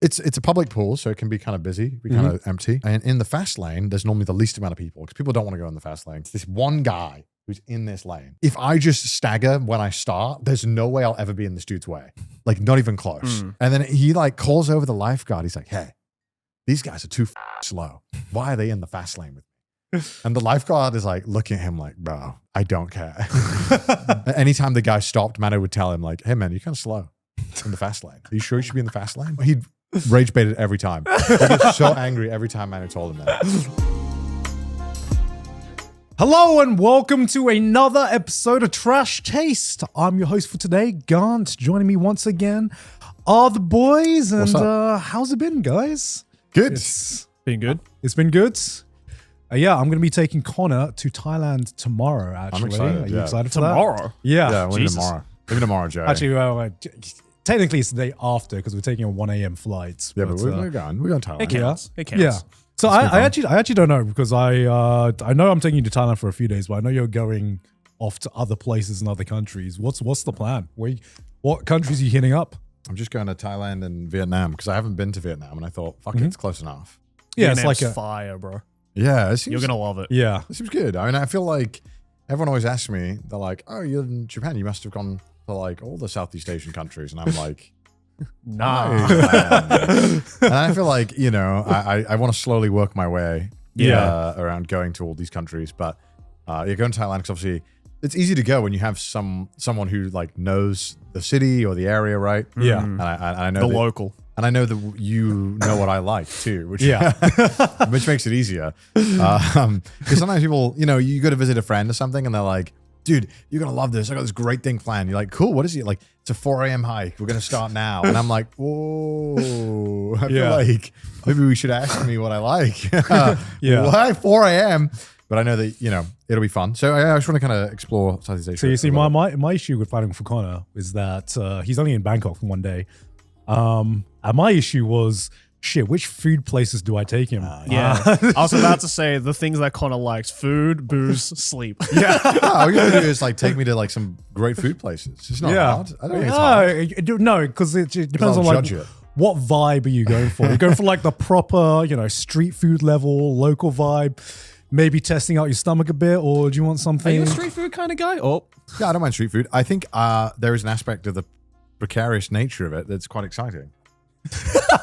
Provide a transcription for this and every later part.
It's a public pool, so it can be kind of busy, be kind of empty. And in the fast lane, there's normally the least amount of people because people don't want to go in the fast lane. It's this one guy who's in this lane. If I just stagger when I start, there's no way I'll ever be in this dude's way. Like, not even close. And then he like calls over the lifeguard. He's like, hey, these guys are too slow. Why are they in the fast lane with me? And the lifeguard is like looking at him like, bro, I don't care. Anytime the guy stopped, Manu would tell him like, hey man, you're kind of slow in the fast lane. Are you sure you should be in the fast lane? He'd rage baited every time. He gets so angry every time Manu told him that. Hello and welcome to another episode of Trash Taste. I'm your host for today, Garnt. Joining me once again are the boys. And how's it been, guys? Good. It's been good. It's been good. Yeah, I'm going to be taking Connor to Thailand tomorrow, actually. I'm excited. Are you excited for Tomorrow? that? Yeah. Yeah, we're leaving tomorrow. Leaving tomorrow, Joe. Actually, technically it's the day after because we're taking a 1 a.m. flight. Yeah, but we're going. We're going to Thailand. It counts. It counts. Yeah. So I actually don't know because I know I'm taking you to Thailand for a few days, but I know you're going off to other places and other countries. What's the plan? What countries are you hitting up? I'm just going to Thailand and Vietnam because I haven't been to Vietnam and I thought, fuck it, it's close enough. Yeah, it's Vietnam's like fire, bro. Yeah, You're gonna love it. Yeah. It seems good. I mean, I feel like everyone always asks me, they're like, oh, you're in Japan. You must have gone to like all the Southeast Asian countries. And I'm like, Nah. and I feel like, you know, I want to slowly work my way around going to all these countries. But you're going to Thailand because obviously it's easy to go when you have someone who like knows the city or the area, right? Yeah. And I know The local. And I know that you know what I like too, which which makes it easier. Because sometimes people, you know, you go to visit a friend or something and they're like, dude, you're going to love this. I got this great thing planned. You're like, cool, what is it? Like, it's a 4 a.m. hike. We're going to start now. And I'm like, whoa, I feel like maybe we should ask me what I like. Why 4 a.m.? But I know that, you know, it'll be fun. So I just want to kind of explore Southeast Asia. So you see, my issue with planning for Connor is that he's only in Bangkok for 1 day. And my issue was, shit, which food places do I take him? Yeah. I was about to say the things that Connor likes: food, booze, sleep. Yeah. All you gotta do is like take me to like some great food places. It's not hard. I don't think it's hard. No, because it depends on like what vibe are you going for? You're going for like the proper, you know, street food level, local vibe, maybe testing out your stomach a bit, or do you want something? Are you a street food kind of guy? Oh, yeah, I don't mind street food. I think there is an aspect of the precarious nature of it that's quite exciting.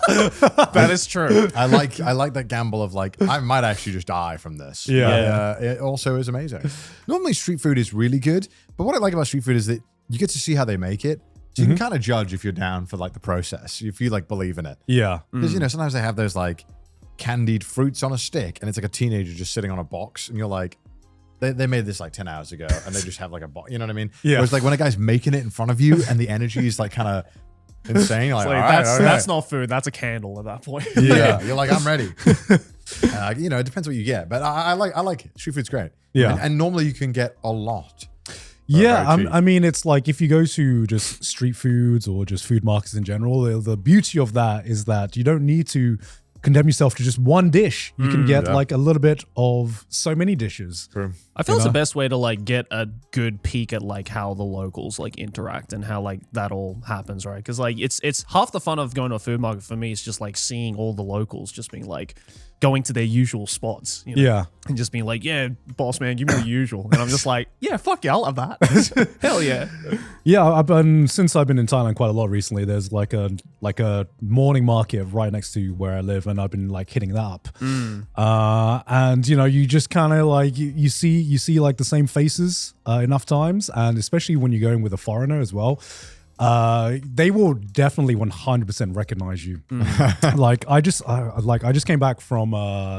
that is true. I like that gamble of like, I might actually just die from this. Yeah. It also is amazing. Normally street food is really good, but what I like about street food is that you get to see how they make it. So you can kind of judge if you're down for like the process, if you like believe in it. Yeah. Because, you know, sometimes they have those like candied fruits on a stick and it's like a teenager just sitting on a box and you're like, they made this like 10 hours ago and they just have like a box, you know what I mean? Yeah. Whereas like when a guy's making it in front of you and the energy is like kind of insane. Like, that's not food. That's a candle at that point. Yeah, you're like, I'm ready. You know, it depends what you get, but I like it. Street food's great. Yeah, and normally you can get a lot. Yeah, I mean, it's like if you go to just street foods or just food markets in general, the beauty of that is that you don't need to condemn yourself to just one dish. You can get like a little bit of so many dishes. True. I feel it's the best way to like get a good peek at like how the locals like interact and how like that all happens, right? Because like it's half the fun of going to a food market for me is just like seeing all the locals just being like going to their usual spots, you know? Yeah, and just being like, yeah, boss man, give me the usual, and I'm just like, yeah, fuck yeah, I'll have that. Hell yeah. Yeah, since I've been in Thailand quite a lot recently, there's like a morning market right next to where I live, and I've been like hitting that up. And you know, you just kind of like you see like the same faces enough times, and especially when you're going with a foreigner as well. They will definitely 100% recognize you. Like I just came back from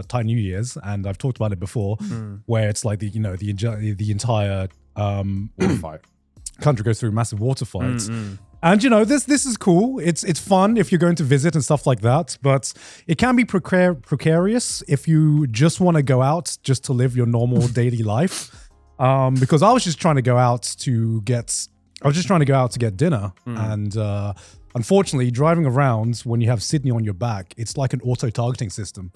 Thai New Year's, and I've talked about it before, where it's like the entire Fight. country goes through massive water fights. And you know, this is cool. It's fun if you're going to visit and stuff like that, but it can be precarious if you just want to go out just to live your normal daily life. Because I was just trying to go out to get dinner, and unfortunately, driving around when you have Sydney on your back, it's like an auto-targeting system.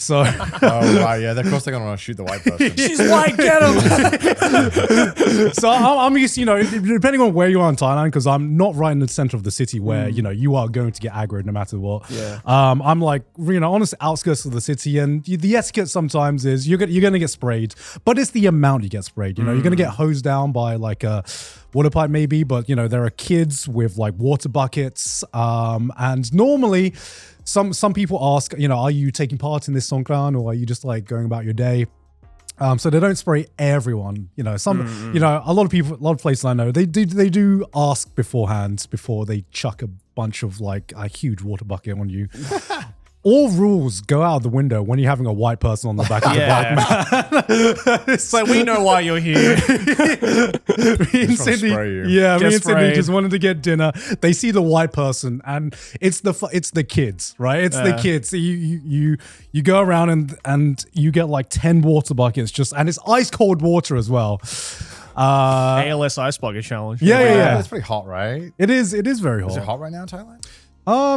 So Oh, right, yeah. Of course they're going to want to shoot the white person. She's white, get him. So I'm used, depending on where you are in Thailand, because I'm not right in the center of the city where, you are going to get aggroed no matter what. Yeah. I'm like, on the outskirts of the city, and the etiquette sometimes is you're going to get sprayed, but it's the amount you get sprayed. You're going to get hosed down by like a water pipe maybe, but there are kids with like water buckets. And normally some people ask, are you taking part in this songkran, or are you just like going about your day? So they don't spray everyone, a lot of places I know, they do ask beforehand before they chuck a bunch of like a huge water bucket on you. All rules go out the window when you're having a white person on the back of the bike, man. It's like, we know why you're here. Me and Sydney, Sprayed. just wanted to get dinner. They see the white person, and it's the kids, right? It's the kids. So you go around and you get like 10 water buckets, and it's ice cold water as well. ALS Ice Bucket Challenge. Yeah. It's pretty hot, right? It is very hot. Is it hot right now in Thailand?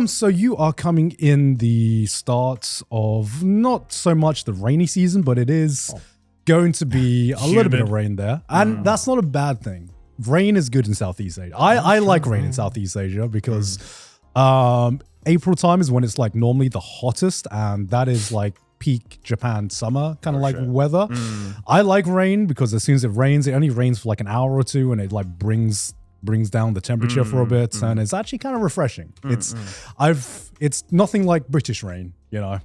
So you are coming in the start of not so much the rainy season, but it is going to be a little bit of rain there. And that's not a bad thing. Rain is good in Southeast Asia. I like rain in Southeast Asia because April time is when it's like normally the hottest, and that is like peak Japan summer kind of weather. I like rain because as soon as it rains, it only rains for like an hour or two, and it like brings down the temperature for a bit, and it's actually kind of refreshing. It's nothing like British rain, Yeah,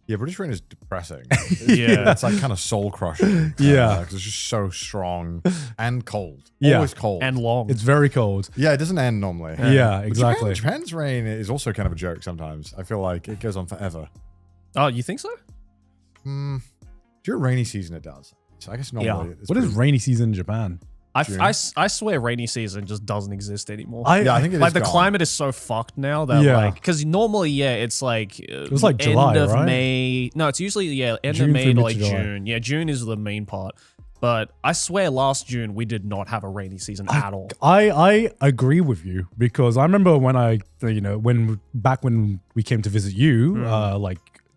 British rain is depressing. Yeah. It's like kind of soul crushing. Yeah. Because it's just so strong and cold. Yeah. Always cold. And long. It's very cold. Yeah, it doesn't end normally. Yeah, But exactly. Japan's rain is also kind of a joke sometimes. I feel like it goes on forever. Oh, you think so? During rainy season, it does. So I guess normally. What is rainy season in Japan? I swear rainy season just doesn't exist anymore. I think it like is the gone. climate is so fucked now that like, because normally it's like it was like July, end of right? May. No, it's usually end June of May through to like mid-July. June. Yeah, June is the main part. But I swear last June we did not have a rainy season at all. I agree with you, because I remember when when we came to visit you,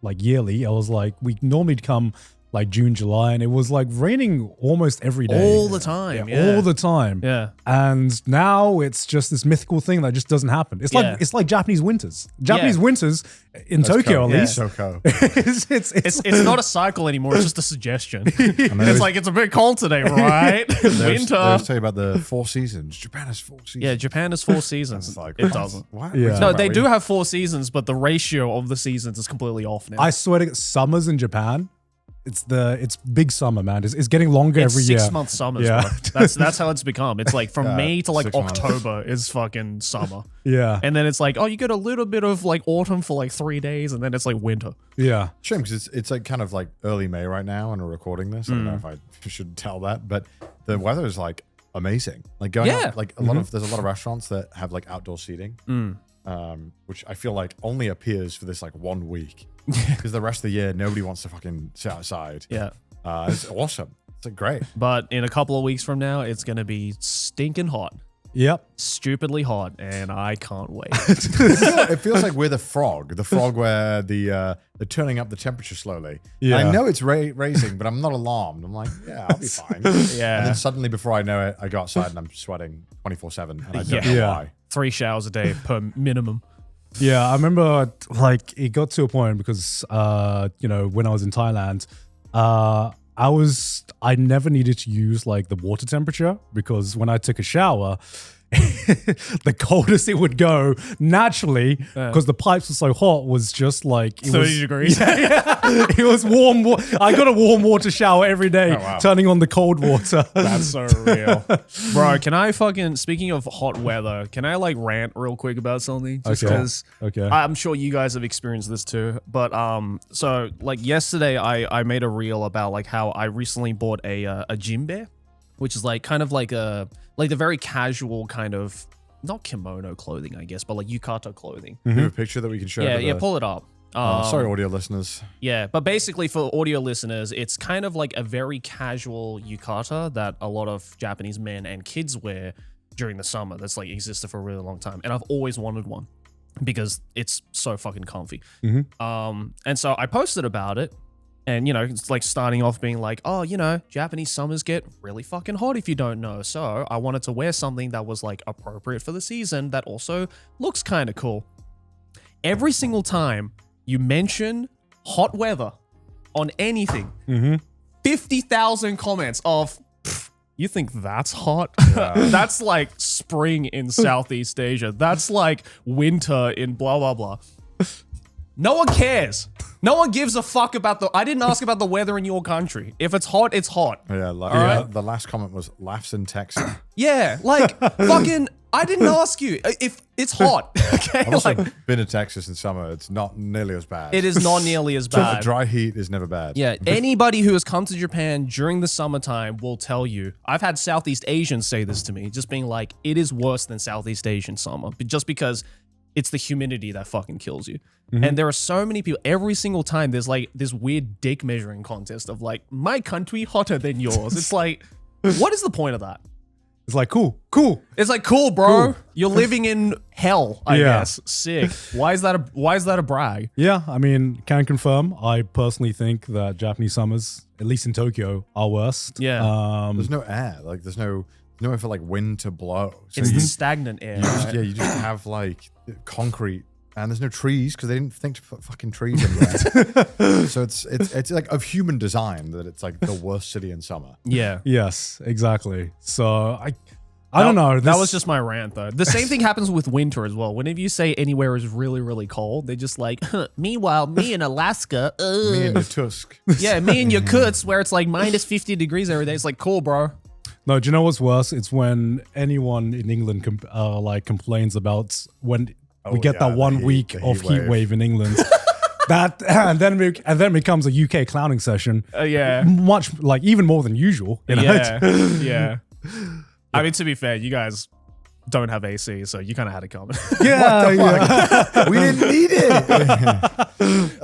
like yearly, I was like, we normally come like June, July, and it was like raining almost every day. All the time. Yeah. All the time. Yeah. And now it's just this mythical thing that just doesn't happen. It's like Japanese winters. Japanese winters in Tokyo, cold. at least. So cold. It's not a cycle anymore. It's just a suggestion. It's like, it's a bit cold today, right? Winter. I was telling you about the 4 seasons. Japan has 4 seasons. Yeah, Japan has 4 seasons. It's like, it what? doesn't. What? Yeah. No, they do have 4 seasons, but the ratio of the seasons is completely off now. I swear to God, summers in Japan, it's big summer, man. It's getting longer It's every year. 6-month summers. Yeah. Bro. That's how it's become. It's like from May to like 6 months. October is fucking summer. Yeah. And then it's like, oh, you get a little bit of like autumn for like 3 days, and then it's like winter. Yeah. Shame, because it's like kind of like early May right now, and we're recording this. I don't know if I should tell that, but the weather is like amazing. Like going out, like there's a lot of restaurants that have like outdoor seating, which I feel like only appears for this like 1 week, because the rest of the year nobody wants to fucking sit outside. Yeah. It's awesome. It's like great. But in a couple of weeks from now, it's going to be stinking hot. Yep. Stupidly hot, and I can't wait. It feels like we're the frog where they're turning up the temperature slowly. Yeah. I know it's raising, but I'm not alarmed. I'm like, yeah, I'll be fine. Yeah. And then suddenly, before I know it, I go outside and I'm sweating 24/7, and I don't know Yeah. why. 3 showers a day per minimum. Yeah, I remember like it got to a point because when I was in Thailand, I never needed to use like the water temperature, because when I took a shower, the coldest it would go naturally, because the pipes were so hot, was just like 30 degrees. Yeah, it was warm. I got a warm water shower every day, turning on the cold water. That's so real. Bro, can I speaking of hot weather, can I like rant real quick about something? Just because Okay. I'm sure you guys have experienced this too. But so like yesterday I made a reel about like how I recently bought a gym bear, which is like kind of like the very casual kind of, not kimono clothing, I guess, but like yukata clothing. Do you have a picture that we can show? Yeah, pull it up. Sorry, audio listeners. Yeah, but basically for audio listeners, it's kind of like a very casual yukata that a lot of Japanese men and kids wear during the summer. That's like existed for a really long time, and I've always wanted one because it's so fucking comfy. And so I posted about it, And, you know, it's like starting off being like, oh, you know, Japanese summers get really fucking hot if you don't know. So I wanted to wear something that was like appropriate for the season that also looks kind of cool. Every single time you mention hot weather on anything, 50,000 comments of, you think that's hot? Yeah. That's like spring in Southeast Asia. That's like winter in blah, blah, blah. No one cares. No one gives a fuck about I didn't ask about the weather in your country. If it's hot, it's hot. Yeah, right? The last comment was laughs in Texas. Yeah, like fucking, I didn't ask you if it's hot. Okay, I've also like, been to Texas in summer. It's not nearly as bad. it is not nearly as bad. Dry heat is never bad. Yeah, anybody who has come to Japan during the summertime will tell you. I've had Southeast Asians say this to me, just being like, it is worse than Southeast Asian summer, just because it's the humidity that fucking kills you. And there are so many people, every single time there's like this weird dick measuring contest of like, my country hotter than yours. It's like, what is the point of that? It's like, cool. It's like, cool, bro. You're living in hell, I guess. Sick. Why is that a brag? Yeah, I mean, can confirm. I personally think that Japanese summers, at least in Tokyo, are worst. Yeah. There's no air. Like there's no way for like wind to blow. So It's the stagnant air. Right? you just have like concrete, and there's no trees because they didn't think to put fucking trees in there. So it's like of human design that it's like the worst city in summer. Yeah. Yes, exactly. So I don't know. That was just my rant, though. The same thing happens with winter as well. Whenever you say anywhere is really, really cold, they're just like, meanwhile, me in Alaska. Me and your tusk. Yeah, me and your Kurtz, where it's like minus 50 degrees every day. It's like, cool, bro. No, do you know what's worse? It's when anyone in England complains about when we get that 1 week of heat wave in England. And then it becomes a UK clowning session. Yeah. Much like even more than usual. You know? Yeah. I mean, to be fair, you guys don't have AC, so you kind of had it coming. Yeah. We didn't need it.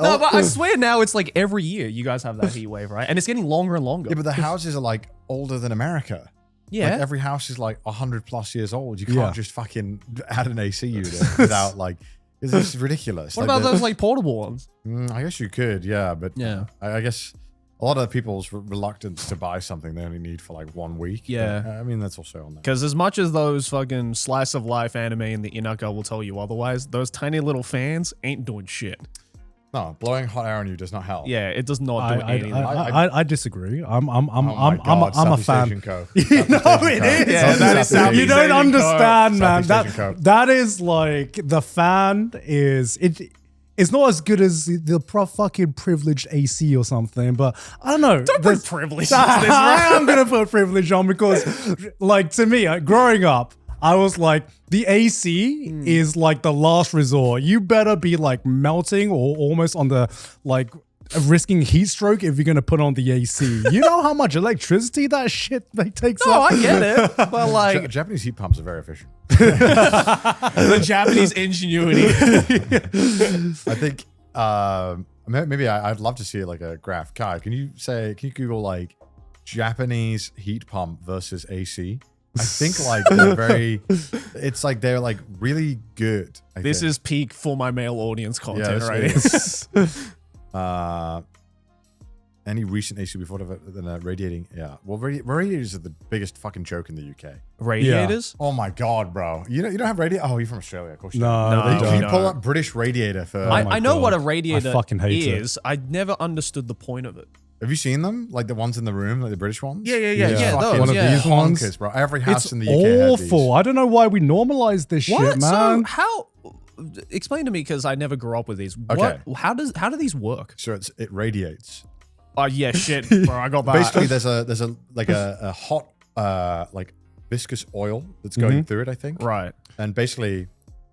No, but I swear now it's like every year you guys have that heat wave, right? And it's getting longer and longer. Yeah, but the houses are like older than America. Yeah. Like every house is like 100+ years old. You can't just fucking add an AC unit without like, it's just ridiculous. What like about those like portable ones? I guess you could, yeah. But Yeah. I guess a lot of people's reluctance to buy something they only need for like 1 week. Yeah. But, I mean, that's also on there. Because as much as those fucking slice of life anime in the Inaka will tell you otherwise, those tiny little fans ain't doing shit. No, blowing hot air on you does not help. Yeah, it does not do anything. I disagree. I'm a fan. Southeast Asian Cove. You know it is. Yeah, that is Southeast You don't Asian understand, man. Southeast Asian Cove. That is like the fan is it. It's not as good as the fucking privileged AC or something, but I don't know. Don't put privilege into this, right? I'm gonna put privilege on because, like, to me, growing up, I was like, the AC is like the last resort. You better be like melting or almost on the like risking heat stroke if you're gonna put on the AC. You know how much electricity that shit takes No, up? I get it. But like Japanese heat pumps are very efficient. the Japanese ingenuity. I think maybe I'd love to see like a graph. Kai, can you Google like Japanese heat pump versus AC? I think like it's like they're like really good. This is peak for my male audience content, this right? Any recent AC before than radiating? Yeah. Well, radiators are the biggest fucking joke in the UK. Radiators? Oh my god, bro! You don't have radiator? Oh, you're from Australia, of course. You No, don't. they Can don't. you pull up British radiator for? I know God. what a radiator I fucking hate it. is. I never understood the point of it. Have you seen them? Like the ones in the room, like the British ones? Yeah, Fucking those, One of yeah. these ones. honkers, bro. Every house It's in the UK had these. awful. I don't know why we normalize this What? shit, man. So how? Explain to me, because I never grew up with these. Okay. What? How do these work? So it radiates. Oh yeah, shit, bro. I got that. Basically, there's a like a hot like viscous oil that's going through it, I think. Right. And basically,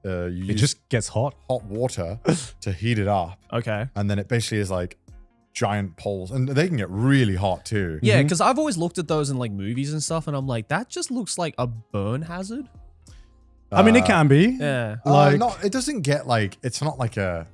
you It use just gets hot. hot water to heat it up, Okay. and then it basically is like giant poles, and they can get really hot too. Yeah, because I've always looked at those in like movies and stuff, and I'm like, that just looks like a burn hazard. I mean, it can be. Yeah. Like- no, it doesn't get like it's not like a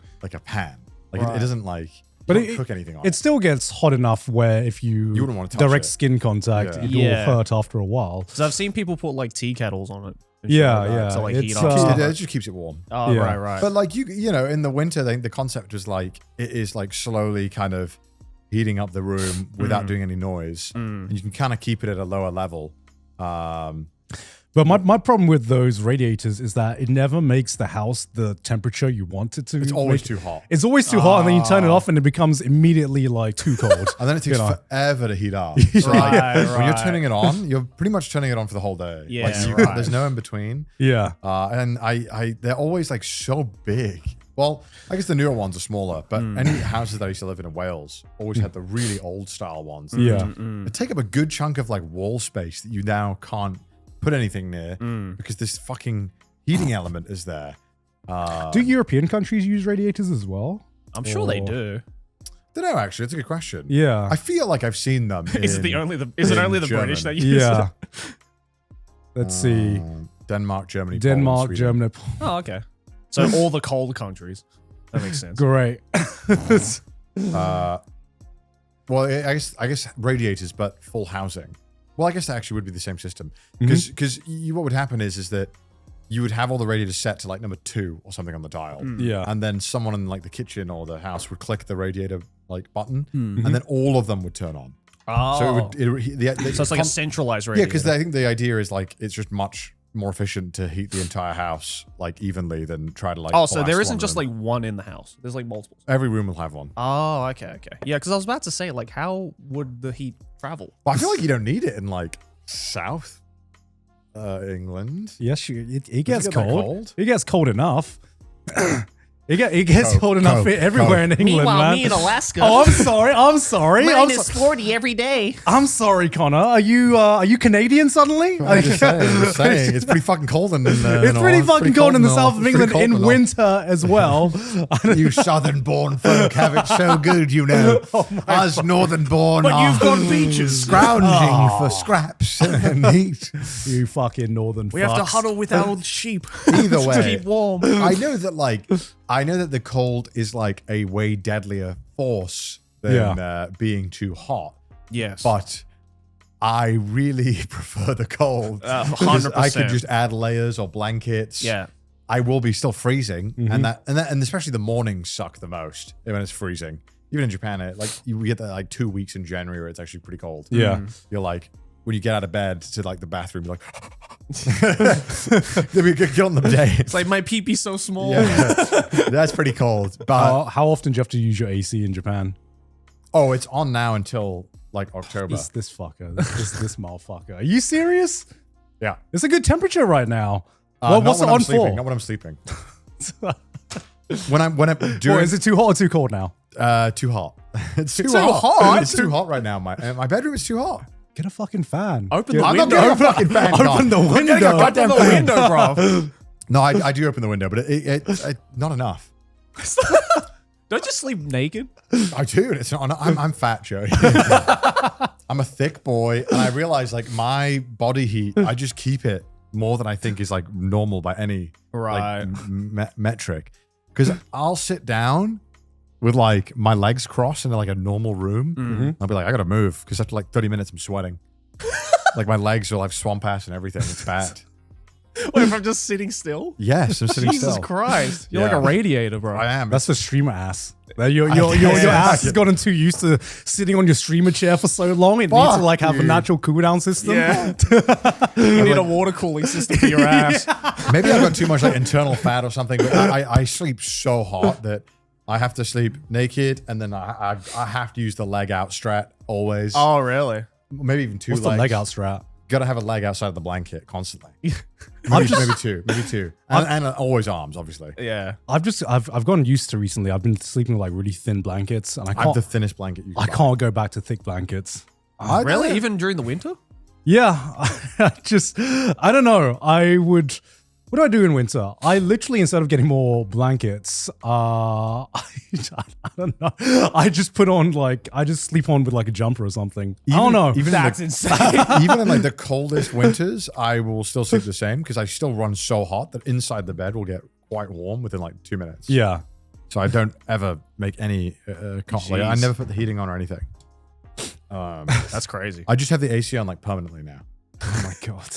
pan. Like it doesn't like. But But it- cook anything on It still gets hot enough where if you wouldn't wanna touch direct it. skin contact, Yeah. it Yeah. will hurt after a while. Because I've seen people put like tea kettles on it. and shit Yeah, like that yeah. To like It's, heat up. It just keeps it warm. Oh, yeah. right. But like you know, in the winter, I think the concept was like it is like slowly kind of heating up the room without doing any noise. And you can kind of keep it at a lower level. But my problem with those radiators is that it never makes the house the temperature you want it to. It's always too hot. It's always too hot, and then you turn it off, and it becomes immediately like too cold. And then it takes forever to heat up. So when you're turning it on, you're pretty much turning it on for the whole day. Yeah, like there's no in between. Yeah. And they're always like so big. Well, I guess the newer ones are smaller, but any houses that I used to live in Wales always had the really old style ones. Yeah. They take up a good chunk of like wall space that you now can't put anything near because this fucking heating element is there. Do European countries use radiators as well? I'm sure they do. Don't know, actually. It's a good question. Yeah. I feel like I've seen them. Is it only the British that use Yeah. it? Let's see. Denmark, Germany, Poland, Sweden. Germany. Oh, okay. So all the cold countries. That makes sense. Great. Well, I guess radiators, but full housing. Well, I guess that actually would be the same system because what would happen is that you would have all the radiators set to like number 2 or something on the dial. Yeah. And then someone in like the kitchen or the house would click the radiator like button, and then all of them would turn on. Oh. So So it's like a centralized Yeah, radiator. because I think the idea is like it's just much more efficient to heat the entire house like evenly than try to like. Oh, so there blast isn't one just room. like one in the house. There's like multiple. Every room will have one. Oh, okay. Yeah, because I was about to say, like, how would the heat travel? But I feel like you don't need it in like South England. Yes, it gets get that cold. cold? It gets cold enough. It gets cold enough everywhere in England, man. me in Alaska. Oh, I'm sorry. Minus 40 every day. I'm sorry, Connor. Are you Canadian suddenly? I'm just saying, it's pretty fucking cold in the It's pretty fucking cold in the south of England in winter as well. You southern-born folk have it so good, you know. Us northern-born But are you've got beaches. scrounging for scraps and heat. You fucking northern We have to fucks. huddle with our sheep. Either to way, keep warm. I know that the cold is like a way deadlier force than being too hot. Yes. But I really prefer the cold. 100%. I could just add layers or blankets. Yeah. I will be still freezing, and especially the mornings suck the most when it's freezing. Even in Japan, we get that like 2 weeks in January where it's actually pretty cold. Yeah. You're like, when you get out of bed to like the bathroom, you're like, then we get on the day. It's like my pee-pee so small. Yeah, that's pretty cold. But How often do you have to use your AC in Japan? it's on now until like October. This fucker. This motherfucker. Are you serious? Yeah. It's a good temperature right now. Not What's it when I'm on sleeping, for? Not when I'm sleeping. when I'm Or doing is it too hot or too cold now? too hot. It's too hot? It's too hot right now. My bedroom is too hot. Get a fucking fan. Open the I'm not window. getting a fucking fan. Open the window. Open the window, bro. No, I do open the window, but it not enough. Don't you sleep naked? I do. It's not. I'm fat, Joe. I'm a thick boy, and I realize like my body heat, I just keep it more than I think is like normal by any Right. metric. Because I'll sit down with like my legs crossed in like a normal room. I'll be like, I gotta move because after like 30 minutes I'm sweating. Like my legs are like swamp ass and everything. It's bad. Wait, if I'm just sitting still? Yes, I'm sitting Jesus still. Christ. You're Yeah. like a radiator, bro. I am. That's for streamer ass. Your guess. ass has gotten too used to sitting on your streamer chair for so long. It needs to like have a natural cool down system. Yeah. You need a water cooling system for your ass. Maybe I've got too much like internal fat or something. But I sleep so hot that I have to sleep naked, and then I have to use the leg out strat always. Oh, really? Maybe even two What's legs. the leg out strat? Gotta have a leg outside of the blanket constantly. maybe two. And always arms, obviously. Yeah. I've gotten used to recently. I've been sleeping with like really thin blankets, and I I'm can't the thinnest blanket you can I buy. can't go back to thick blankets. Really? Even during the winter? Yeah, I don't know. What do I do in winter? I literally, instead of getting more blankets, I don't know. I just sleep on with like a jumper or something. I don't know. Even That's in insane. even in like the coldest winters, I will still sleep the same because I still run so hot that inside the bed will get quite warm within like 2 minutes. Yeah. So I don't ever make any I never put the heating on or anything. That's crazy. I just have the AC on like permanently now. Oh my god.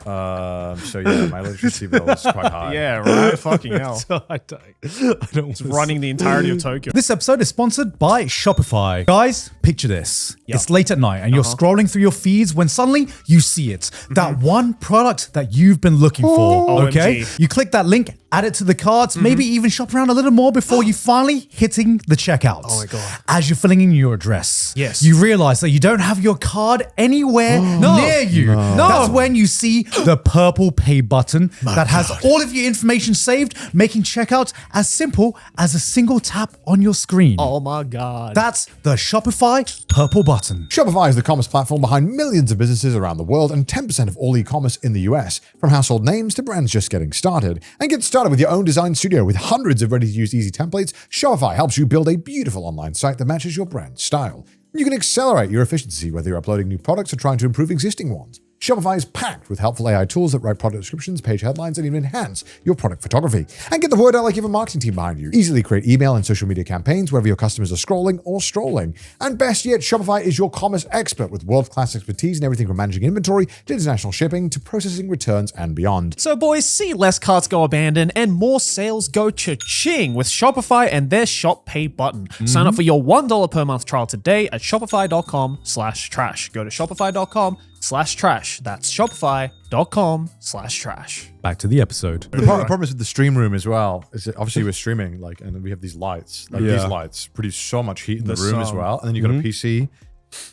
So yeah, my electricity bill is quite high. Yeah, right. Fucking hell. So I don't It's running the entirety of Tokyo. This episode is sponsored by Shopify. Guys, picture this. Yep. It's late at night and you're scrolling through your feeds when suddenly you see it. That one product that you've been looking for. Okay? OMG. You click that link, add it to the carts, maybe even shop around a little more before you finally hitting the checkout. Oh my God. As you're filling in your address, Yes. you realize that you don't have your card anywhere near you. That's when you see the purple pay button that has all of your information saved, making checkout as simple as a single tap on your screen. Oh my God. That's the Shopify purple button. Shopify is the commerce platform behind millions of businesses around the world and 10% of all e-commerce in the US, from household names to brands just getting started. And get started with your own design studio with hundreds of ready-to-use easy templates. Shopify helps you build a beautiful online site that matches your brand style. You can accelerate your efficiency whether you're uploading new products or trying to improve existing ones. Shopify is packed with helpful AI tools that write product descriptions, page headlines, and even enhance your product photography. And get the word out like you have a marketing team behind you. Easily create email and social media campaigns wherever your customers are scrolling or strolling. And best yet, Shopify is your commerce expert with world-class expertise in everything from managing inventory to international shipping to processing returns and beyond. So boys, see less carts go abandoned and more sales go cha-ching with Shopify and their Shop Pay button. Sign up for your $1 per month trial today at shopify.com/trash. Go to shopify.com/trash. That's shopify.com/trash. Back to the episode. The problem is with the stream room as well. Is that obviously we're streaming, and we have these lights. These lights produce so much heat in the room as well. And then you got a PC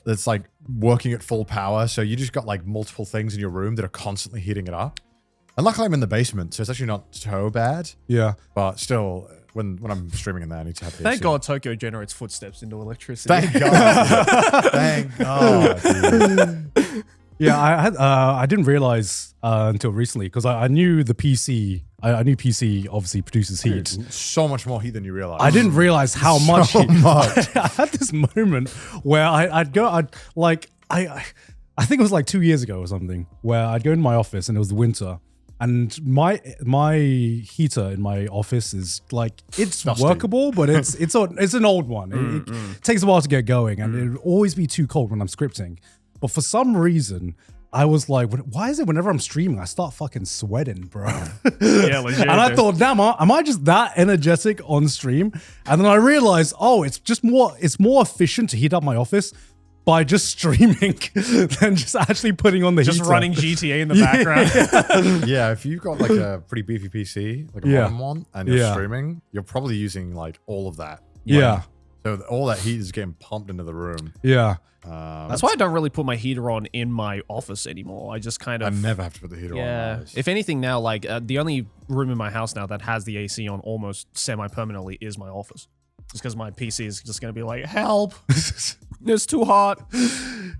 that's like working at full power. So you just got like multiple things in your room that are constantly heating it up. And luckily I'm in the basement, so it's actually not so bad. Yeah. But still, when I'm streaming in there, I need to have the Thank AC. God Tokyo generates footsteps into electricity. Thank God. Thank God, dude. Yeah, I didn't realize until recently because I knew the PC. I knew PC obviously produces heat. So much more heat than you realize. I didn't realize how much So heat. much. I had this moment where I think it was like 2 years ago or something, where I'd go in my office and it was winter. And my heater in my office is like, it's Dusty. workable, but it's an old one. It takes a while to get going, and it would always be too cold when I'm scripting. But for some reason, I was like, why is it whenever I'm streaming, I start fucking sweating, bro? Yeah, legit. And I thought, damn, am I just that energetic on stream? And then I realized, it's more efficient to heat up my office by just streaming than just actually putting on the heater. Just running GTA in the background. Yeah, if you've got like a pretty beefy PC, like a modern one, and you're streaming, you're probably using like all of that. Yeah. So all that heat is getting pumped into the room. Yeah. That's why I don't really put my heater on in my office anymore. I just kind of... I never have to put the heater on. Yeah. If anything now, like the only room in my house now that has the AC on almost semi-permanently is my office. Just because my PC is just going to be like, help, it's too hot.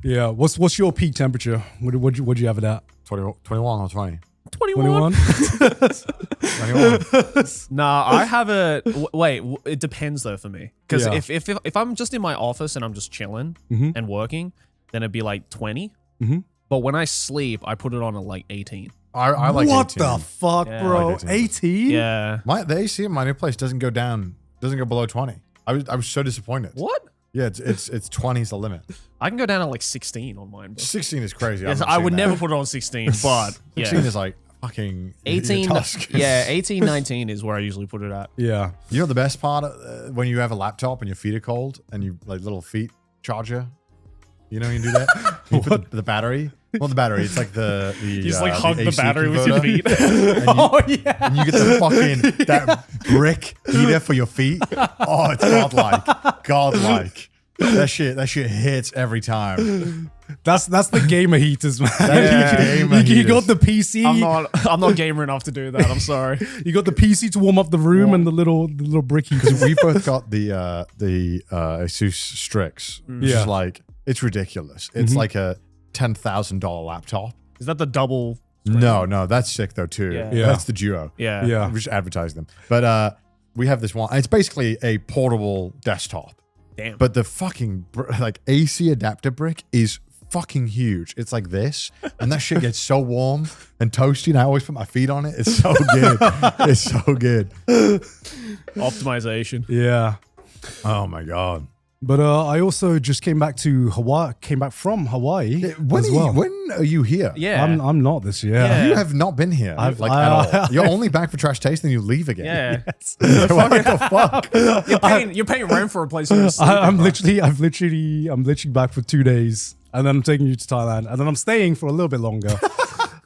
Yeah. What's your peak temperature? What'd you have it at? 21 or 20? 21? 21. Nah, I have it. Wait, it depends though for me. Because Yeah. if I'm just in my office and I'm just chilling and working, then it'd be like 20. But when I sleep, I put it on at like 18. I like what 18. the fuck, Yeah. bro? I like 18? Yeah. The AC in my new place doesn't go below 20. I was so disappointed. What? Yeah, it's 20 is the limit. I can go down to like 16 on mine. Bro. 16 is crazy. Yes, I'm not I saying would that. never put it on 16, but 16 yeah. is like fucking 18, Tusk. yeah, 18, 19 is where I usually put it at. Yeah. You know the best part when you have a laptop and your feet are cold and you like little feet charger. You know you can do that. You put the battery. Well, the battery. It's like the You just like hug the AC battery with your converter. feet. Oh, yeah. And you get the fucking that brick heater for your feet. Oh, it's godlike. That shit hits every time. That's the gamer heaters, man. Gamer you got heaters. the PC. I'm not gamer enough to do that. I'm sorry. You got the PC to warm up the room and the little brick heaters. We both got the Asus Strix, which is like, it's ridiculous. It's like a $10,000 laptop. Is that the double? No, that's sick though too. Yeah. Yeah. That's the Duo. Yeah. Yeah. We just advertise them. But we have this one. It's basically a portable desktop. Damn. But the fucking like AC adapter brick is fucking huge. It's like this, and that shit gets so warm and toasty, and I always put my feet on it. It's so good. It's so good. Optimization. Yeah. Oh my God. But I also just came back from Hawaii When are you here? Yeah. I'm not this year. Yeah. You have not been here at all. You're only back for Trash Taste, then you leave again. Yeah. Yes. What the fuck? You're paying rent for a place. You're I'm literally back for 2 days, and then I'm taking you to Thailand, and then I'm staying for a little bit longer.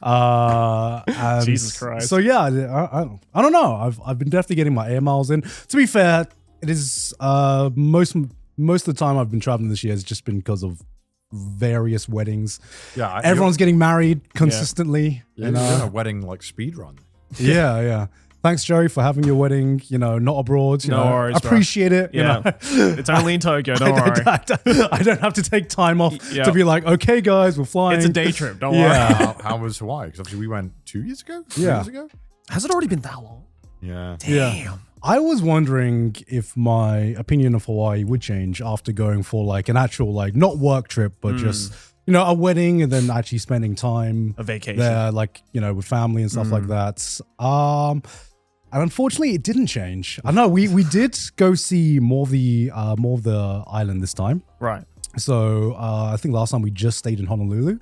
And Jesus Christ. So yeah, I don't know. I've been definitely getting my air miles in. To be fair, it is most of the time I've been traveling this year has just been because of various weddings. Yeah, Everyone's getting married consistently. You're doing a wedding like speed run. Yeah. Thanks, Joey, for having your wedding, not abroad. No worries, bro. Appreciate it. Yeah. It's only in Tokyo. Don't worry. I don't have to take time off to be like, okay, guys, we're flying. It's a day trip. Don't worry. How was Hawaii? Because obviously we went 2 years ago? 3 Yeah. years ago? Has it already been that long? Yeah. Damn. I was wondering if my opinion of Hawaii would change after going for like an actual, like, not work trip, but just, a wedding and then actually spending time A vacation. there, like, with family and stuff like that. And unfortunately, it didn't change. I know we did go see more of the island this time. Right. So I think last time we just stayed in Honolulu.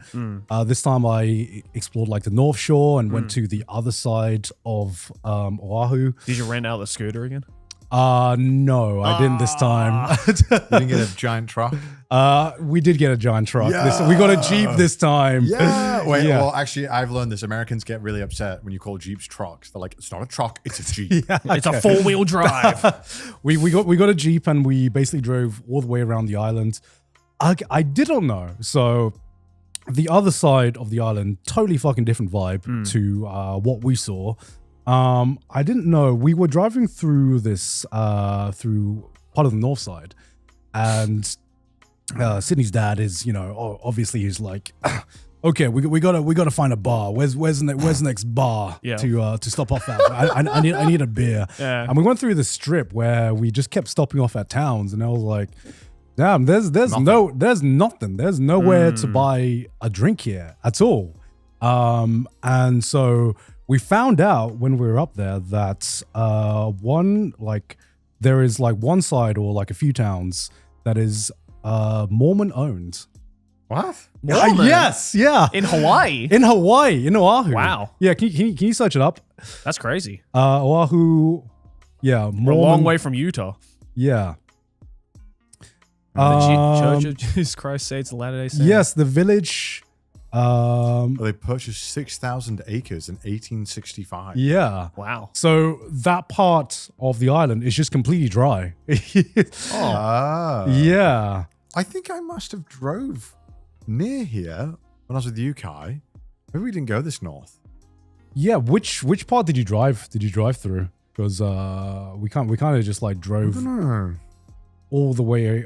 This time I explored like the North Shore and went to the other side of Oahu. Did you rent out the scooter again? No, I didn't this time. You didn't get a giant truck? We did get a giant truck. Yeah. We got a Jeep this time. Yeah. Wait, Yeah. well, actually, I've learned this. Americans get really upset when you call Jeeps trucks. They're like, it's not a truck, it's a Jeep. It's a 4-wheel drive. We got a Jeep and we basically drove all the way around the island. I didn't know. So the other side of the island, totally fucking different vibe to what we saw. I didn't know. We were driving through this through part of the north side, and Sydney's dad is, obviously he's like, okay, we gotta find a bar. Where's the next bar to stop off at? I need a beer. Yeah. And we went through the strip where we just kept stopping off at towns, and I was like, damn, there's nothing. There's nowhere to buy a drink here at all. And so we found out when we were up there that there is like one side or like a few towns that is Mormon owned. What? Mormon? Yes, yeah. In Hawaii? In Hawaii, in Oahu. Wow. Yeah, can you search it up? That's crazy. Oahu, yeah. We're a Mormon, long way from Utah. Yeah. The Church of Jesus Christ Saints of Latter-day Saints. Yes, the village. They purchased 6,000 acres in 1865. Yeah. Wow. So that part of the island is just completely dry. Yeah. I think I must have drove near here when I was with you, Kai. Maybe we didn't go this north. Yeah. Which part did you drive? Did you drive through? Because we kind of just like I drove don't know. all the way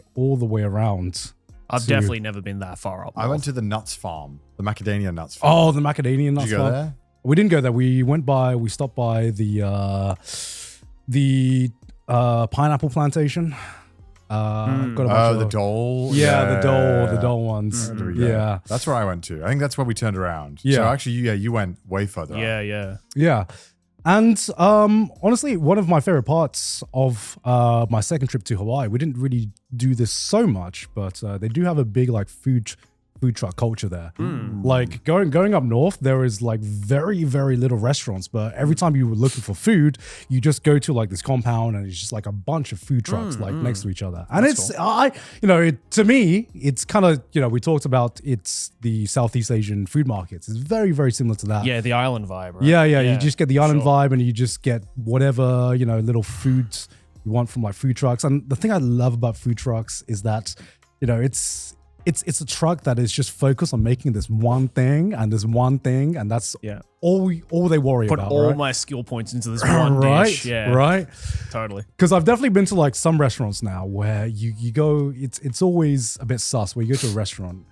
around. I've definitely never been that far up. I went north. to the nuts farm, the macadamia nuts farm. Oh, the macadamia nuts Did you go farm. there? We didn't go there. We stopped by the pineapple plantation. Got a bunch Oh, of the Dole. Yeah, the Dole ones. There we go. Yeah. That's where I went to. I think that's where we turned around. Yeah. So actually, you went way further. Yeah. Yeah. And honestly, one of my favorite parts of my second trip to Hawaii, we didn't really do this so much, but they do have a big like food truck culture there. Like going up north, there is like very, very little restaurants, but every time you were looking for food, you just go to like this compound and it's just like a bunch of food trucks like next to each other. And That's it's, to me, it's kind of, we talked about it's the Southeast Asian food markets. It's very, very similar to that. Yeah, the island vibe, right? Yeah. You just get the island sure. vibe and you just get whatever, little foods you want from like food trucks. And the thing I love about food trucks is that, it's a truck that is just focused on making this one thing, and that's all they worry Put about. all right? my skill points into this one right, dish. Yeah, right. Totally. Because I've definitely been to like some restaurants now where you go, it's always a bit sus where you go to a restaurant,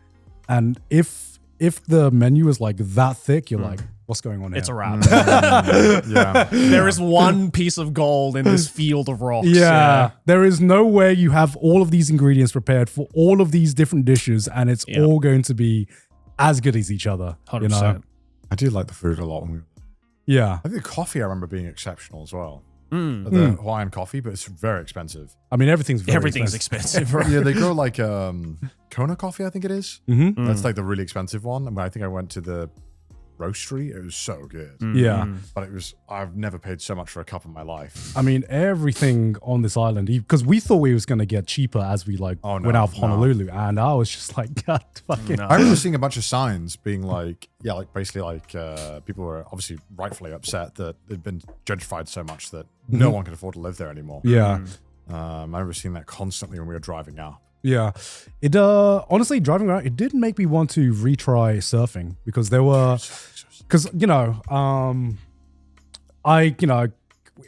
and if the menu is like that thick, you're like, what's going on here? It's a wrap. Yeah. There is one piece of gold in this field of rocks. Yeah. There is no way you have all of these ingredients prepared for all of these different dishes, and it's all going to be as good as each other. 100%. I do like the food a lot. Yeah. I think the coffee I remember being exceptional as well. the Hawaiian coffee, but it's very expensive. I mean, everything's expensive, right? Yeah, they grow like Kona coffee, I think it is. Mm-hmm. That's like the really expensive one. I mean, I think I went to the roastery. It was so good. Yeah. But I've never paid so much for a cup in my life. I mean, everything on this island, because we thought we was going to get cheaper as we went out of Honolulu. And I was just like, God fucking. No. I remember seeing a bunch of signs being like, basically like people were obviously rightfully upset that it'd been gentrified so much that no one could afford to live there anymore. Yeah. I remember seeing that constantly when we were driving up. Yeah. It honestly, driving around, it did make me want to retry surfing because there were,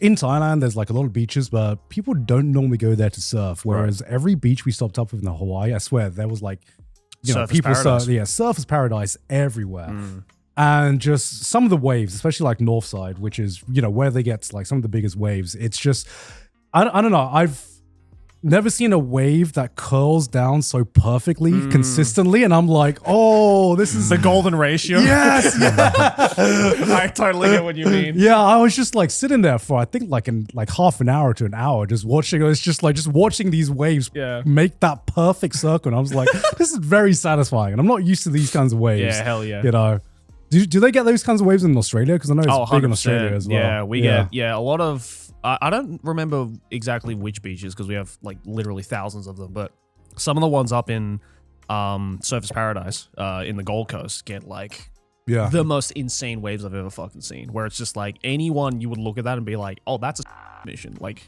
in Thailand, there's like a lot of beaches, but people don't normally go there to surf. Whereas every beach we stopped up with in Hawaii, I swear there was like, surfers paradise everywhere. And just some of the waves, especially like north side, which is, where they get like some of the biggest waves. It's just, I don't know. I've never seen a wave that curls down so perfectly, consistently. And I'm like, oh, this is the golden ratio. Yes. I totally get what you mean. Yeah. I was just like sitting there for, I think like half an hour to an hour, just watching. It's just watching these waves make that perfect circle. And I was like, this is very satisfying. And I'm not used to these kinds of waves. Yeah, hell yeah. Do they get those kinds of waves in Australia? Because I know it's big in Australia as well. Yeah, we get a lot of. I don't remember exactly which beaches because we have like literally thousands of them, but some of the ones up in Surfers Paradise in the Gold Coast get like the most insane waves I've ever fucking seen. Where it's just like anyone you would look at that and be like, oh, that's a mission. Like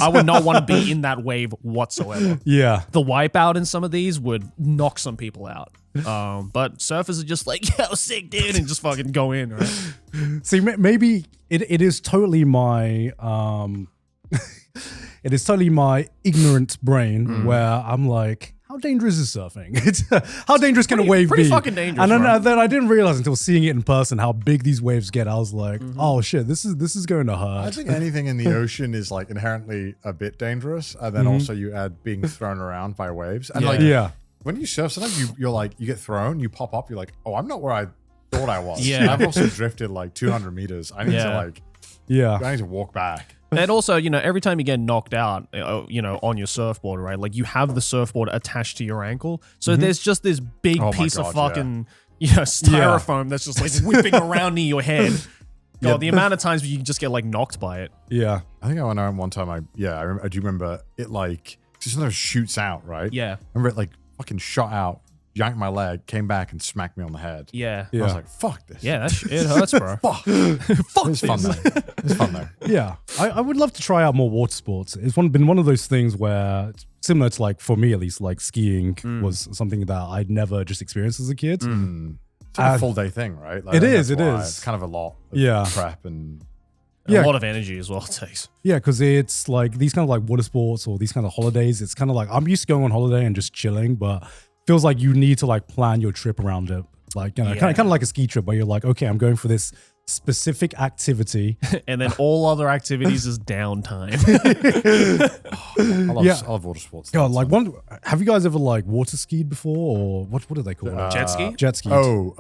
I would not want to be in that wave whatsoever. Yeah, the wipeout in some of these would knock some people out. But surfers are just like, yo, sick dude, and just fucking go in, right? See, maybe it is totally my it is totally my ignorant brain where I'm like, how dangerous is surfing? How dangerous can a wave be? Pretty fucking dangerous. And then I didn't realize until seeing it in person how big these waves get. I was like, oh shit, this is going to hurt. I think anything in the ocean is like inherently a bit dangerous, and then also you add being thrown around by waves. And when you surf, sometimes you're like, you get thrown, you pop up, you're like, oh, I'm not where I thought I was. Yeah. I've also drifted like 200 meters. I need to I need to walk back. And also, every time you get knocked out, on your surfboard, right? Like you have the surfboard attached to your ankle. So there's just this big piece of fucking, styrofoam that's just like whipping around near your head. God, the amount of times you can just get like knocked by it. Yeah. I think I went out one time. I do remember it like, sometimes shoots out, right? Yeah. I remember it like fucking shot out, yanked my leg, came back and smacked me on the head. Yeah. I was like, fuck this. Yeah, it hurts, bro. Fuck. It's fun though. It's fun though. Yeah. I would love to try out more water sports. It's been one of those things where, similar to like, for me at least, like skiing was something that I'd never just experienced as a kid. It's like a full day thing, right? Like, it is. It's kind of a lot of prep and a lot of energy as well it takes. Yeah, because it's like these kind of like water sports or these kind of holidays. It's kind of like I'm used to going on holiday and just chilling, but feels like you need to like plan your trip around it. Like, kind of like a ski trip where you're like, okay, I'm going for this specific activity. And then all other activities is downtime. I love water sports. God, like have you guys ever like water skied before or what do they call it? Jet ski? Jet ski. No.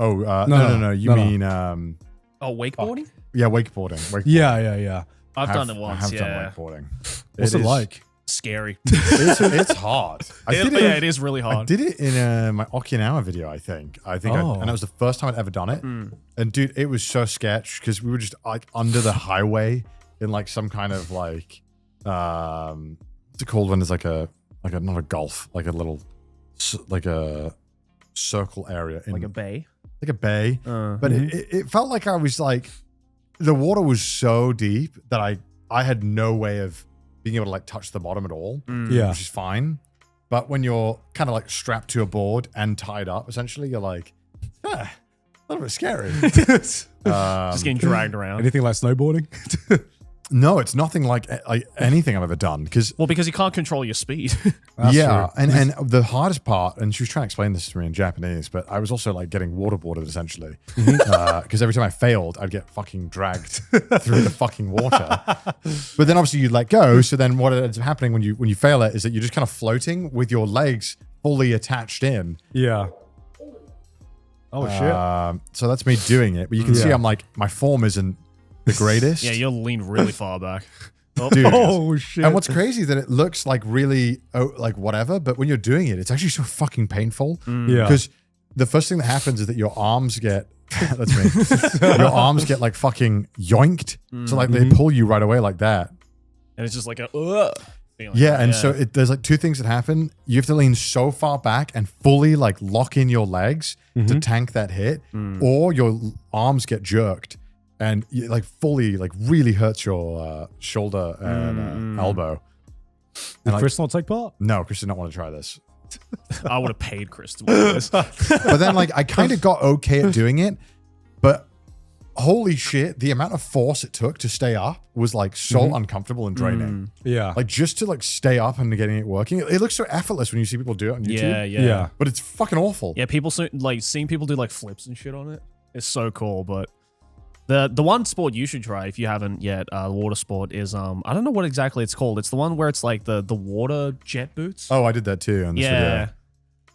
You mean wakeboarding? Yeah, wakeboarding. Yeah. I've done it once. I have done wakeboarding. What's it like? Scary. It's hard. It is really hard. I did it in my Okinawa video, I think. And it was the first time I'd ever done it. And dude, it was so sketch because we were just like under the highway in like some kind of like what's it called when there's like a not a gulf, like a little like a circle area in like a bay. Like a bay. But it felt like I was like the water was so deep that I had no way of being able to like touch the bottom at all, which is fine. But when you're kind of like strapped to a board and tied up, essentially, you're like, a little bit scary. Just getting dragged around. Anything like snowboarding? No, it's nothing like anything I've ever done. Because you can't control your speed. Yeah, and the hardest part, and she was trying to explain this to me in Japanese, but I was also like getting waterboarded essentially. Because every time I failed, I'd get fucking dragged through the fucking water. But then obviously you let go, so then what ends up happening when you fail it is that you're just kind of floating with your legs fully attached in. Yeah. Oh shit. So that's me doing it, but you can see I'm like, my form isn't the greatest. Yeah, you'll lean really far back. Dude. Oh shit! And what's crazy is that it looks like really like whatever, but when you're doing it, it's actually so fucking painful. Yeah. Because the first thing that happens is that your arms get that's me. Your arms get like fucking yoinked. So like they pull you right away like that. And it's just like a feeling. Yeah, and so there's like two things that happen. You have to lean so far back and fully like lock in your legs to tank that hit, or your arms get jerked and you, like fully like really hurts your shoulder and elbow. Did Chris not take part? No, Chris did not want to try this. I would have paid Chris to do this. But then like I kind of got okay at doing it, but holy shit, the amount of force it took to stay up was like so uncomfortable and draining. Yeah. Like just to like stay up and getting it working. It looks so effortless when you see people do it on YouTube. Yeah. But it's fucking awful. Yeah, people like seeing people do like flips and shit on it. It's so cool, but the one sport you should try if you haven't yet, water sport is I don't know what exactly it's called. It's the one where it's like the water jet boots. Oh, I did that too on this video.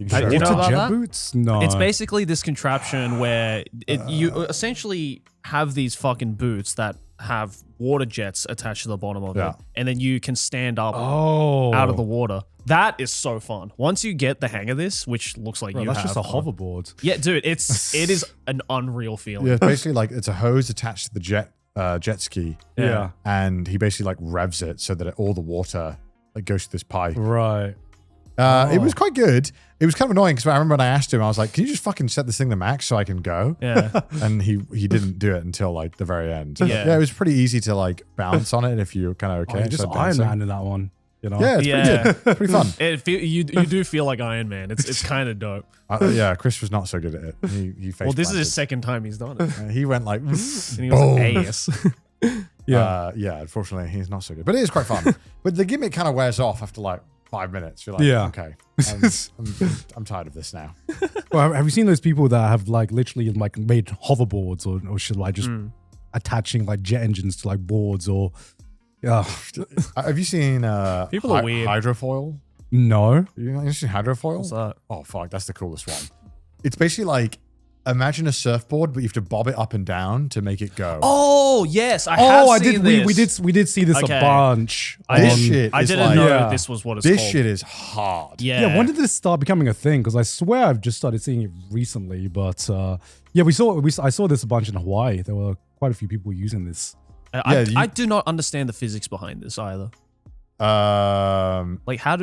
You can show Do you it. know about jet that? boots? No. It's basically this contraption where you essentially have these fucking boots that have water jets attached to the bottom of it, and then you can stand up out of the water. That is so fun. Once you get the hang of this, which looks like that's just a hoverboard. Yeah, dude, it is an unreal feeling. Yeah, it's basically like it's a hose attached to the jet ski. Yeah. And he basically like revs it so that all the water like goes through this pipe. Right. It was quite good. It was kind of annoying because I remember when I asked him, I was like, "Can you just fucking set this thing to max so I can go?" Yeah. And he didn't do it until like the very end. Yeah. It was pretty easy to like bounce on it if you're kind of okay. You just So Iron bouncing. Man in that one. You know? Yeah, it's pretty good. Pretty fun. You do feel like Iron Man. It's kind of dope. Yeah, Chris was not so good at it. He Well, this is his second time he's done it. He went like, And he was like, ass. yeah. Unfortunately, he's not so good, but it is quite fun. But the gimmick kind of wears off after like 5 minutes. You're like, okay, I'm tired of this now. Well, have you seen those people that have like literally like made hoverboards or shit, like just attaching like jet engines to like boards or Have you seen People are weird. hydrofoil? No. You seen hydrofoil? What's that? Oh fuck, that's the coolest one. It's basically like imagine a surfboard, but you have to bob it up and down to make it go. Oh yes, I have seen this. We did see this Okay. a bunch. I didn't know Yeah. this was what it's called. This shit is hard. Yeah, when did this start becoming a thing? Because I swear I've just started seeing it recently. But yeah, I saw this a bunch in Hawaii. There were quite a few people using this. I do not understand the physics behind this either. Like how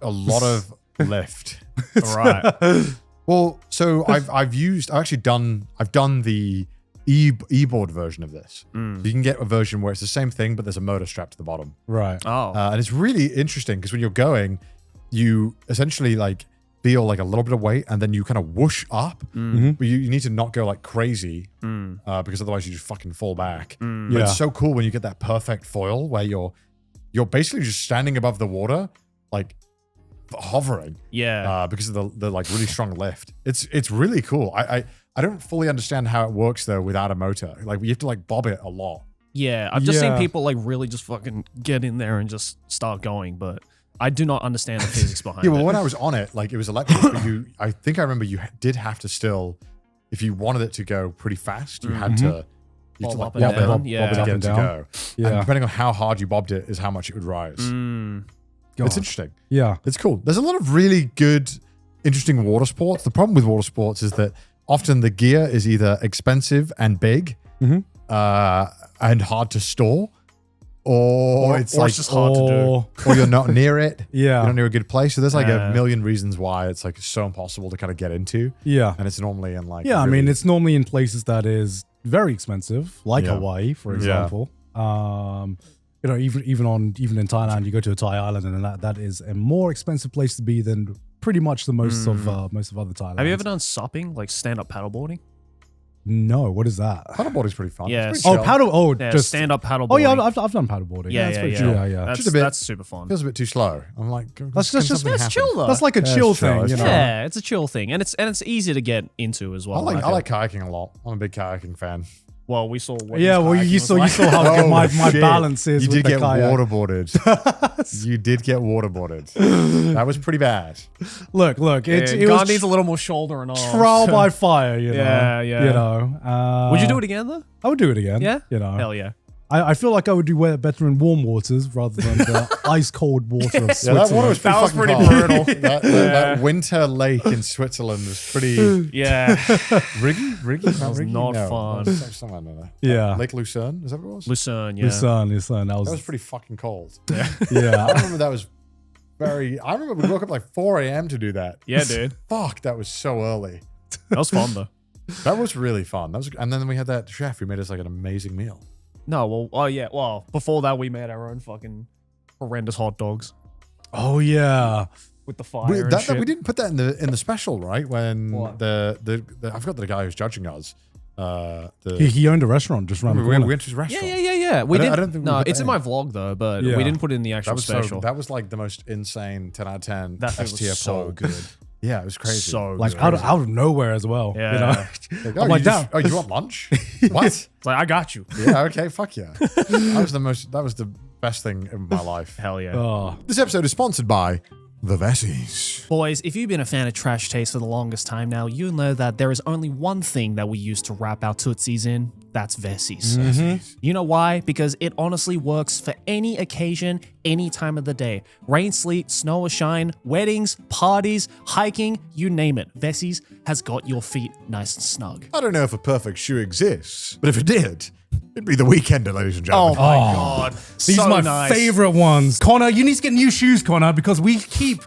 A lot of lift. right. Well, so I've actually done the e-board version of this. So you can get a version where it's the same thing, but there's a motor strapped to the bottom. Right. Oh. And it's really interesting because when you're going, you essentially like feel like a little bit of weight and then you kind of whoosh up. But you need to not go like crazy because otherwise you just fucking fall back. But it's so cool when you get that perfect foil where you're basically just standing above the water, like hovering. Yeah. Because of the like really strong lift. It's really cool. I don't fully understand how it works though without a motor. Like you have to like bob it a lot. Yeah. I've just seen people like really just fucking get in there and just start going, but I do not understand the physics behind it. Yeah, well, when I was on it, like it was electric, but I think I remember you did have to still, if you wanted it to go pretty fast, you had to, you had to Bob like up and down. bob Yeah. it to get it to go. Yeah. And depending on how hard you bobbed it is how much it would rise. It's interesting. Yeah. It's cool. There's a lot of really good, interesting water sports. The problem with water sports is that often the gear is either expensive and big and hard to store, or it's just hard to do. or you're not near it. Yeah. You're not near a good place. So there's like a million reasons why it's like so impossible to kind of get into. Yeah. And it's normally in like Yeah, I really- mean, it's normally in places that is very expensive, like Yeah. Hawaii, for example. You know, even in Thailand, you go to a Thai island, and that is a more expensive place to be than pretty much the most of other Thailand. Have you ever done supping, like stand-up paddleboarding? No, what is that? paddleboarding's pretty fun. Yeah. It's pretty Oh, chill. Yeah, just stand-up paddleboarding. Oh yeah, I've done paddleboarding. Yeah, it's yeah, pretty yeah. chill. Yeah. That's, Just a bit- that's super fun. Feels a bit too slow. I'm like, That's can just- something That's happen? chill though. That's like a Yeah, chill it's chill, thing, it's you know. chill. Yeah, it's a chill thing, and it's easy to get into as well. I like kayaking a lot. I'm a big kayaking fan. Well, we saw. What Yeah, his well, kayaking you was saw like. how good my shit. balance is. You with did the get kayak. waterboarded. You did get waterboarded. That was pretty bad. Look, it God was needs a little more shoulder and arms. trial by fire. You know. Yeah, yeah. You know. Would you do it again though? I would do it again. Yeah? You know. Hell yeah. I feel like I would do better in warm waters rather than the ice cold water of Yeah, Switzerland. that water was That was pretty pretty fucking brutal. cold. That winter lake in Switzerland was pretty Yeah. riggy. That was not fun. Something like that. Yeah. Lake Lucerne, is that what it was? Lucerne, yeah. Lucerne. That That was was pretty fucking cold. yeah. I remember that was I remember we woke up like 4 a.m. to do that. Yeah, dude. Fuck, that was so early. That was fun, though. That was really fun. And then we had that chef who made us like an amazing meal. No, well, oh, yeah. Well, before that, we made our own fucking horrendous hot dogs Oh yeah. with the fire and shit. We didn't put that in the special, right? When What? the I forgot the guy who's judging us. He owned a restaurant just around the we corner. went to his restaurant. Yeah. We I didn't. don't think we no, put it's that in my vlog though, but Yeah. we didn't put it in the That actual was special. that was like the most insane 10 out of 10 That thing S tier was so poll. good. Yeah, it was crazy. So Like good. out of nowhere as well. Yeah. You know? Like, I'm like, damn. you want lunch? What? It's like, I got you. Yeah, okay, fuck yeah. That was the best thing in my life. Hell yeah. Oh. This episode is sponsored by the Vessis. Boys, if you've been a fan of Trash Taste for the longest time now, you'll know that there is only one thing that we use to wrap our tootsies in. That's Vessis. You know why? Because it honestly works for any occasion, any time of the day. Rain, sleet, snow or shine, weddings, parties, hiking, you name it. Vessis has got your feet nice and snug. I don't know if a perfect shoe exists, but if it did, it'd be the Weekender, ladies and gentlemen. my God. These are my favorite ones. Connor, you need to get new shoes, Connor, because we keep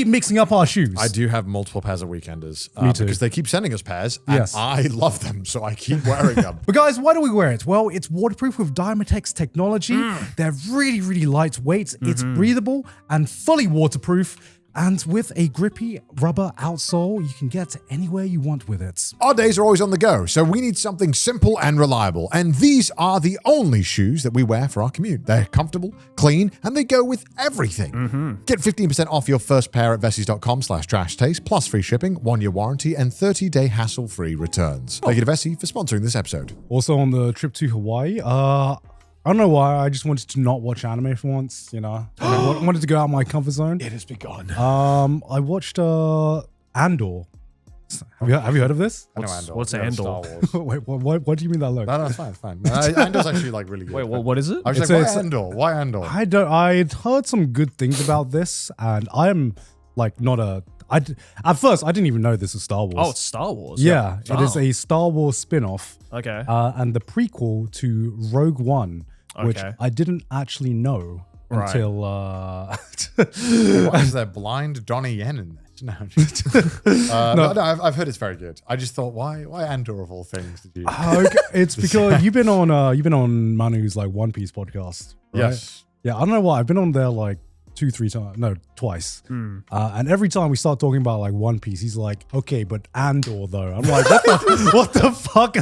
mixing up our shoes. I do have multiple pairs of Weekenders. Me too. Because they keep sending us pairs, and Yes. I love them, so I keep wearing them. But guys, why do we wear it? Well, it's waterproof with Dymatex technology. They're really, really lightweight. It's breathable and fully waterproof. And with a grippy rubber outsole, you can get anywhere you want with it. Our days are always on the go, so we need something simple and reliable. And these are the only shoes that we wear for our commute. They're comfortable, clean, and they go with everything. Get 15% off your first pair at vessis.com/trashtaste, plus free shipping, 1-year warranty, and 30-day hassle-free returns. Thank you to Vessi for sponsoring this episode. Also on the trip to Hawaii, I don't know why. I just wanted to not watch anime for once, you know. I wanted to go out of my comfort zone. It has begun. I watched Andor. Have you heard of this? I know Andor. what's I know Andor? Star Wars. Wait, what do you mean that look? No, it's fine, it's fine. Andor's actually like really good. Wait, what is it? I was It's like, a- why Andor? Why Andor? I'd heard some good things about this, and I am like not a. At first, I didn't even know this was Star Wars. Oh, it's Star Wars. yeah, it is Oh. a Star Wars spin-off, Okay. and the prequel to Rogue One, which Okay. I didn't actually know Right. until. Why is there blind Donnie Yen in this? No, no, I've heard it's very good. I just thought, why Andor of all things did you? Okay, it's because you've been on Manu's like One Piece podcast, right? Yes. Yeah, I don't know why. I've been on there like 2-3 times. No, twice. And every time we start talking about like One Piece, he's like, okay, but Andor though. I'm like, what the fuck?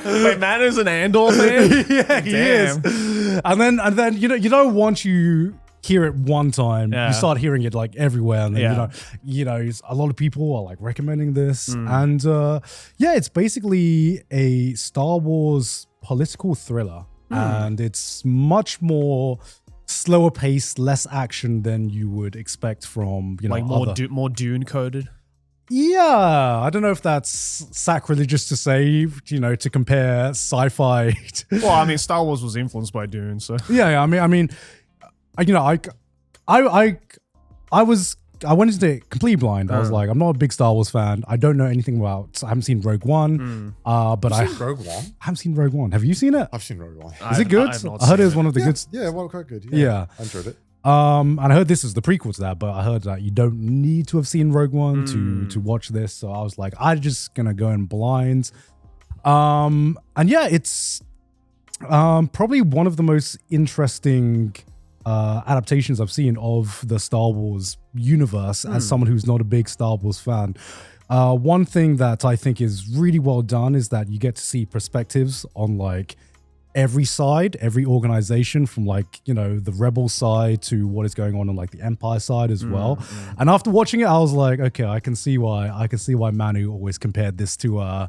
Wait, Manu's an Andor fan? Yeah, he is. And then you know once you hear it one time, Yeah. you start hearing it like everywhere, and then Yeah. a lot of people are like recommending this, and it's basically a Star Wars political thriller, and it's much more slower paced, less action than you would expect from Like more Dune coded. Yeah, I don't know if that's sacrilegious to say, to compare sci-fi. Well, I mean, Star Wars was influenced by Dune, so. Yeah, I mean, I went into it completely blind. I was like, I'm not a big Star Wars fan. I don't know anything about. I haven't seen Rogue One, but I Rogue One. haven't seen Rogue One. Have you seen it? I've seen Rogue One. Is it good? I've not I heard it seen was one of the Yeah, good. yeah, well, quite good. Yeah. I enjoyed it. And I heard this is the prequel to that, but I heard that you don't need to have seen Rogue One to watch this. So I was like, I'm just gonna go in blind. And yeah, it's probably one of the most interesting adaptations I've seen of the Star Wars universe as someone who's not a big Star Wars fan. One thing that I think is really well done is that you get to see perspectives on like every side, every organization, from like, the rebel side to what is going on like the Empire side as well. And after watching it, I was like, okay, I can see why Manu always compared this to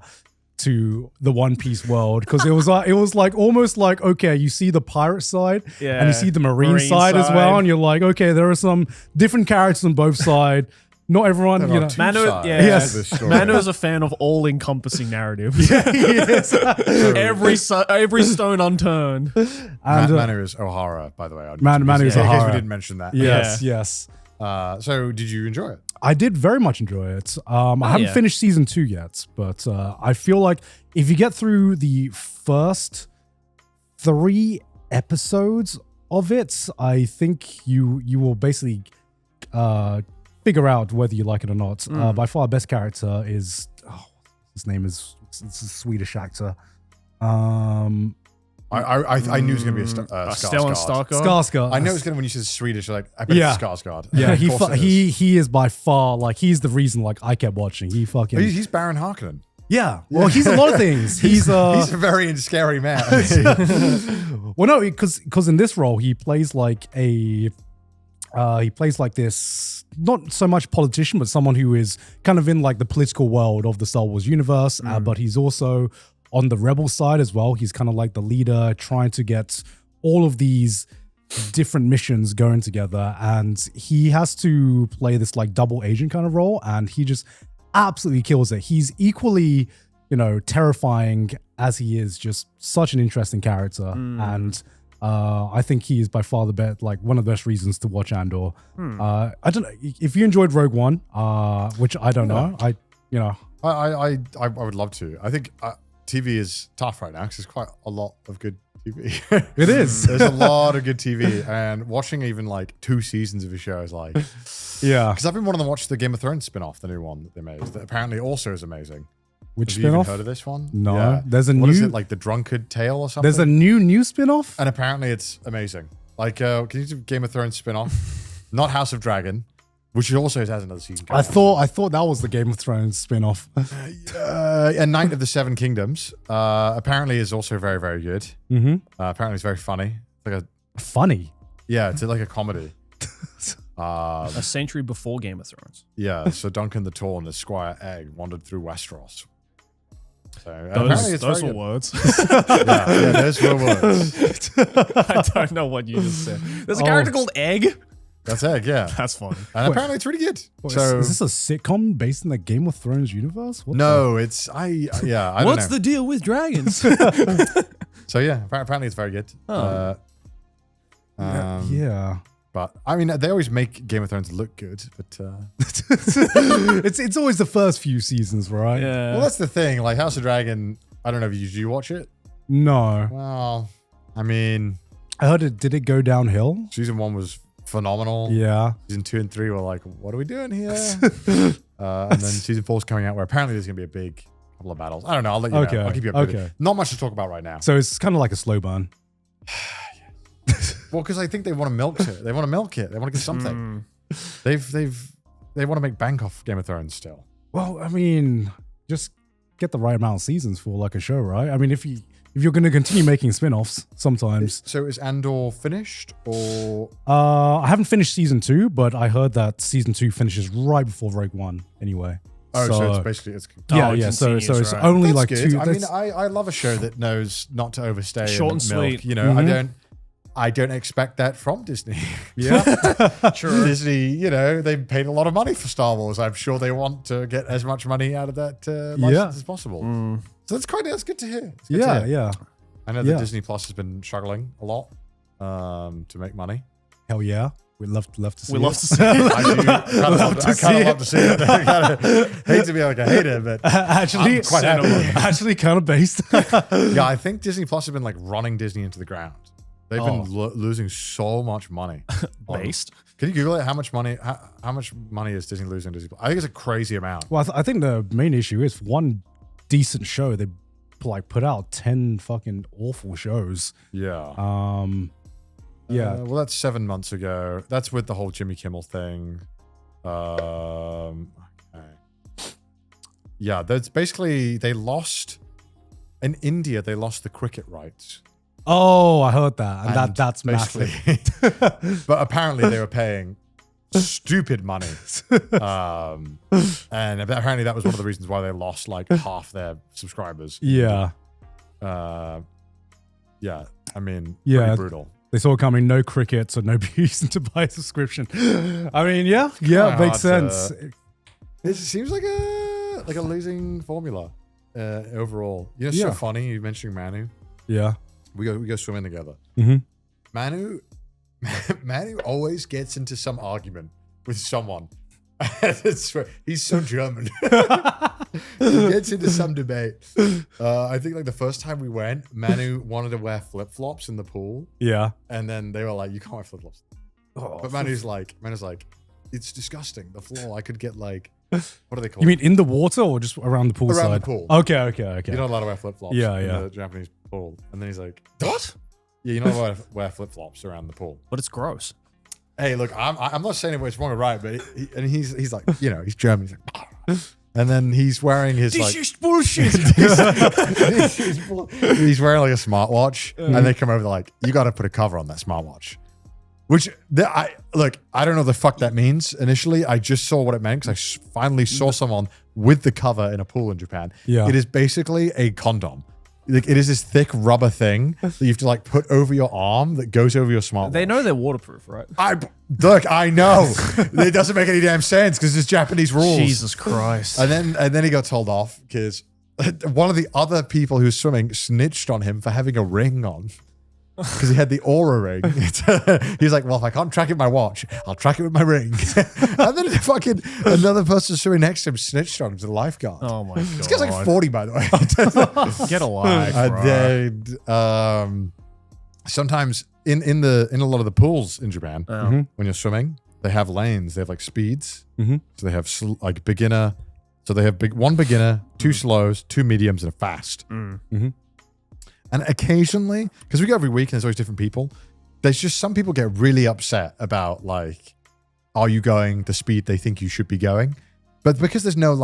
the One Piece world, because it was like almost like, okay, you see the pirate side and you see the marine side as well, and you're like, okay, there are some different characters on both sides, not everyone, There you are know. two Manu, sides yes. to this story. Manu is a fan of all-encompassing narrative. Yes. every stone unturned. And, Manu is O'Hara, by the way. Manu is In case O'Hara. we didn't mention that. yes. So did you enjoy it? I did very much enjoy it. I haven't yeah. finished season 2 yet, but I feel like if you get through the first 3 episodes of it, I think you will basically figure out whether you like it or not. By far, best character is his name is it's a Swedish actor. I knew it was going to be a Stellan Skarsgård. Skarsgård. I know it's going to when you said Swedish, like I bet it's Skarsgård. Yeah, Of course it is. he is by far like he's the reason like I kept watching. He fucking He's Baron Harkonnen. yeah. Well, he's a lot of things. He's a very scary man. well, no, because in this role he plays like this not so much politician, but someone who is kind of in like the political world of the Star Wars universe. But he's also on the rebel side as well. He's kind of like the leader, trying to get all of these different missions going together, and he has to play this like double agent kind of role, and he just absolutely kills it. He's equally, terrifying as he is just such an interesting character, and I think he is by far the best, like one of the best reasons to watch Andor. I don't know if you enjoyed Rogue One, which I don't know. I would love to. I think TV is tough right now because there's quite a lot of good TV. It is. There's a lot of good TV, and watching even like 2 seasons of a show is like, yeah. Because I've been wanting to watch the Game of Thrones spin-off, the new one that they made, that apparently also is amazing. Which Have you even spin-off? heard of this one? No. Yeah. There's a What is new. it, like the Drunkard Tale or something? There's a new spin-off. And apparently it's amazing. Like, can you do Game of Thrones spin-off? Not House of Dragon, which also has another season. I thought that was the Game of Thrones spin-off. A Knight of the Seven Kingdoms apparently is also very, very good. Mm-hmm. Apparently it's very funny. It's like Funny. it's like a comedy. A century before Game of Thrones. Yeah, so Duncan the Tall and the Squire Egg wandered through Westeros. So apparently it's Those very were good. words. Yeah, those were words. I don't know what you just said. There's a character called Egg. That's Egg, yeah. That's funny. And apparently it's really good. So is this a sitcom based in the Game of Thrones universe? What no, it's I don't What's know. the deal with dragons? So yeah, apparently it's very good. yeah. But I mean, they always make Game of Thrones look good, but It's always the first few seasons, right? Yeah. well, that's the thing. Like House of Dragon, I don't know if you watch it. No. Well, I mean, I heard it. Did it go downhill? season 1 was phenomenal. Yeah. Season 2 and 3 were like, what are we doing here? And then season 4 is coming out, where apparently there's gonna be a big couple of battles. I don't know. I'll let you know. I'll keep you updated. Okay. Not much to talk about right now. So it's kind of like a slow burn. Well, because I think they want to milk it. They want to milk it. They want to get something. They want to make bank off Game of Thrones still. Well, I mean, just get the right amount of seasons for like a show, right? I mean, if you're going to continue making spin-offs sometimes. So is Andor finished or? I haven't finished season 2, but I heard that season 2 finishes right before Rogue One anyway. Oh, so it's basically it's. Yeah. So it's right. only That's like good. 2. I mean, I love a show that knows not to overstay Short and milk. sweet. You know, I don't expect that from Disney. yeah. True. Disney, they paid a lot of money for Star Wars. I'm sure they want to get as much money out of that license as possible. So that's good to hear. It's good to hear. Yeah. I know that Disney Plus has been struggling a lot to make money. Hell yeah. We'd love to see We it. love to see it. I do kind of love to see it. I kinda hate to be like a hater, but Actually, I'm quite happy. actually kind of based. Yeah, I think Disney Plus has been like running Disney into the ground. They've been losing so much money. Based. Can you Google it? How much money? How much money is Disney losing? Disney Plus? I think it's a crazy amount. Well, I think the main issue is one decent show they like put out 10 fucking awful shows. Yeah. Yeah. Well, that's 7 months ago. That's with the whole Jimmy Kimmel thing. Okay. Yeah, that's basically they lost in India. They lost the cricket rights. Oh, I heard that, and that's basically. massive. But apparently they were paying stupid money, and apparently that was one of the reasons why they lost like half their subscribers. Yeah. Yeah. I mean, Yeah. pretty brutal. They saw it coming, no crickets, or no reason to buy a subscription. I mean, yeah, it makes sense. It seems like a losing formula overall. You know, it's so funny you mentioning Manu. Yeah. We go swimming together. Mm-hmm. Manu always gets into some argument with someone. He's so German. He gets into some debate. I think like the first time we went, Manu wanted to wear flip-flops in the pool. Yeah. And then they were like, you can't wear flip-flops. But Manu's like, it's disgusting. The floor, I could get like, what are they called? You mean in the water or just around the pool around side? the pool. Okay. You're not allowed to wear flip-flops in the Japanese pool. And then he's like, What? Yeah, you're not allowed to wear flip-flops around the pool. But it's gross. Hey, look, I'm not saying it's wrong or right, but he's like, you know, he's German. He's like, and then he's wearing his This like is bullshit. he's wearing like a smartwatch, and they come over, they're like, you got to put a cover on that smartwatch. Which I don't know the fuck that means. Initially, I just saw what it meant because I finally saw someone with the cover in a pool in Japan. Yeah, it is basically a condom. Like it is this thick rubber thing that you have to like put over your arm that goes over your smartwatch. They know they're waterproof, right? I know. It doesn't make any damn sense because it's Japanese rules. Jesus Christ. And then he got told off because one of the other people who was swimming snitched on him for having a ring on. Because he had the Aura ring. He's like, well, if I can't track it with my watch, I'll track it with my ring. And then fucking another person swimming next to him snitched on him to the lifeguard. Oh my God. This guy's like 40, by the way. Get alive, bro. Sometimes in a lot of the pools in Japan, when you're swimming, they have lanes. They have like speeds. So they have like beginner. So they have one beginner, two slows, two mediums, and a fast. And occasionally, because we go every week and there's always different people, there's just some people get really upset about like, are you going the speed they think you should be going? But because there's no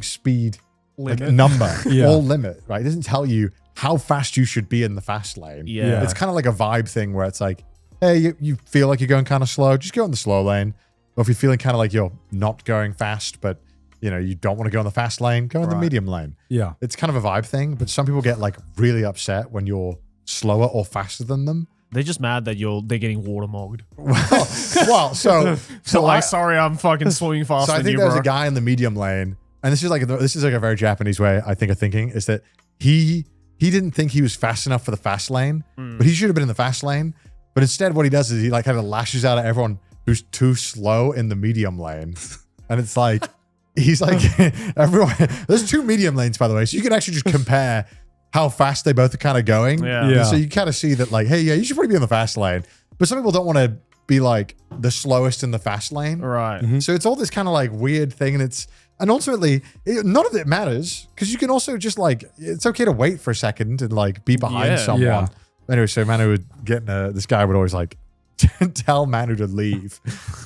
speed like number or limit, right? It doesn't tell you how fast you should be in the fast lane. Yeah. It's kind of like a vibe thing where it's like, hey, you feel like you're going kind of slow, just go in the slow lane. Or if you're feeling kind of like you're not going fast, but you know, you don't want to go in the fast lane, go in the medium lane. Yeah. It's kind of a vibe thing, but some people get like really upset when you're slower or faster than them. They're just mad that they're getting waterlogged. So sorry, I'm fucking swimming faster than you, bro. So I think there's a guy in the medium lane, and this is like a very Japanese way I think of thinking, is that he didn't think he was fast enough for the fast lane, but he should have been in the fast lane. But instead what he does is he like kind of lashes out at everyone who's too slow in the medium lane. And it's like, he's like, everyone, there's two medium lanes, by the way. So you can actually just compare how fast they both are kind of going. Yeah. So you kind of see that like, hey, yeah, you should probably be in the fast lane. But some people don't want to be like the slowest in the fast lane. Right. So it's all this kind of like weird thing. And ultimately, none of it matters because you can also just like, it's okay to wait for a second and like be behind someone. Yeah. Anyway, so Manu would get this guy would always like tell Manu to leave.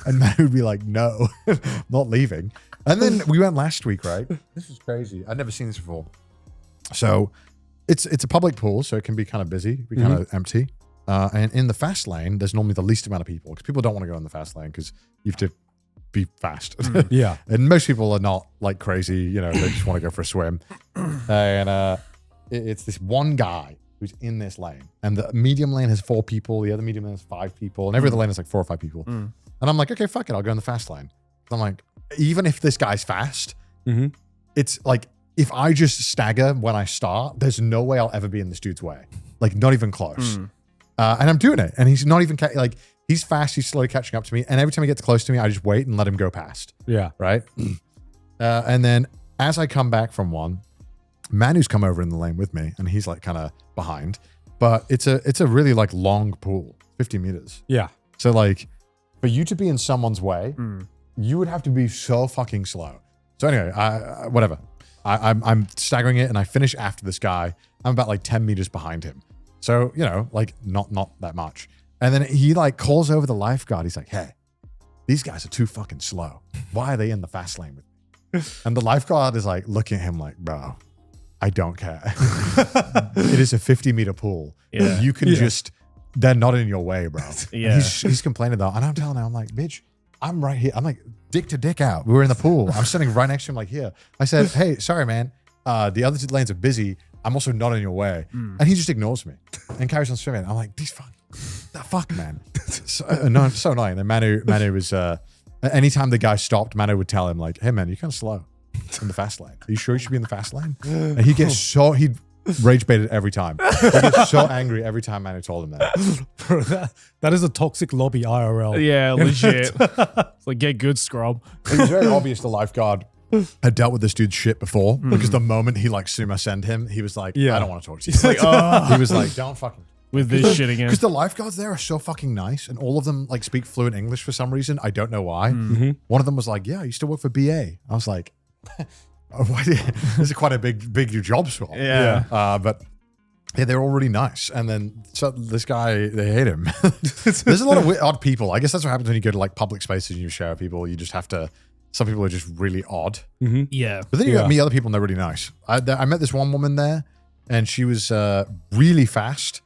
And Manu would be like, no, I'm not leaving. And then we went last week, right? This is crazy. I'd never seen this before. So it's a public pool, so it can be kind of busy, be kind of empty. And in the fast lane, there's normally the least amount of people because people don't want to go in the fast lane because you have to be fast. Yeah. And most people are not like crazy, you know, they just want to go for a swim. And it's this one guy who's in this lane. And the medium lane has 4 people, the other medium lane has 5 people, and every other lane has like 4 or 5 people. And I'm like, okay, fuck it, I'll go in the fast lane. I'm like, even if this guy's fast, it's like, if I just stagger when I start, there's no way I'll ever be in this dude's way. Like, not even close. And I'm doing it. And he's not even, like, he's fast, he's slowly catching up to me. And every time he gets close to me, I just wait and let him go past. Yeah. Right? And then as I come back from one, Manu's come over in the lane with me, and he's like kind of behind. But it's a really like long pool, 50 meters. Yeah. So like, for you to be in someone's way, you would have to be so fucking slow. So anyway, whatever. I'm staggering it, and I finish after this guy. I'm about like 10 meters behind him. So, you know, like not that much. And then he like calls over the lifeguard. He's like, hey, these guys are too fucking slow. Why are they in the fast lane with me? And the lifeguard is like looking at him like, bro, I don't care. It is a 50-meter pool. Yeah. You can just, they're not in your way, bro. Yeah. And he's complaining though. And I'm telling him, I'm like, bitch, I'm right here. I'm like dick to dick out. We were in the pool. I'm sitting right next to him like here. I said, hey, sorry, man. The other 2 lanes are busy. I'm also not in your way. And he just ignores me and carries on swimming. I'm like, these fuck. fuck, man. So annoying. And Manu was, anytime the guy stopped, Manu would tell him like, hey man, you're kind of slow in the fast lane. Are you sure you should be in the fast lane? And he rage baited every time. He gets so angry every time Manu told him that. Bro, that is a toxic lobby IRL. Yeah, legit. It's like, get good, scrub. It was very obvious the lifeguard had dealt with this dude's shit before because the moment he like sumo send him, he was like, I don't want to talk to you. Like, he was like, don't fucking with this shit again. Because the lifeguards there are so fucking nice, and all of them like speak fluent English for some reason. I don't know why. One of them was like, yeah, I used to work for BA. I was like, this is quite a big job swap. Yeah. But yeah, they're all really nice. And then so this guy, they hate him. There's a lot of odd people. I guess that's what happens when you go to like public spaces and you share with people. You just have to. Some people are just really odd. Yeah. But then you meet other people and they're really nice. I met this one woman there, and she was really fast.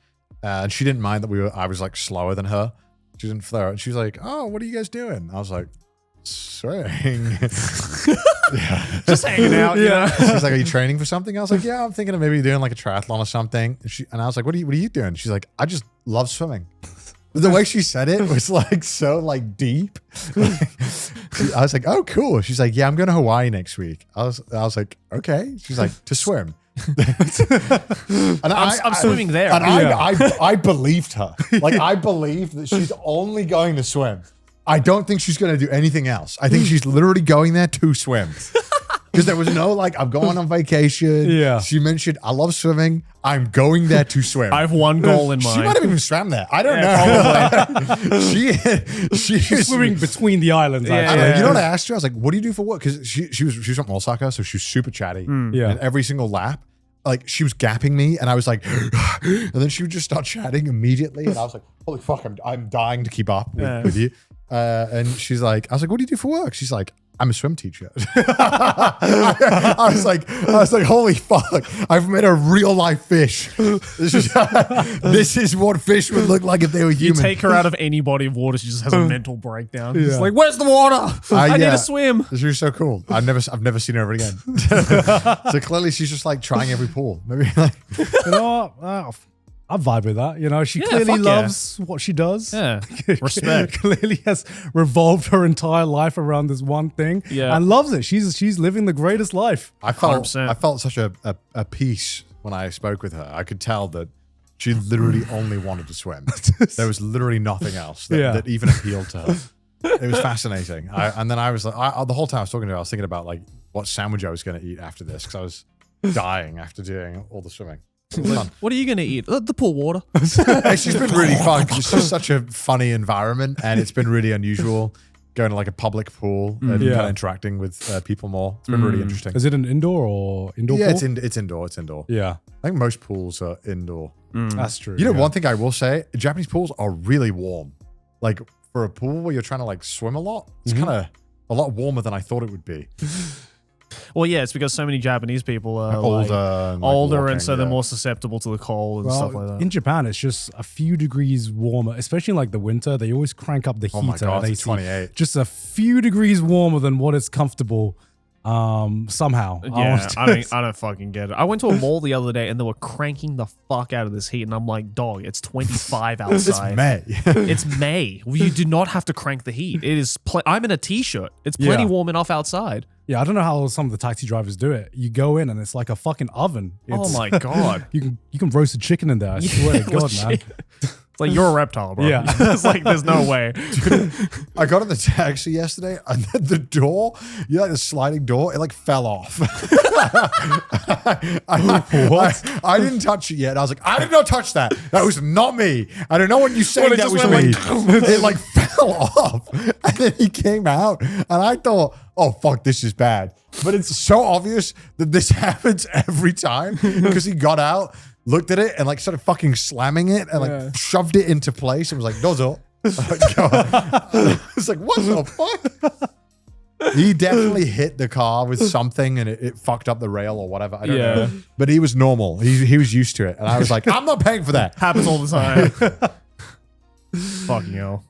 And she didn't mind that I was like slower than her. She didn't flare. And she was like, oh, what are you guys doing? I was like, swimming. Just hanging out. Yeah. She's like, are you training for something? I was like, yeah, I'm thinking of maybe doing like a triathlon or something. And I was like, what are you doing? She's like, I just love swimming. The way she said it was like so like deep. I was like, oh, cool. She's like, yeah, I'm going to Hawaii next week. I was like, okay. She's like, to swim. And I'm swimming there. And I believed her. Like, I believed that she's only going to swim. I don't think she's going to do anything else. I think she's literally going there to swim. Because there was no like, I'm going on vacation. Yeah. She mentioned, I love swimming. I'm going there to swim. I have one goal in mind. She might have even swam there. I don't know. She's swimming between the islands. You know what I asked her? I was like, what do you do for work? Because she was from Osaka, so she was super chatty. Yeah. And every single lap, like she was gapping me, and I was like, and then she would just start chatting immediately, and I was like, holy fuck, I'm dying to keep up with you. And she's like, I was like, what do you do for work? She's like, I'm a swim teacher. I was like, holy fuck! I've met a real life fish. This is what fish would look like if they were human. You take her out of any body of water, she just has a mental breakdown. She's like, "Where's the water? I need to swim." She was so cool. I've never seen her ever again. So clearly, she's just like trying every pool. Maybe like, you know what? I vibe with that. You know, she clearly loves what she does. Yeah. Respect. Clearly has revolved her entire life around this one thing. Yeah. And loves it. She's living the greatest life. I felt such a peace when I spoke with her. I could tell that she literally only wanted to swim. There was literally nothing else that even appealed to her. It was fascinating. And then I was like, the whole time I was talking to her, I was thinking about like what sandwich I was going to eat after this, because I was dying after doing all the swimming. What are you going to eat? The pool water. She's been really fun. It's just such a funny environment, and it's been really unusual going to like a public pool and kind of interacting with people more. It's been really interesting. Is it an indoor or indoor pool? Yeah, it's indoor. It's indoor. Yeah. I think most pools are indoor. That's true. You know, one thing I will say, Japanese pools are really warm. Like for a pool where you're trying to like swim a lot, it's kind of a lot warmer than I thought it would be. Well, yeah, it's because so many Japanese people are older, and so they're more susceptible to the cold and stuff like that. In Japan, it's just a few degrees warmer, especially in like the winter. They always crank up the heater. Oh my God, it's 28. Just a few degrees warmer than what is comfortable somehow. Yeah, I don't fucking get it. I went to a mall the other day and they were cranking the fuck out of this heat, and I'm like, dog, it's 25 outside. It's May. It's May. You do not have to crank the heat. It is. I'm in a t-shirt. It's plenty warm enough outside. Yeah, I don't know how some of the taxi drivers do it. You go in and it's like a fucking oven. Oh my God. You can roast a chicken in there. I swear to God, man. It's like, you're a reptile, bro. Yeah. It's like, there's no way. I got in the taxi yesterday, and then the door, like the sliding door, it like fell off. I didn't touch it yet. I was like, I did not touch that. That was not me. I don't know what you said that was me. It like fell off. And then he came out, and I thought, oh, fuck, this is bad. But it's so obvious that this happens every time, because he got out, looked at it, and like started fucking slamming it and like shoved it into place and was like, dozo. It's like, what the fuck? He definitely hit the car with something and it fucked up the rail or whatever. I don't know. But he was normal. He was used to it. And I was like, I'm not paying for that. Happens all the time. Fucking hell.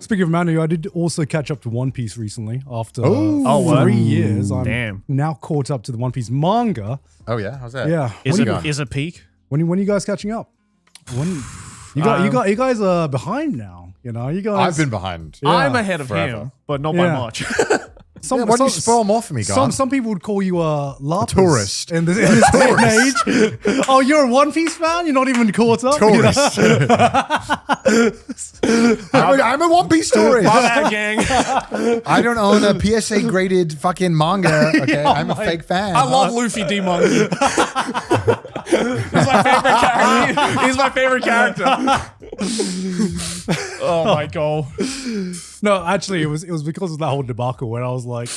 Speaking of Manu, I did also catch up to One Piece recently after 3 years. I'm now caught up to the One Piece manga. Oh yeah, how's that? Yeah. Is it peak? When are you guys catching up? You guys are behind now. You know, you guys. I've been behind. Yeah. I'm ahead of Forever. him, but not by Yeah. much. Some, Why don't you spoil more for me, guys? some people would call you a lapis tourist. in this day and age. Oh, you're a One Piece fan? You're not even caught up? Tourist. I'm a One Piece tourist. My bad, gang. I don't own a PSA graded fucking manga. Okay, I'm a fake fan. I love Luffy D. Monkey. He's my favorite character. He's my favorite character. Oh my god. No, actually, it was because of that whole debacle where I was like,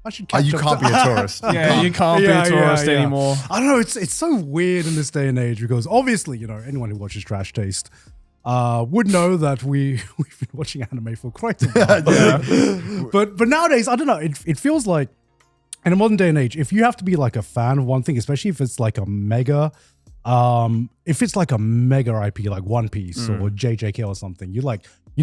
I should catch You up can't to- be a tourist. Yeah, you can't be a tourist anymore. I don't know. It's so weird in this day and age because obviously, you know, anyone who watches Trash Taste would know that we've been watching anime for quite a while. But nowadays, I don't know. It feels like in a modern day and age, if you have to be like a fan of one thing, especially if it's like a mega, if it's like a mega IP like One Piece or JJK or something, you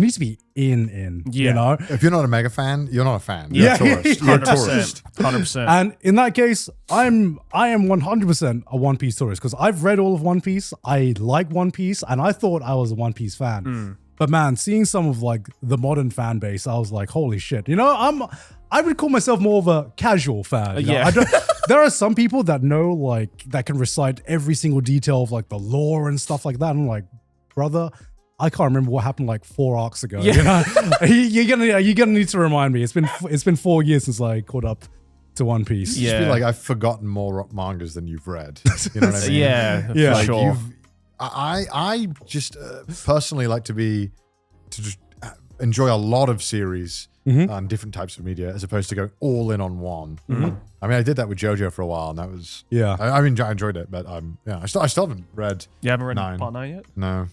need to be in. Yeah. You know. If you're not a mega fan, you're not a fan. You're Yeah. a tourist. You're a tourist. 100%. And in that case, I am 100% a One Piece tourist because I've read all of One Piece. I like One Piece, and I thought I was a One Piece fan. But man, seeing some of like the modern fan base, I was like, holy shit! You know, I would call myself more of a casual fan. you know? Yeah. I don't, there are some people that know like that can recite every single detail of like the lore and stuff like that. And I'm like, brother, I can't remember what happened like 4 arcs ago. Yeah. You know, you're gonna need to remind me. It's been 4 years since I caught up to One Piece. Just Yeah. feel like I've forgotten more mangas than you've read. You know what I mean? Yeah, Yeah. for Like sure. I just personally like to just enjoy a lot of series on different types of media as opposed to going all in on one. I mean, I did that with JoJo for a while, and that was I enjoyed it, but I still haven't read. You haven't read 9. Part 9 yet? No,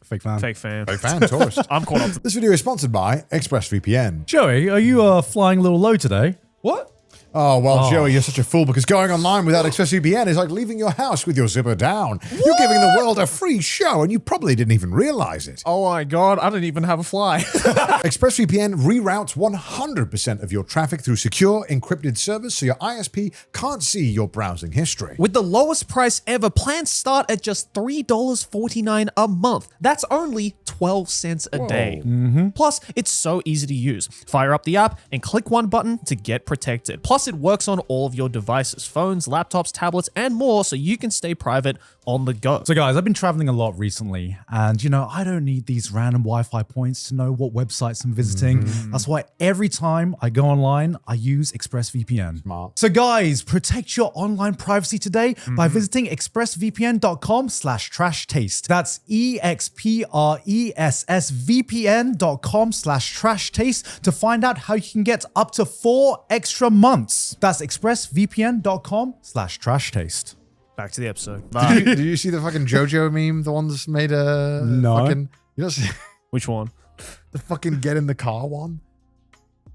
Fake fan. Fake fan. big fan, tourist. I'm caught up. This video is sponsored by ExpressVPN. Joey, are you flying a little low today? What? Oh, well, Joey, you're such a fool because going online without ExpressVPN is like leaving your house with your zipper down. You're giving the world a free show and you probably didn't even realize it. Oh my god, I didn't even have a fly. ExpressVPN reroutes 100% of your traffic through secure, encrypted servers so your ISP can't see your browsing history. With the lowest price ever, plans start at just $3.49 a month. That's only 12 cents a day. Plus, it's so easy to use. Fire up the app and click one button to get protected. Plus, it works on all of your devices, phones, laptops, tablets, and more, so you can stay private on the go. So guys, I've been traveling a lot recently, and you know, I don't need these random Wi-Fi points to know what websites I'm visiting. That's why every time I go online, I use ExpressVPN. Smart. So guys, protect your online privacy today by visiting expressvpn.com/trashtaste. That's expressvpn.com/trashtaste to find out how you can get up to 4 extra months. That's expressvpn.com/trashtaste. Back to the episode. Did you see the fucking JoJo meme? The one that's made a fucking... You know, Which one? the fucking get in the car one?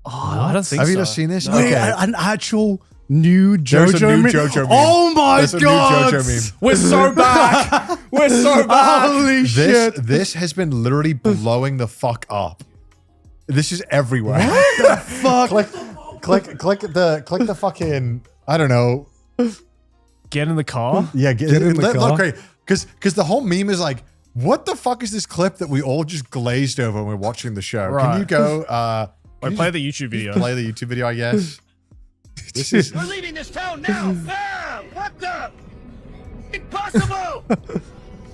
Oh, I don't think Have so. you not seen this? Wait, an actual new There's JoJo a new meme? JoJo meme. Oh my There's a new god! JoJo meme. We're so back. We're so back. Holy shit! This has been literally blowing the fuck up. This is everywhere. Fuck. click the fucking, I don't know. Get in the car. Yeah, Get in the car. Look, because the whole meme is like, what the fuck is this clip that we all just glazed over when we're watching the show? Right. Can you go? Wait, play the YouTube video. Play the YouTube video, I guess. This is We're leaving this town now! Ah, what the? Impossible!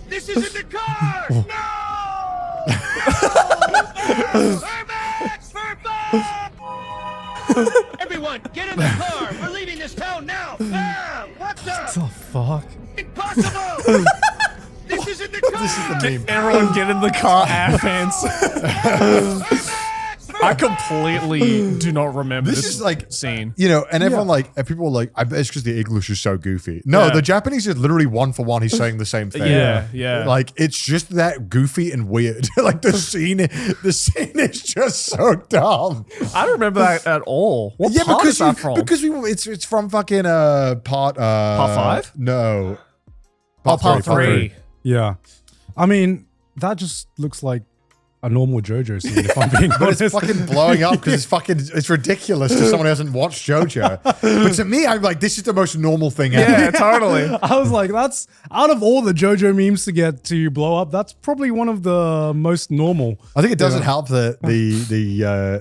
This isn't the car! No! Max! Everyone, get in the car! We're leaving this town now! Ah, what What the? the fuck? Impossible! This isn't the car! this is the meme. Everyone get in the car, air fans. I completely do not remember This this is like scene. You know, and everyone and people were like, I bet it's because the English is so goofy. No, Yeah. the Japanese is literally one for one. He's saying the same thing. Yeah. Like it's just that goofy and weird. Like the scene is just so dumb. I don't remember that at all. What part because is that from? because it's from fucking part 5? No. Part 3. Yeah. I mean, that just looks like a normal JoJo scene, if I'm being But honest. it's fucking blowing up because it's ridiculous to someone who hasn't watched JoJo. But to me, I'm like, this is the most normal thing ever. Yeah, totally. I was like, that's out of all the JoJo memes to get to blow up, that's probably one of the most normal. I think it doesn't help that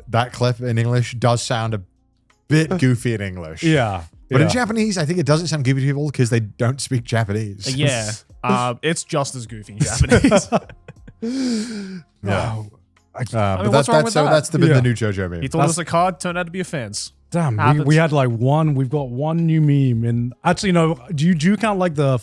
that clip in English does sound a bit goofy in English. Yeah. But in yeah. Japanese, I think it doesn't sound goofy to people because they don't speak Japanese. Yeah. It's just as goofy in Japanese. Yeah. mean, what's wrong with that? That's been the new JoJo meme. He thought it was a card, turned out to be a fence. Damn, Happens. we had like we've got one new meme. And actually, no, do you count like the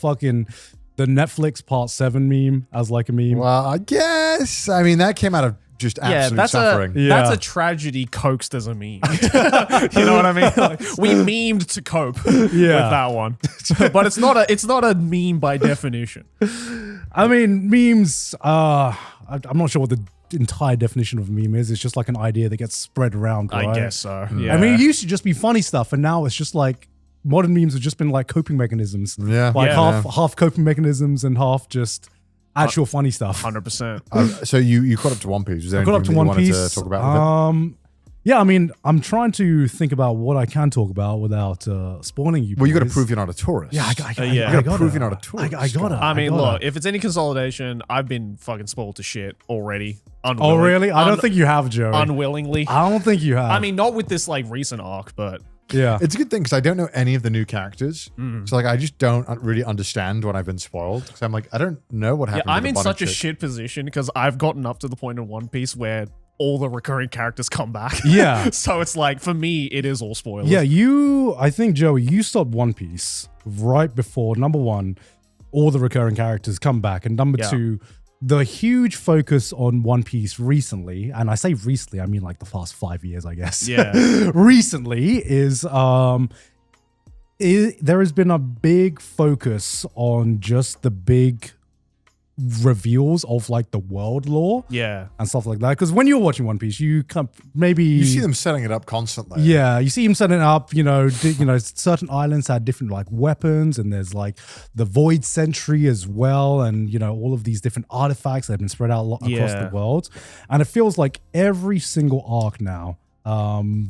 Netflix Part 7 meme as like a meme? Well, I guess. I mean, that came out of just absolute suffering. That's a tragedy coaxed as a meme. You know what I mean? Like, we memed to cope with that one, but it's not a meme by definition. I mean, memes. I'm not sure what the entire definition of a meme is. It's just like an idea that gets spread around. Right? I guess so. Yeah. I mean, it used to just be funny stuff, and now it's just like modern memes have just been like coping mechanisms. Yeah, like yeah. half coping mechanisms and half just actual funny stuff. 100%. So you caught up to One Piece. Was there I got up to anything One that you Piece. wanted to talk about with it? Yeah, I mean, I'm trying to think about what I can talk about without spoiling you. Well, you got to boys. prove you're not a tourist. Yeah, I Yeah. gotta prove you're not a tourist. I gotta. I mean, gotta. look, if it's any consolidation, I've been fucking spoiled to shit already. Oh, really? I don't think you have, Joey. Unwillingly. I don't think you have. I mean, not with this like recent arc, but yeah. It's a good thing because I don't know any of the new characters. So like I just don't really understand when I've been spoiled. Because I'm like, I don't know what happened. yeah, I'm to the in bunny such a chick. shit position because I've gotten up to the point in One Piece where all the recurring characters come back. Yeah. So it's like, for me, it is all spoilers. Yeah, I think, Joey, you stopped One Piece right before, number one, all the recurring characters come back. And number two, the huge focus on One Piece recently, and I say recently, I mean like the past 5 years, I guess. Yeah. Recently is there has been a big focus on just the big reveals of like the world lore Yeah. and stuff like that. Because when you're watching One Piece, you can maybe You see them setting it up constantly. yeah, you see him setting it up. Certain islands had different like weapons, and there's like the Void Sentry as well, and all of these different artifacts that have been spread out across Yeah. the world. And it feels like every single arc now,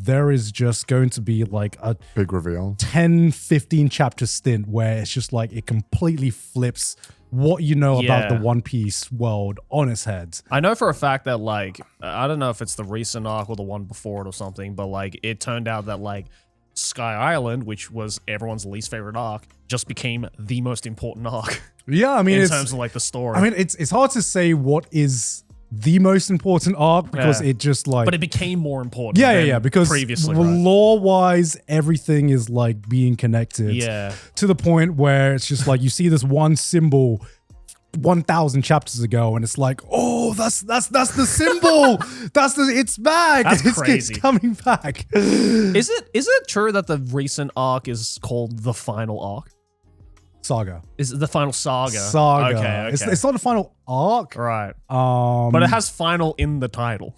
there is just going to be like a Big reveal. 10-15 chapter stint where it's just like it completely flips what you know about the One Piece world on its head. I know for a fact that, like, I don't know if it's the recent arc or the one before it or something, but, like, it turned out that, like, Sky Island, which was everyone's least favorite arc, just became the most important arc Yeah, I mean, in it's, terms of, like, the story. I mean, it's hard to say what is the most important arc because Yeah. it just like but it became more important. yeah, because previously, right? lore-wise, everything is like being connected. Yeah. To the point where it's just like you see this one symbol 1,000 chapters ago, and it's like, oh, that's the symbol. It's back. That's it's crazy. coming back. Is it true that the recent arc is called the final arc? Saga. Is it the final saga? Saga. Okay. It's not the final arc. Right. But But it has final in the title.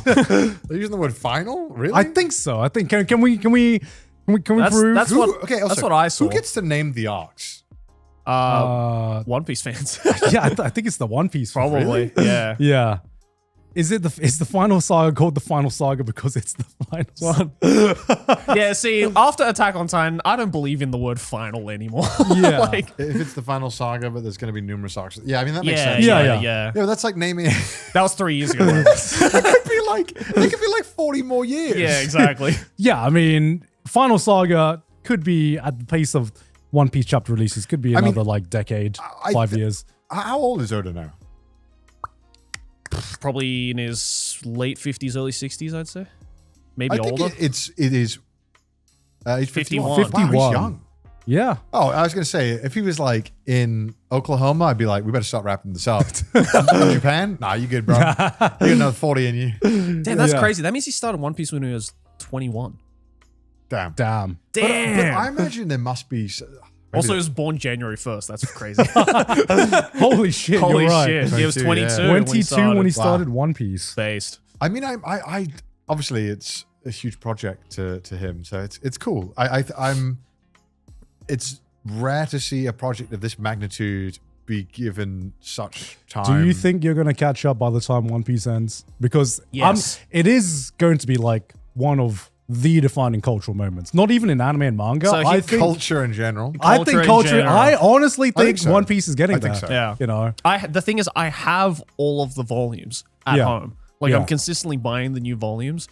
They're using the word final? Really? I think so. I think can we prove? That's what okay, also, that's what I saw. Who gets to name the arcs? One Piece fans. Yeah, I think it's the One Piece. Probably. Yeah. Yeah. Is the final saga called the final saga because it's the final one? Yeah, see, after Attack on Titan, I don't believe in the word final anymore. Yeah. Like, If it's the final saga, but there's going to be numerous arcs. Yeah, I mean, that makes yeah, sense. Yeah. Yeah, but that's like naming it. That was 3 years ago. It could be like 40 more years. Yeah, exactly. Yeah, I mean, final saga could be at the pace of One Piece chapter releases. Could be I mean, another like decade, 5 years. How old is Oda now? Probably in his late 50s, early 60s, I'd say. Maybe I think older. it is. He's 51. Wow, he's 51. young. Yeah. Oh, I was going to say, if he was like in Oklahoma, I'd be like, we better start wrapping this up. Japan? Nah, you good, bro. You got another 40 in you. Damn, that's Yeah. crazy. That means he started One Piece when he was 21. Damn. Damn. But I imagine there must be. Also, he was born January 1st. That's crazy. Holy shit. Holy you're right. shit. He was 22, 22 yeah. 22 when he Wow. started One Piece. Based. I mean, I obviously it's a huge project to him, so it's cool. It's rare to see a project of this magnitude be given such time. Do you think you're going to catch up by the time One Piece ends? Because Yes. it is going to be like one of the defining cultural moments. Not even in anime and manga. So I think culture in general? I think in culture. general. I honestly think so. One Piece is getting I think there. so. Yeah. You know. The thing is, I have all of the volumes at Yeah. home. Like Yeah. I'm consistently buying the new volumes,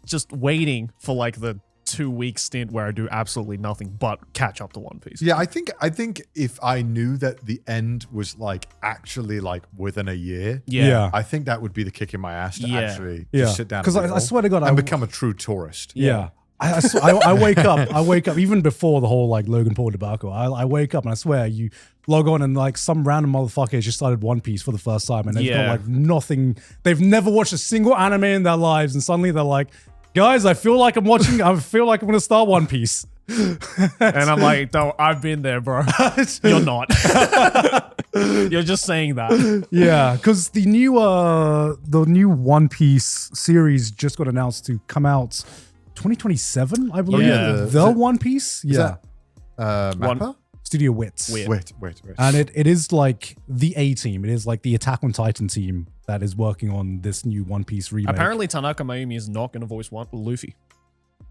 just waiting for like the 2-week stint where I do absolutely nothing but catch up to One Piece. Yeah, I think if I knew that the end was like actually like within a year, Yeah. I think that would be the kick in my ass to Yeah. actually Yeah. just sit down. Because and I read it swear to God, all and become a true tourist. Yeah. I wake up. I wake up even before the whole like Logan Paul debacle. I wake up and I swear you log on and like some random motherfucker has just started One Piece for the first time and they've got Yeah. like nothing. They've never watched a single anime in their lives and suddenly they're like, guys, I feel like I'm gonna start One Piece. And I'm like, no, I've been there, bro. You're not. You're just saying that. Yeah, because the new One Piece series just got announced to come out 2027, I believe. Yeah, the One Piece. Yeah. Mappa? Studio Wits. Wait. And it is like the A team. It is like the Attack on Titan team that is working on this new One Piece remake. Apparently, Tanaka Mayumi is not going to voice Luffy.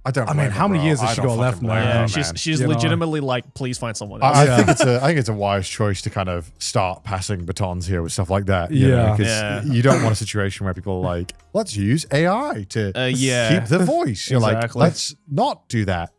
I don't. I mean, blame how her, many bro. years has I she don't got left fucking now? blame her, Yeah, man. she's You know. legitimately like, please find someone else. I Yeah. think it's a wise choice to kind of start passing batons here with stuff like that. Yeah. because Yeah. you don't want a situation where people are like, let's use AI to Yeah. keep the voice. You're like, Exactly. let's not do that.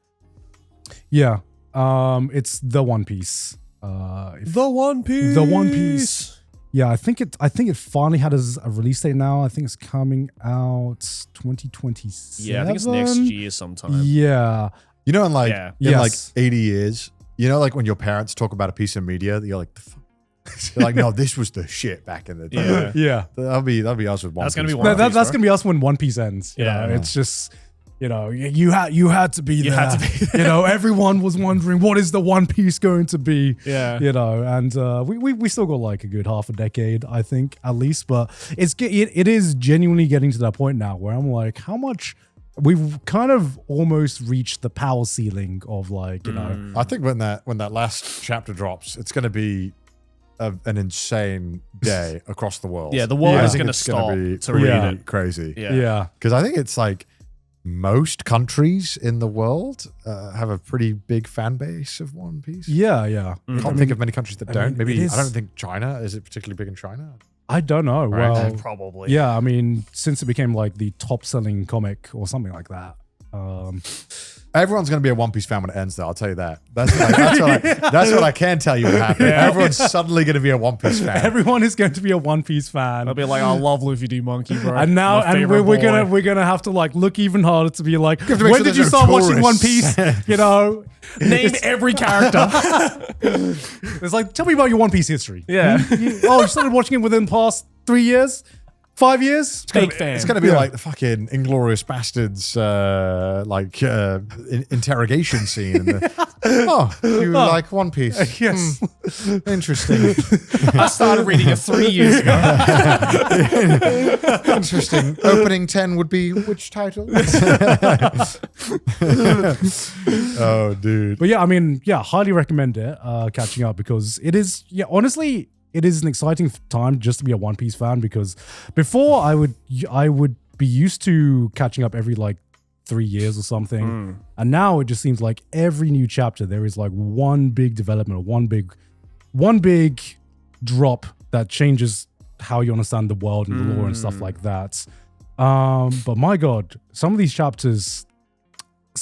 Yeah. It's the One Piece. The One Piece. The One Piece. Yeah, I think it finally had a release date now. I think it's coming out 2027. Yeah, I think it's next year sometime. Yeah. You know, in like Yeah. in like Yes. 80 years, you know, like when your parents talk about a piece of media, you're like, the fuck? You're like, no, this was the shit back in the day. Yeah. Yeah. That'll be us with One That's Piece. gonna be bro. One Piece, That's bro. gonna be us when One Piece ends. You Yeah. know? It's just, you know, you had to be You there. had to be You know, everyone was wondering what is the One Piece going to be. Yeah. You know, and we still got like a good half a decade, I think, at least. But it is genuinely getting to that point now where I'm like, how much we've kind of almost reached the power ceiling of like, you know. I think when that last chapter drops, it's going to be an insane day across the world. Yeah, the world Yeah. is I think going to it's gonna stop be to really read it. crazy. Yeah. Yeah. Because I think it's like most countries in the world have a pretty big fan base of One Piece. Yeah, yeah. Can't think of many countries that I don't. mean, Maybe it is- I don't think China is it particularly big in China. I don't know. Right. Well, Probably. yeah, I mean, since it became like the top selling comic or something like that. Everyone's going to be a One Piece fan when it ends, though. I'll tell you that. That's what I can tell you what happened. Everyone's suddenly going to be a One Piece fan. Everyone is going to be a One Piece fan. I'll be like, I love Luffy D Monkey, bro. And now, My and favorite we're boy. gonna have to like look even harder to be like, have to make when sure did you there's no start watching One tourists. Piece? You know, name every character. it's like, tell me about your One Piece history. Yeah. You started watching it within the past 3 years, 5 years. Fake fan. It's going to be like the fucking Inglorious Bastards interrogation scene. You like One Piece? Yes. Interesting. I started reading it 3 years ago. Interesting. Opening 10 would be which title? Oh, dude. But yeah, I mean, yeah, highly recommend it. Catching up because it is, yeah, honestly, it is an exciting time just to be a One Piece fan because before I would be used to catching up every like 3 years or something, and now it just seems like every new chapter there is like one big development or one big drop that changes how you understand the world and the lore and stuff like that. But my God, some of these chapters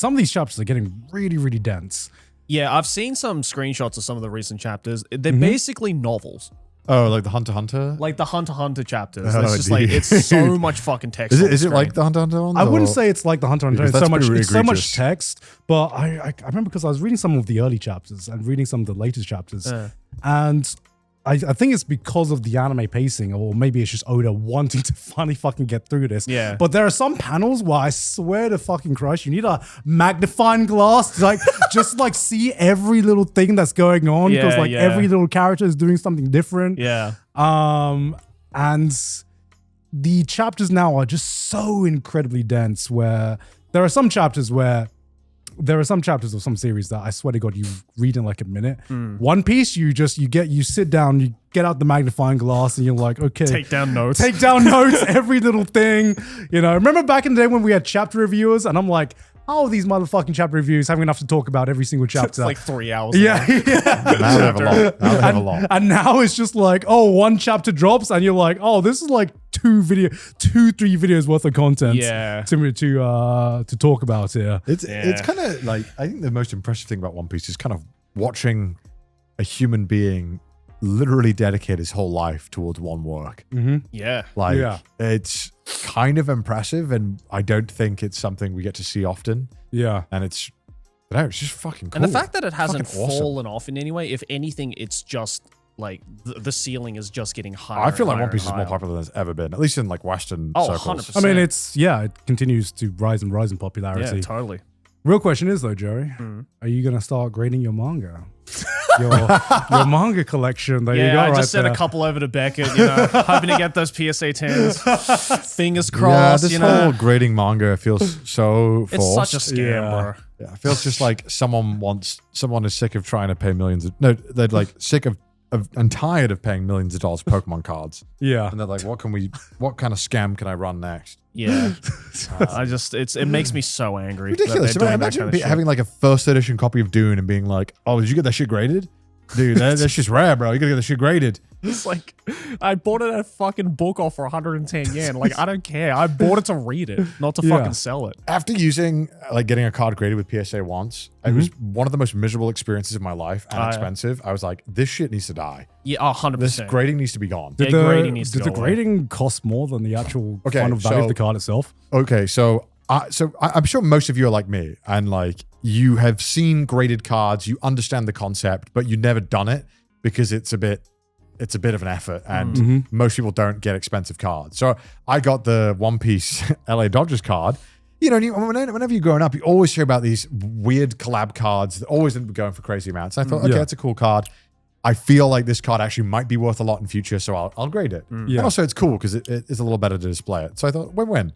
are getting really, really dense. Yeah, I've seen some screenshots of some of the recent chapters. They're basically novels. Oh, like the Hunter x Hunter? Like the Hunter x Hunter chapters. Oh, It's just like, dude. it's so much fucking text. Is it like the Hunter x Hunter ones? I wouldn't or- say it's like the Hunter x Hunter. Because It's so that's much, pretty it's so much egregious. text, but I remember because I was reading some of the early chapters and reading some of the latest chapters, and I think it's because of the anime pacing, or maybe it's just Oda wanting to finally fucking get through this. Yeah. But there are some panels where I swear to fucking Christ, you need a magnifying glass to like just like see every little thing that's going on because Yeah, like yeah. every little character is doing something different. Yeah. And the chapters now are just so incredibly dense where there are some chapters where there are some chapters of some series that I swear to God you read in like a minute. One Piece, you sit down, you get out the magnifying glass, and you're like, okay, Take down notes. take down notes, every little thing. You know, remember back in the day when we had chapter reviewers, and I'm like, how are these motherfucking chapter reviews having enough to talk about every single chapter? It's like 3 hours. yeah, long. yeah. Now we have a lot. Now we have a lot. And now it's just like, oh, one chapter drops, and you're like, oh, this is like 3 videos worth of content. Yeah. To talk about here. It's kind of like, I think the most impressive thing about One Piece is kind of watching a human being literally dedicate his whole life towards one work. Yeah. Like, Yeah. it's kind of impressive, and I don't think it's something we get to see often. Yeah. And it's, I don't know, it's just fucking cool. And the fact that it hasn't Fucking awesome. fallen off in any way, if anything, it's just like the ceiling is just getting higher. I feel like and One Piece is higher more and higher. popular than it's ever been, at least in like Western Oh, circles. 100%. I mean, it continues to rise and rise in popularity. Yeah, totally. Real question is though, Joey, are you gonna start grading your manga? your manga collection that you Yeah, got I right just sent there. a couple over to Beckett, hoping to get those PSA 10s. Fingers Yeah, crossed, this whole grading manga feels so It's forced. such a scam, Yeah. bro. Yeah, it feels just like someone is sick of trying to pay millions. No, they're like sick of and tired of paying millions of dollars for Pokemon cards. Yeah. And they're like, what kind of scam can I run next? Yeah. It makes me so angry. that Ridiculous. they're doing that Imagine kind of shit. having like a first edition copy of Dune and being like, oh, did you get that shit graded? Dude, that's just rare, bro. You gotta get that shit graded. It's like, I bought it a fucking book off for 110 yen. Like, I don't care. I bought it to read it, not to Yeah. fucking sell it. After using, like, getting a card graded with PSA once, it was one of the most miserable experiences of my life and Oh, yeah. expensive. I was like, this shit needs to die. Yeah, 100%. This grading needs to be gone. Yeah, grading needs to Did the go away. grading cost more than the actual Okay, final value so- of the card itself? Okay, so I'm sure most of you are like me, and like you have seen graded cards, you understand the concept, but you've never done it because it's a bit of an effort, and most people don't get expensive cards. So I got the One Piece LA Dodgers card. You know, whenever you're growing up, you always hear about these weird collab cards that always end up going for crazy amounts. And I thought, okay, Yeah. that's a cool card. I feel like this card actually might be worth a lot in future, so I'll grade it. Yeah. And also, it's cool because it is a little better to display it. So I thought, win-win.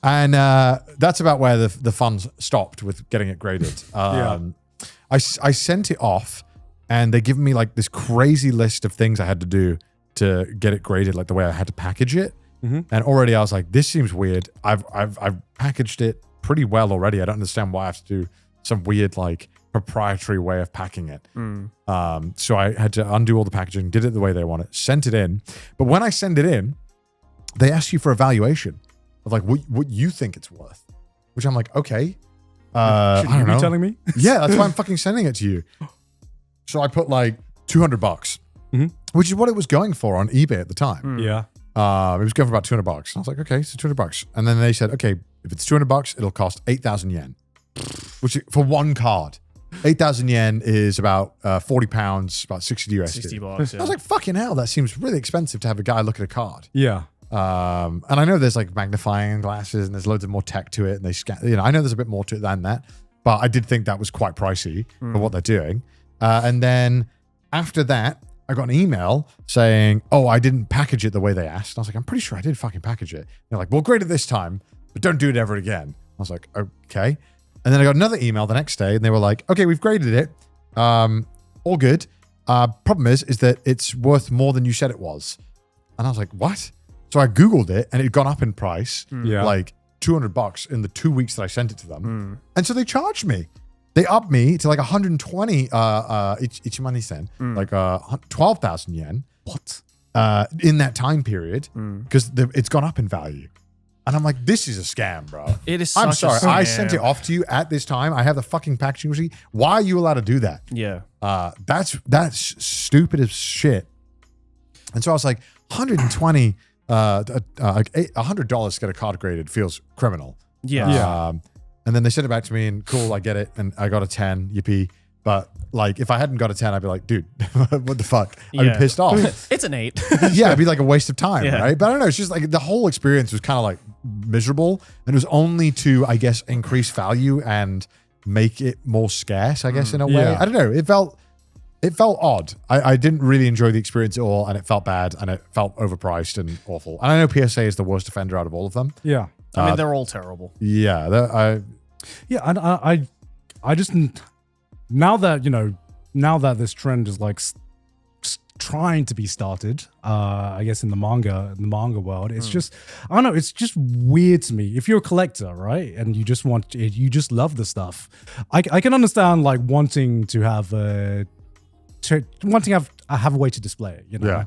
And that's about where the fun stopped with getting it graded. I sent it off, and they given me like this crazy list of things I had to do to get it graded, like the way I had to package it. And already I was like, this seems weird. I've packaged it pretty well already. I don't understand why I have to do some weird like proprietary way of packing it. So I had to undo all the packaging, did it the way they want it, sent it in. But when I send it in, they ask you for a valuation of like what you think it's worth, which I'm like, okay. I Should don't you be know. telling me? Yeah, that's why I'm fucking sending it to you. So I put like $200, which is what it was going for on eBay at the time. Yeah. It was going for about $200. And I was like, okay, so $200. And then they said, okay, if it's $200, it'll cost 8,000 yen, which for one card. 8,000 yen is about 40 pounds, about 60 USD. 60 bucks, yeah. I was like, fucking hell, that seems really expensive to have a guy look at a card. Yeah. And I know there's like magnifying glasses and there's loads of more tech to it, and they scan. You know, I know there's a bit more to it than that, but I did think that was quite pricey for what they're doing. And then after that, I got an email saying, "Oh, I didn't package it the way they asked." And I was like, "I'm pretty sure I did fucking package it." They're like, "We'll grade it this time, but don't do it ever again." I was like, "Okay." And then I got another email the next day, and they were like, "Okay, we've graded it. All good. Problem is that it's worth more than you said it was." And I was like, "What?" So I Googled it, and it had gone up in price, Yeah. like $200 in the 2 weeks that I sent it to them. And so they charged me. They upped me to like 120 ichiman-sen, like 12,000 yen. What? In that time period, because it's gone up in value. And I'm like, this is a scam, bro. It is I'm such a sorry. I scam. sent it off to you at this time. I have the fucking packaging receipt. Why are you allowed to do that? Yeah. That's stupid as shit. And so I was like, 120, like $100 to get a card graded feels criminal. Yeah. And then they sent it back to me, and cool, I get it, and I got a 10, yippee. But like, if I hadn't got a 10, I'd be like, dude, what the fuck? I'd Yeah. be pissed off. It's an 8. Yeah, it'd be like a waste of time, Yeah. right? But I don't know. It's just like the whole experience was kind of like miserable, and it was only to, I guess, increase value and make it more scarce, I guess, in a way. Yeah. I don't know. It felt odd. I didn't really enjoy the experience at all, and it felt bad, and it felt overpriced and awful. And I know PSA is the worst offender out of all of them. Yeah. I mean, they're all terrible. Yeah, Yeah, and I just now that this trend is like trying to be started, I guess in the manga world, it's just, I don't know, it's just weird to me. If you're a collector, right, and you just love the stuff, I can understand like wanting to have a way to display it, you know.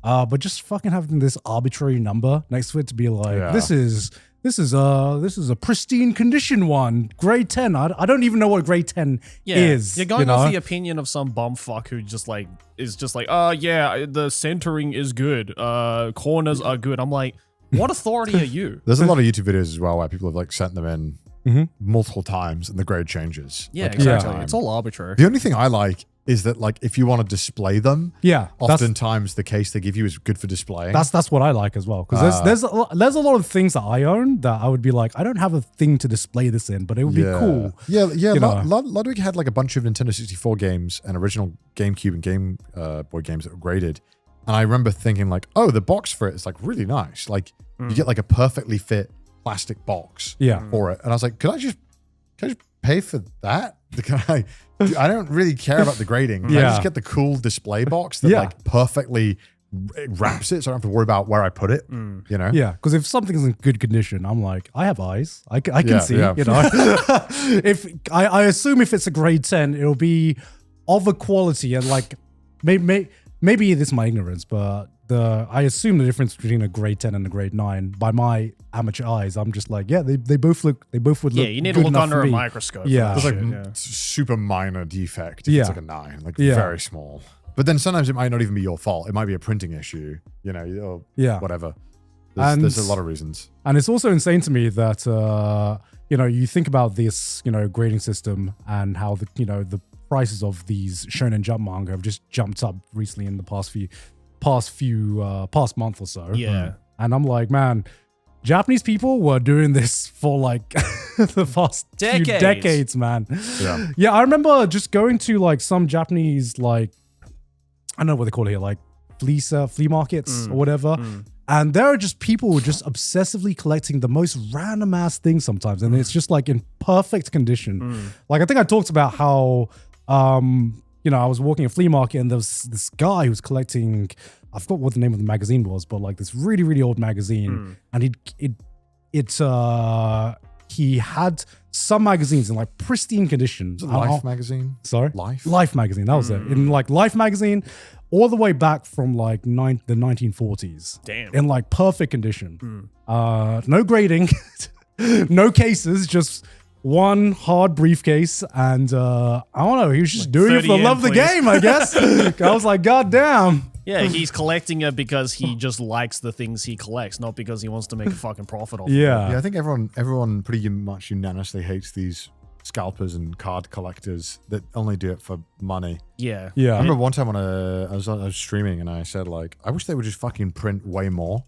Yeah. But just fucking having this arbitrary number next to it to be like, this is a pristine condition one, grade 10. I don't even know what grade 10 is. You're going off the opinion of some bumfuck who is just like, oh yeah, the centering is good, corners are good. I'm like, what authority are you? There's a lot of YouTube videos as well where people have like sent them in multiple times and the grade changes. Yeah, like, exactly. It's all arbitrary. The only thing I like is that like if you want to display them, oftentimes the case they give you is good for displaying. That's what I like as well, because there's a lot of things that I own that I would be like, I don't have a thing to display this in, but it would be cool. Yeah. Ludwig had like a bunch of Nintendo 64 games and original GameCube and Game Boy games that were graded, and I remember thinking like, oh, the box for it is like really nice. Like you get like a perfectly fit plastic box for it, and I was like, can I just pay for that? I don't really care about the grading. I just get the cool display box that like perfectly wraps it, so I don't have to worry about where I put it. You know? Yeah, because if something's in good condition, I'm like, I have eyes, I can see. You know, if I assume if it's a grade 10, it'll be of a quality, and like maybe this is my ignorance, but I assume the difference between a grade 10 and a grade 9 by my amateur eyes, I'm just like, they both would look. Yeah, you need to look under a microscope. Yeah, there's like super minor defect. It's like a 9, like very small. But then sometimes it might not even be your fault. It might be a printing issue. You know, or whatever. There's a lot of reasons. And it's also insane to me that you think about this grading system and how the prices of these Shonen Jump manga have just jumped up recently in the past month or so. Yeah. And I'm like, man, Japanese people were doing this for like the past few decades, man. Yeah, I remember just going to like some Japanese, like, I don't know what they call it here, like flea markets or whatever. And there are just people who are just obsessively collecting the most random ass things sometimes. And it's just like in perfect condition. Like, I think I talked about how, I was walking a flea market and there was this guy who was collecting, I forgot what the name of the magazine was, but like this really, really old magazine. And he had some magazines in like pristine condition. Life magazine? Sorry? Life magazine, that was it. In like Life magazine, all the way back from like the 1940s. Damn. In like perfect condition. No grading, no cases, just one hard briefcase, and I don't know, he was just doing it for the love of the game, I guess. I was like, God damn. Yeah, he's collecting it because he just likes the things he collects, not because he wants to make a fucking profit off it. Yeah, I think everyone pretty much unanimously hates these scalpers and card collectors that only do it for money. Yeah. Yeah. I remember one time when I was streaming and I said like, I wish they would just fucking print way more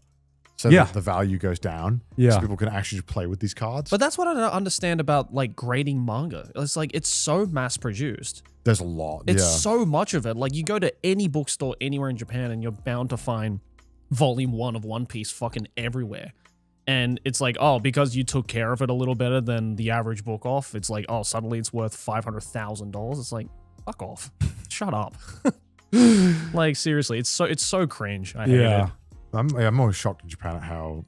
so that the value goes down. Yeah. So people can actually just play with these cards. But that's what I don't understand about like grading manga. It's like, it's so mass produced. There's a lot. It's so much of it. Like you go to any bookstore anywhere in Japan and you're bound to find volume 1 of One Piece fucking everywhere. And it's like, oh, because you took care of it a little better than the average book off, it's like, oh, suddenly it's worth $500,000. It's like, fuck off. Shut up. Like, seriously, it's so cringe. I hate it. I'm always shocked in Japan at how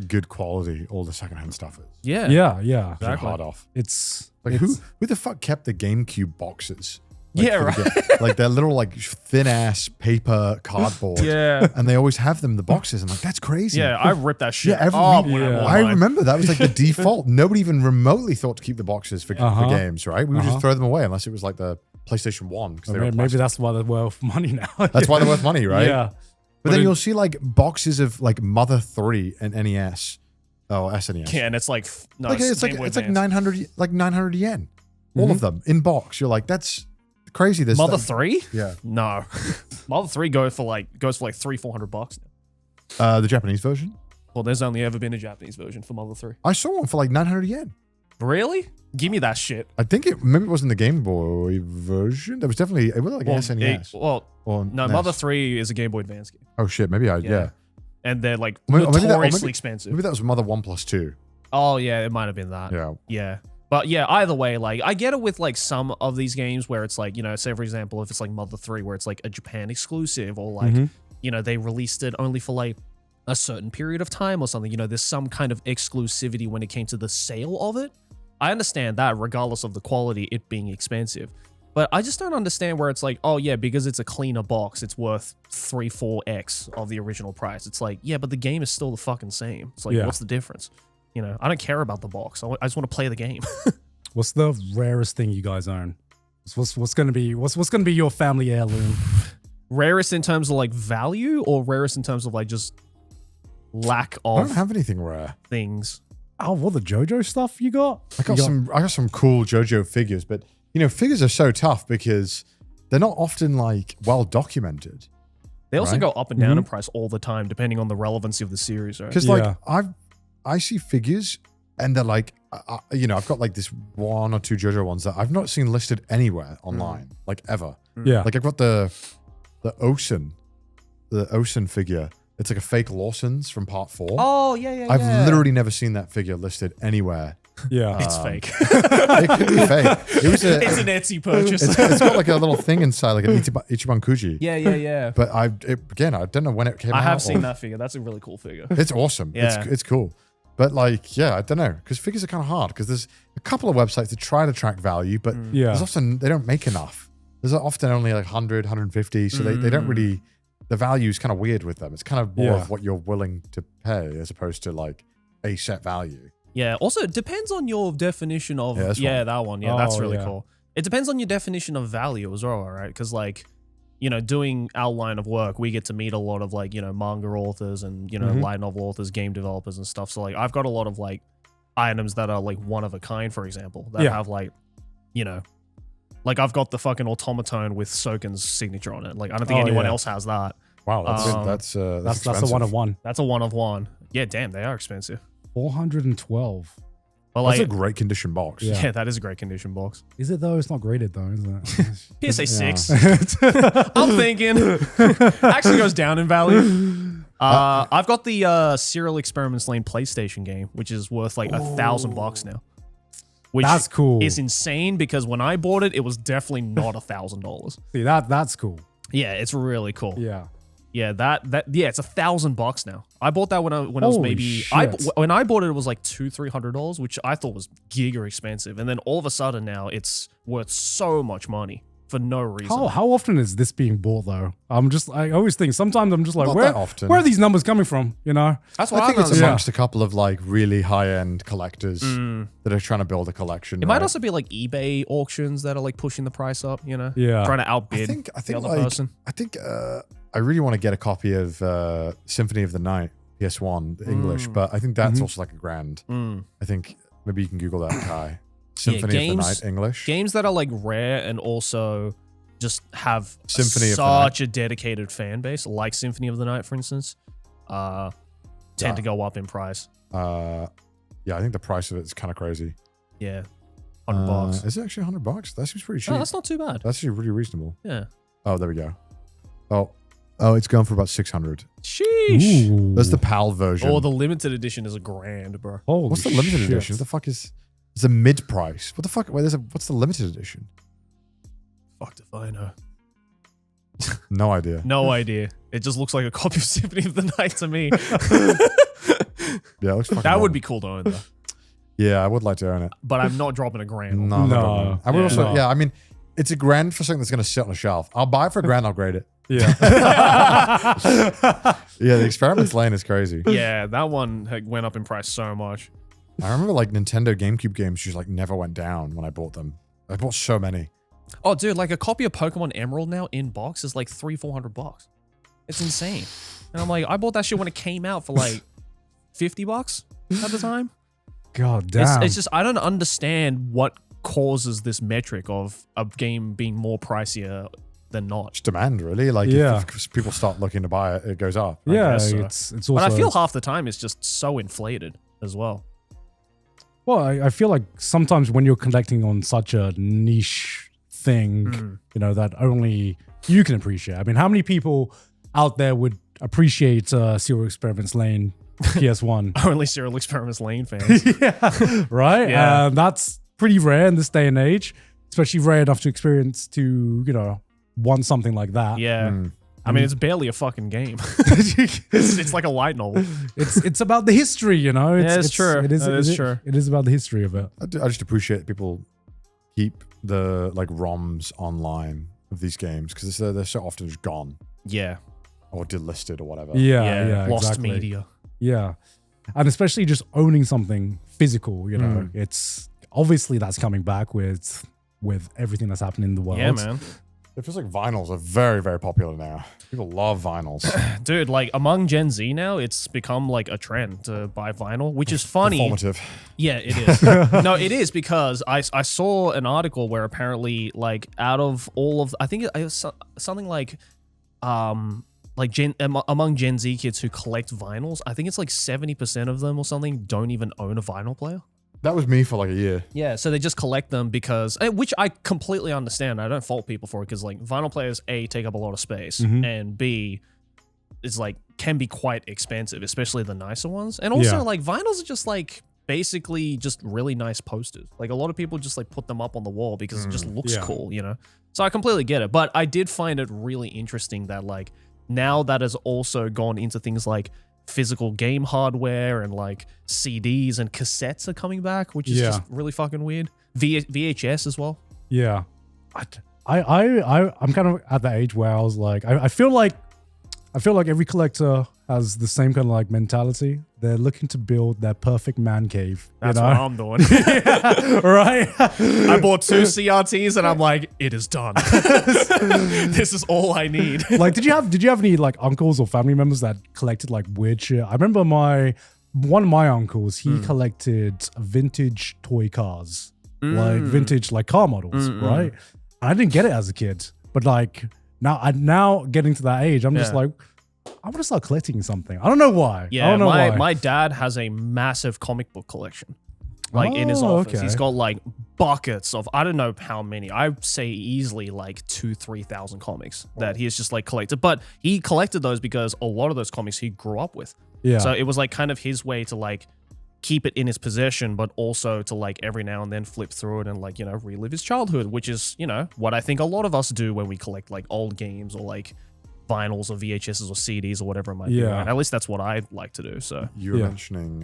good quality all the secondhand stuff is. Yeah. Yeah. Exactly. Hard off. It's like, who the fuck kept the GameCube boxes? Like, right. Like they're little like thin ass paper cardboard. Yeah. And they always have them in the boxes. And like, that's crazy. Yeah, I ripped that shit. Yeah, I remember that was like the default. Nobody even remotely thought to keep the boxes for games, right? We would just throw them away unless it was like the PlayStation 1. Maybe that's why they're worth money now. That's why they're worth money, right? Yeah. But then you'll see like boxes of like Mother 3 and NES. Oh, SNES. Yeah, and it's like it's like 900 yen. All of them in box. You're like, that's crazy. This Mother 3? Yeah. No. Mother 3 goes for like $300-$400 now. The Japanese version? Well, there's only ever been a Japanese version for Mother 3. I saw one for like 900 yen. Really? Give me that shit. I think maybe it wasn't the Game Boy version. It was definitely it was like an SNES. No, NES. Mother 3 is a Game Boy Advance game. Oh shit, maybe yeah. And they're like maybe notoriously expensive. Maybe that was Mother 1+2. Oh yeah, it might have been that. Yeah. Yeah. But yeah, either way, like I get it with like some of these games where it's like, you know, say for example, if it's like Mother 3 where it's like a Japan exclusive or like, you know, they released it only for like a certain period of time or something, you know, there's some kind of exclusivity when it came to the sale of it. I understand that regardless of the quality, it being expensive. But I just don't understand where it's like, oh yeah, because it's a cleaner box, it's worth 3-4x of the original price. It's like, yeah, but the game is still the fucking same. It's like, what's the difference? You know, I don't care about the box. I just want to play the game. What's the rarest thing you guys own? What's gonna be your family heirloom? Rarest in terms of like value, or rarest in terms of like just lack of I don't have anything rare. things. Oh, what the JoJo stuff you got? I got some cool JoJo figures, but you know, figures are so tough because they're not often like well documented. They also go up and down in price all the time, depending on the relevancy of the series, right? Because like I see figures and they're like, you know, I've got like this 1 or 2 JoJo ones that I've not seen listed anywhere online, like ever. Yeah. Like I've got the Ocean figure. It's like a fake Lawson's from part 4. Oh, yeah. I've literally never seen that figure listed anywhere. Yeah. It's fake. It could be fake. It's an Etsy purchase. It's got like a little thing inside, like an Ichiban Kuji. Yeah. But I don't know when it came out. I have seen that figure. That's a really cool figure. It's awesome. Yeah. It's cool. But like, yeah, I don't know. Because figures are kind of hard. Because there's a couple of websites that try to track value, but there's often, they don't make enough. There's often only like 100, 150. So they don't really, the value is kind of weird with them. It's kind of more of what you're willing to pay as opposed to like a set value. Yeah. Also, it depends on your definition of, that one. Yeah, Oh, that's really cool. It depends on your definition of value as well, right? Because like, you know, doing our line of work, we get to meet a lot of like, you know, manga authors and, you know, light novel authors, game developers and stuff. So like, I've got a lot of like items that are like one of a kind, for example, that have like, you know, like I've got the fucking automaton with Soken's signature on it. Like I don't think anyone else has that. Wow, that's a 1 of 1. That's a 1 of 1. Yeah, damn, they are expensive. 412. But like, that's a great condition box. Yeah, that is a great condition box. Is it though? It's not graded though, is it? PSA 6. I'm thinking. Actually goes down in value. I've got the Serial Experiments Lane PlayStation game, which is worth like $1,000 now. Which that's cool. Is insane because when I bought it, it was definitely not $1,000. See, that's cool. Yeah, it's really cool. Yeah. Yeah, it's $1,000 now. I bought that when I was maybe when I bought it was like $200-$300, which I thought was giga expensive. And then all of a sudden now it's worth so much money for no reason. How often is this being bought though? I always think sometimes I'm just like, where are these numbers coming from? You know? That's what I think it's amongst a couple of like really high-end collectors that are trying to build a collection. It might also be like eBay auctions that are like pushing the price up, you know? Yeah. Trying to outbid the other person. I think I really want to get a copy of Symphony of the Night, PS1, the English, but I think that's also like $1,000. I think maybe you can Google that, Kai. Symphony of the Night, English. Games that are like rare and also just have such a dedicated fan base, like Symphony of the Night, for instance, tend to go up in price. Yeah, I think the price of it is kind of crazy. Yeah. $100. Is it actually $100? That seems pretty cheap. No, that's not too bad. That's actually really reasonable. Yeah. Oh, there we go. Oh, it's going for about 600. Sheesh. Ooh. That's the PAL version. Oh, the limited edition is $1,000, bro. Holy what's the limited shit. edition? What the fuck is? It's a mid price. What the fuck? Wait, what's the limited edition? Fucked if I know. No idea. No idea. It just looks like a copy of Symphony of the Night to me. Yeah, it looks fucking that would awesome. be cool to own, though. Yeah, I would like to own it. But I'm not dropping $1,000. No. I would Yeah. also. Yeah, I mean, it's $1,000 for something that's going to sit on a shelf. I'll buy it for $1,000. I'll grade it. Yeah. Yeah, the Experiments Lane is crazy. Yeah, that one went up in price so much. I remember like Nintendo GameCube games just like never went down when I bought them. I bought so many. Oh, dude, like a copy of Pokemon Emerald now in box is like $300-$400. It's insane. And I'm like, I bought that shit when it came out for like $50 at the time. God damn. It's just, I don't understand what causes this metric of a game being more pricier than not. Just demand, really. Like, if people start looking to buy it, it goes up. Yeah, so. it's also. But I feel half the time it's just so inflated as well. Well, I feel like sometimes when you're collecting on such a niche thing, you know, that only you can appreciate. I mean, how many people out there would appreciate Serial Experiments Lane PS1? Only Serial Experiments Lane fans. Yeah, right? Yeah. That's pretty rare in this day and age, especially rare enough to experience to, want something like that. Yeah. I mean, it's barely a fucking game. it's like a light novel. It's about the history, It's true. It is true. It is about the history of it. I just appreciate people keep the like ROMs online of these games because they're so often just gone. Yeah. Or delisted or whatever. Yeah, Lost exactly. media. Yeah. And especially just owning something physical, it's obviously that's coming back with everything that's happening in the world. Yeah, man. It feels like vinyls are very, very popular now. People love vinyls. Dude, like among Gen Z now, it's become like a trend to buy vinyl, which is funny. Performative. Yeah, it is. No, it is because I saw an article where apparently like out of all of, I think it was something like among Gen Z kids who collect vinyls, I think it's like 70% of them or something don't even own a vinyl player. That was me for like a year. Yeah, so they just collect them because, which I completely understand. I don't fault people for it because like vinyl players, A, take up a lot of space, and B, is like can be quite expensive, especially the nicer ones. And also like vinyls are just like basically just really nice posters. Like a lot of people just like put them up on the wall because it just looks cool, So I completely get it. But I did find it really interesting that like now that has also gone into things like physical game hardware and like CDs and cassettes are coming back, which is just really fucking weird. VHS as well. Yeah. I'm kind of at that age where I was like, I feel like every collector has the same kind of like mentality. They're looking to build their perfect man cave. That's what I'm doing. Right? I bought 2 CRTs and I'm like, it is done. This is all I need. Like, did you have any like uncles or family members that collected like weird shit? I remember one of my uncles, he collected vintage toy cars, like vintage like car models, right? And I didn't get it as a kid, but like now getting to that age, I'm just like, I want to start collecting something. I don't know why. Yeah, I don't know why. My dad has a massive comic book collection. Like in his office. Okay. He's got like buckets of, I don't know how many. I'd say easily like 2,000-3,000 comics that he has just like collected. But he collected those because a lot of those comics he grew up with. Yeah. So it was like kind of his way to like keep it in his possession, but also to like every now and then flip through it and like, relive his childhood, which is, what I think a lot of us do when we collect like old games or like vinyls or VHSs or CDs or whatever it might be. Right? At least that's what I like to do. So you were mentioning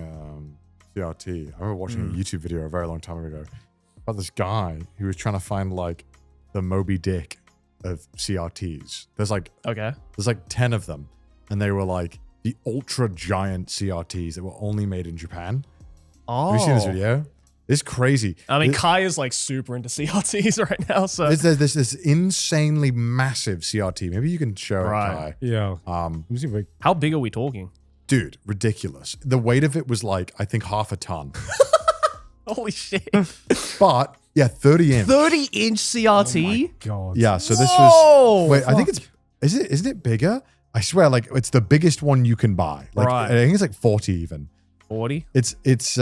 CRT. I remember watching a YouTube video a very long time ago about this guy who was trying to find like the Moby Dick of CRTs. There's like 10 of them, and they were like the ultra giant CRTs that were only made in Japan. Oh, have you seen this video? It's crazy. I mean, Kai is like super into CRTs right now. So there's this insanely massive CRT. Maybe you can show it, Kai. Yeah. How big are we talking? Dude, ridiculous. The weight of it was like, I think, half a ton. Holy shit. But yeah, 30 inch. 30-inch CRT? Oh God. Yeah, so this Whoa! was. Wait, I think isn't it bigger? I swear, like it's the biggest one you can buy. Like Right. I think it's like 40 even. 40? It's this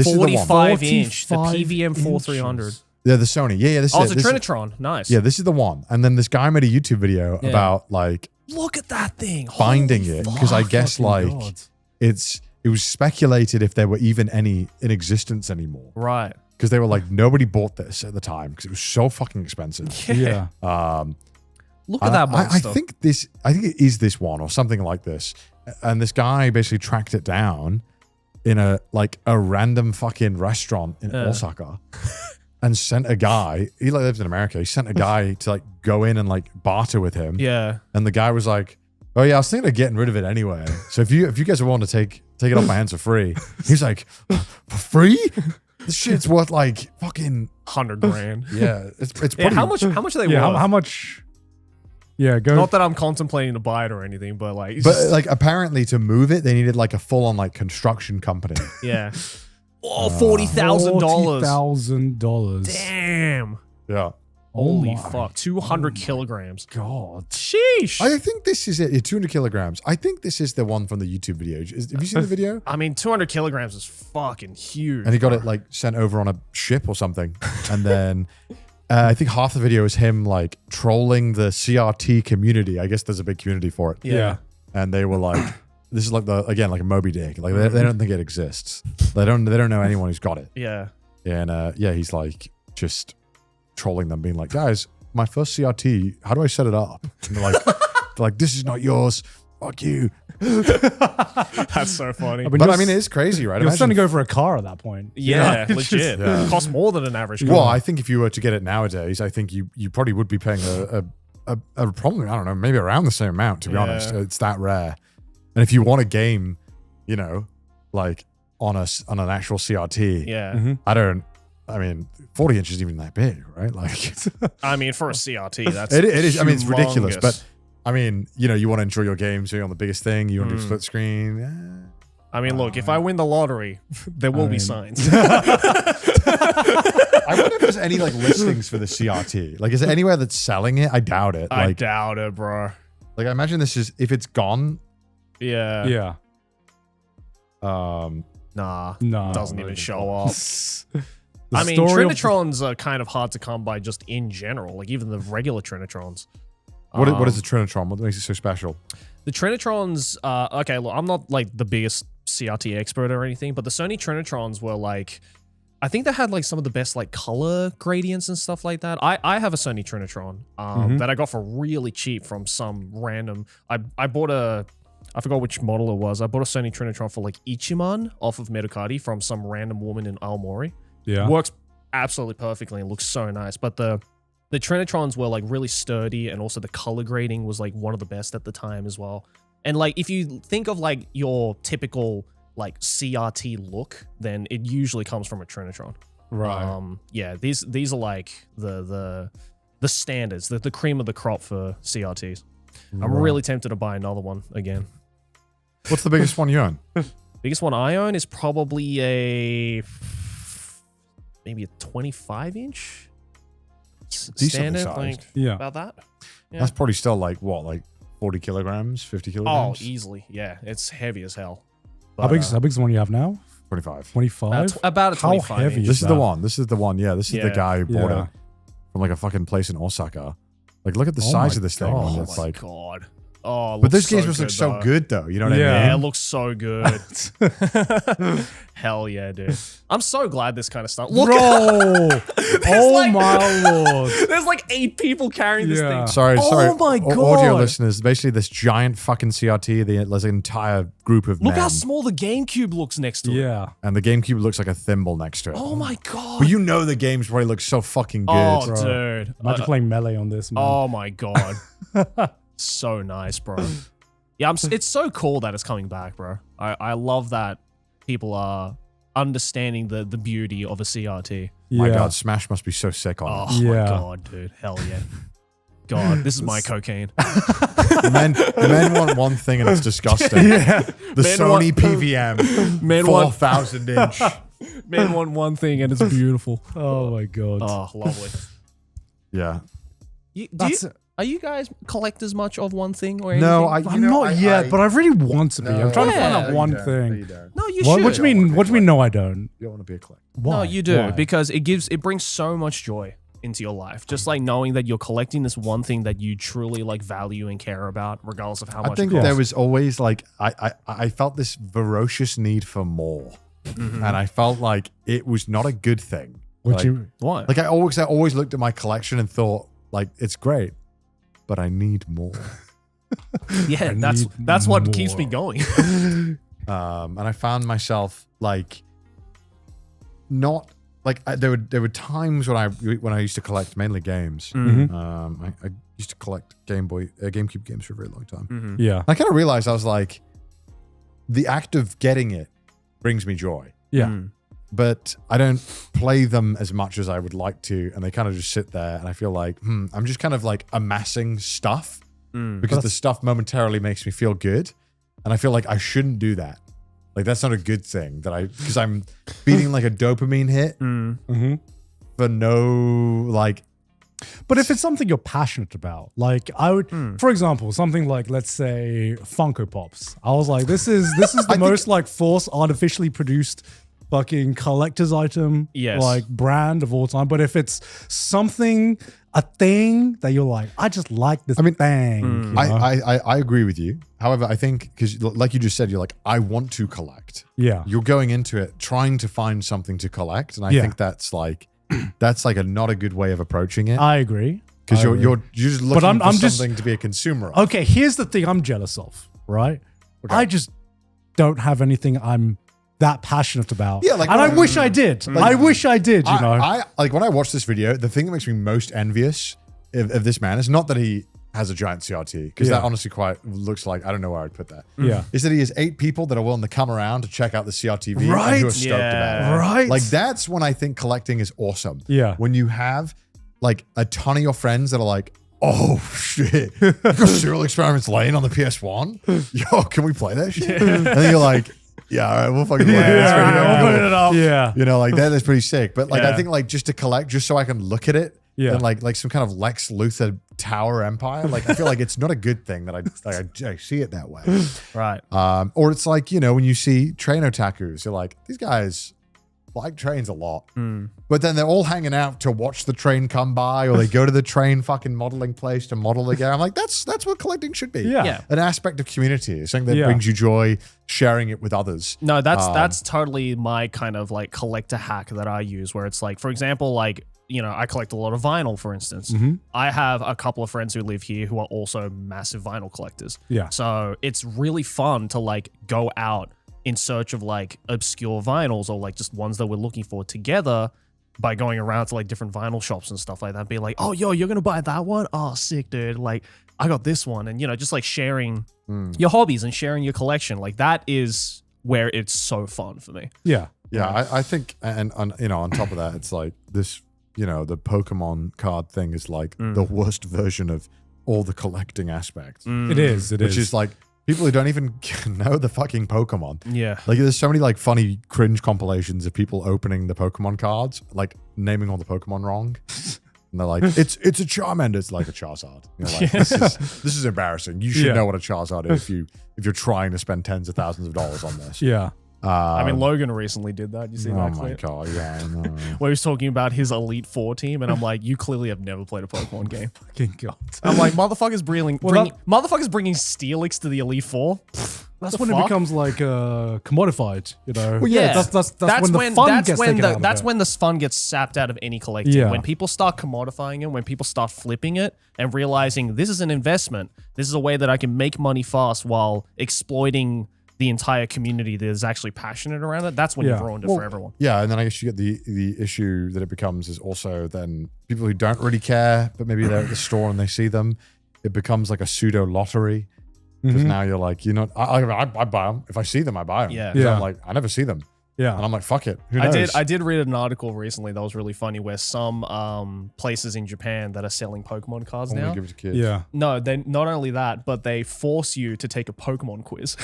is the one. 45-inch. The 45 PVM 4300. inches. Yeah, the Sony. Yeah, this Oh, is it's a it. Trinitron. Nice. Yeah, this is the one. And then this guy made a YouTube video about like Look at that thing. finding Holy it fuck. because I guess Fucking like God. it was speculated if there were even any in existence anymore Right. because they were like nobody bought this at the time because it was so fucking expensive. Yeah. Look at that monster. I think it is this one or something like this. And this guy basically tracked it down in a random fucking restaurant in Osaka and sent a guy, he lives in America, he sent a guy to like go in and like barter with him. Yeah. And the guy was like, oh yeah, I was thinking of getting rid of it anyway. So if you guys want to take it off my hands for free. He's like, for free? This shit's worth like fucking 100 grand. yeah. It's Yeah, pretty, how much are they Yeah. worth? How much? Yeah. Go. Not that I'm contemplating to buy it or anything, but like, it's but just- like apparently to move it, they needed like a full on like construction company. yeah. Oh, $40,000. $40,000. Damn. Yeah. Holy my fuck. 200 kilograms. God. Sheesh. I think this is it. 200 kilograms. I think this is the one from the YouTube video. Have you seen the video? I mean, 200 kilograms is fucking huge. And he got it like sent over on a ship or something. And then I think half the video is him like trolling the CRT community. I guess there's a big community for it. Yeah. And they were like, this is like like a Moby Dick. Like they don't think it exists. They don't know anyone who's got it. Yeah. And he's like just trolling them, being like, guys, my first CRT, how do I set it up? And they're like, this is not yours. Fuck you. That's so funny. But I mean, it's crazy, right? You're starting to go for a car at that point. Yeah, legit. Yeah. It costs more than an average car. Well, I think if you were to get it nowadays, I think you probably would be paying a probably, I don't know, maybe around the same amount, to be honest. It's that rare. And if you want a game, you know, like on an actual CRT, I mean, 40 inches isn't even that big, right? Like, I mean, for a CRT, that's it is. I mean, it's ridiculous, humongous. but I mean, you know, you want to enjoy your games, you're on the biggest thing, you want to do split screen. I mean, look, if I win the lottery, there will be signs. I wonder if there's any like listings for the CRT. Like, is there anywhere that's selling it? I doubt it. I Like, doubt it, bro. like I imagine this is if it's gone. Yeah. Yeah. Nah. No. Doesn't even show up. The I mean, story of- Trinitrons are kind of hard to come by just in general. Like, even the regular Trinitrons. What is the Trinitron? What makes it so special? The Trinitrons, okay, look, I'm not like the biggest CRT expert or anything, but the Sony Trinitrons were like, I think they had like some of the best like color gradients and stuff like that. I have a Sony Trinitron that I got for really cheap from some random, I bought I forgot which model it was. I bought a Sony Trinitron for like Ichiman off of Medukati from some random woman in Aomori. Yeah. Works absolutely perfectly and looks so nice. But the Trinitrons were like really sturdy, and also the color grading was like one of the best at the time as well. And like if you think of like your typical like CRT look, then it usually comes from a Trinitron. Right. Yeah, these are like the standards, the cream of the crop for CRTs. I'm really tempted to buy another one again. What's the biggest one you own? Biggest one I own is probably maybe a 25 inch. Decently Standard, sized. like Yeah. about that. Yeah. That's probably still like what, like 40 kilograms, 50 Oh, kilograms? easily. Yeah, it's heavy as hell. How big's the one you have now? 25. 25? About a How 25 heavy inch. is This is the that? one. This is the one. Yeah, this is the Yeah. guy who bought Yeah. it from like a fucking place in Osaka. Like, look at the Oh size my of this thing. God. And Oh it's my like, god. Oh, but those looks games so must look good, so though. good, though. You know what Yeah. I Yeah, it mean? looks so good. Hell yeah, dude. I'm so glad this kind of stuff. Look, Bro! Oh like- my lord. there's like 8 people carrying this Yeah. thing. Sorry. Oh my God. Audio listeners, basically this giant fucking CRT, there's an entire group of Look men. how small the GameCube looks next to it. Yeah. And the GameCube looks like a thimble next to it. Oh my god. But you know the games probably look so fucking good. Oh, bro. dude. Imagine playing Melee on this, man. Oh my god. So nice, bro. Yeah, it's so cool that it's coming back, bro. I love that people are understanding the beauty of a CRT. yeah. My God, Smash must be so sick on Oh it. my Yeah. god, dude. Hell yeah. God, this is my cocaine. The men want one thing and it's disgusting. Yeah. The Men Sony want- PVM Men want- 4,000 inch. Men want one thing and it's beautiful. Oh my god. Oh, lovely. Yeah. Are you guys collectors much of one thing or anything? No, I'm not yet, but I really want to be. I'm trying to find out Yeah. one thing. You don't. No, you What should. do you mean? What do you mean? No, I don't. You don't want to be a collector. Why? No, you do Why? because it brings so much joy into your life. Just like knowing that you're collecting this one thing that you truly like value and care about, regardless of how much. I think it there costs. was always like I felt this ferocious need for more, and I felt like it was not a good thing. What like, you? Why? like I always looked at my collection and thought like it's great, but I need more. Yeah, I that's need what keeps me more. going. And I found myself like not like there were times when I used to collect mainly games. Mhm. I used to collect GameCube games for a very long time. Yeah. I kind of realized I was like, the act of getting it brings me joy, Yeah. but I don't play them as much as I would like to, and they kind of just sit there, and I feel like I'm just kind of like amassing stuff because the stuff momentarily makes me feel good, and I feel like I shouldn't do that. Like that's not a good thing because I'm feeling like a dopamine hit Mm-hmm. for no like. But if it's something you're passionate about, like I would, for example, something like let's say Funko Pops. I was like, this is the most like forced artificially produced fucking collector's item, Yes. like brand of all time. But if it's something, a thing that you're like, I just like this thing. You know? I agree with you. However, I think because like you just said, you're like, I want to collect. Yeah. You're going into it trying to find something to collect, and I think that's like not a good way of approaching it. I agree. Because you're just looking I'm for just- something to be a consumer of. Okay, here's the thing I'm jealous of, right? Okay. I just don't have anything I'm that passionate about. Yeah, like and I when- wish I did. I wish I did, you know. I like when I watch this video, the thing that makes me most envious of this man is not that he has a giant CRT, because that honestly quite looks like, I don't know where I'd put that. Yeah. Is that he has 8 people that are willing to come around to check out the CRT TV Right. and who are stoked about it. Right. Like that's when I think collecting is awesome. Yeah. When you have like a ton of your friends that are like, oh shit, you got Serial Experiments Lane on the PS1? Yo, can we play that shit? And then you're like, yeah, all right, we'll fucking play it. That's pretty we'll cool. put it up. Yeah. You know, like that's pretty sick. But like, I Yeah. think like just to collect, just so I can look at it, Yeah. and like some kind of Lex Luthor Tower Empire. Like I feel like it's not a good thing that I see it that way. Right. Or it's like, you know, when you see train otakus, you're like, these guys like trains a lot. But then they're all hanging out to watch the train come by, or they go to the train fucking modeling place to model again. I'm like, that's what collecting should be. Yeah. Yeah. An aspect of community, something that Yeah. brings you joy, sharing it with others. No, that's totally my kind of like collector hack that I use, where it's like, for example, like, you know, I collect a lot of vinyl, for instance. I have a couple of friends who live here who are also massive vinyl collectors. Yeah. So it's really fun to like go out in search of like obscure vinyls, or like just ones that we're looking for together, by going around to like different vinyl shops and stuff like that. Be like, oh, yo, you're going to buy that one? Oh, sick, dude. Like, I got this one. And, you know, just like sharing your hobbies and sharing your collection. Like that is where it's so fun for me. Yeah. Yeah, I think, and you know, on top of that, it's like this, you know, the Pokemon card thing is like the worst version of all the collecting aspects. It is. Which is like people who don't even know the fucking Pokemon. Yeah. Like there's so many like funny cringe compilations of people opening the Pokemon cards, like naming all the Pokemon wrong. And they're like, it's a Charmander. It's like a Charizard. You're like, this is embarrassing. You should know what a Charizard is if you're trying to spend tens of thousands of dollars on this. Yeah. I mean, Logan recently did that. You see that Oh my clip? god, yeah, I know. Where he was talking about his Elite Four team, and I'm like, you clearly have never played a Pokemon game. Fucking God. I'm like, motherfuckers bringing Well, Steelix to the Elite Four. That's The when it fuck? becomes like commodified, you know. Well, Yeah, that's when the fun gets taken out of that's it. when the fun gets sapped out of any collecting. Yeah. When people start commodifying it, when people start flipping it and realizing this is an investment, this is a way that I can make money fast while exploiting the entire community that is actually passionate around it. That's when Yeah. you've ruined it Well, for everyone. Yeah, and then I guess you get the issue that it becomes is also then people who don't really care, but maybe they're at the store and they see them. It becomes like a pseudo lottery because now you're like, you know, I buy them if I see them, I buy them. Yeah. 'Cause Yeah. I'm like, I never see them, Yeah. and I'm like, fuck it. Who knows? I did read an article recently that was really funny where some places in Japan that are selling Pokemon cards Only now. give it to kids. Yeah. No, they not only that, but they force you to take a Pokemon quiz.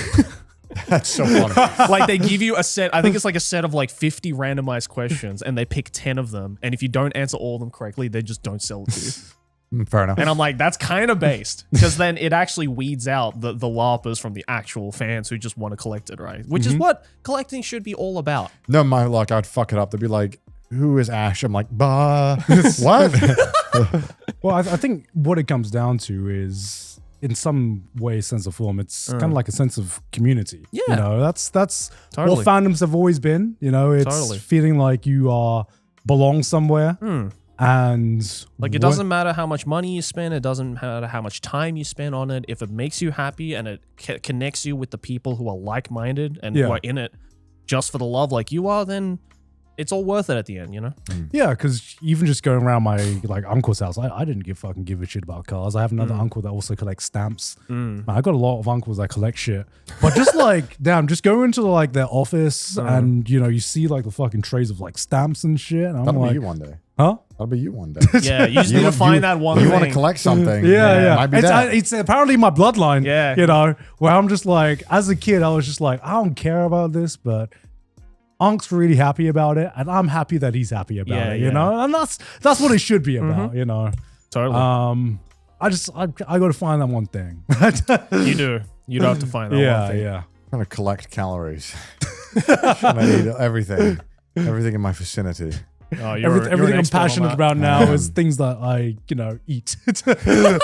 That's so funny. Like they give you a set, I think it's like a set of like 50 randomized questions, and they pick 10 of them. And if you don't answer all of them correctly, they just don't sell it to you. Fair enough. And I'm like, that's kind of based, because then it actually weeds out the LARPers from the actual fans who just want to collect it, right? Which is what collecting should be all about. No, I'd fuck it up. They'd be like, who is Ash? I'm like, bah. What? Well, I think what it comes down to is, in some way, sense of form, it's kind of like a sense of community. Yeah. You know, that's Totally. what fandoms have always been. You know, it's Totally. feeling like you belong somewhere. And Like it doesn't matter how much money you spend, it doesn't matter how much time you spend on it. If it makes you happy and it connects you with the people who are like-minded and who are in it just for the love like you are, then it's all worth it at the end, you know? Yeah, because even just going around my like uncle's house, I didn't give a shit about cars. I have another uncle that also collects stamps. Man, I got a lot of uncles that collect shit. But just like, damn, just go into like their office and you know, you see like the fucking trays of like stamps and shit. And I'm That'll like, be you one day. huh? That'll be you one day. Yeah, you just need to find that one You thing. want to collect something. Yeah. Might be It's, that. it's apparently my bloodline. Yeah. You know, where I'm just like, as a kid, I was just like, I don't care about this, but Unc's really happy about it, and I'm happy that he's happy about it, you know? And that's what it should be about, you know? Totally. I got to find that one thing. You do. You do have to find that one thing. Yeah. Trying to collect calories. I eat everything in my vicinity. Oh, Everything I'm passionate about now is things that I, eat. That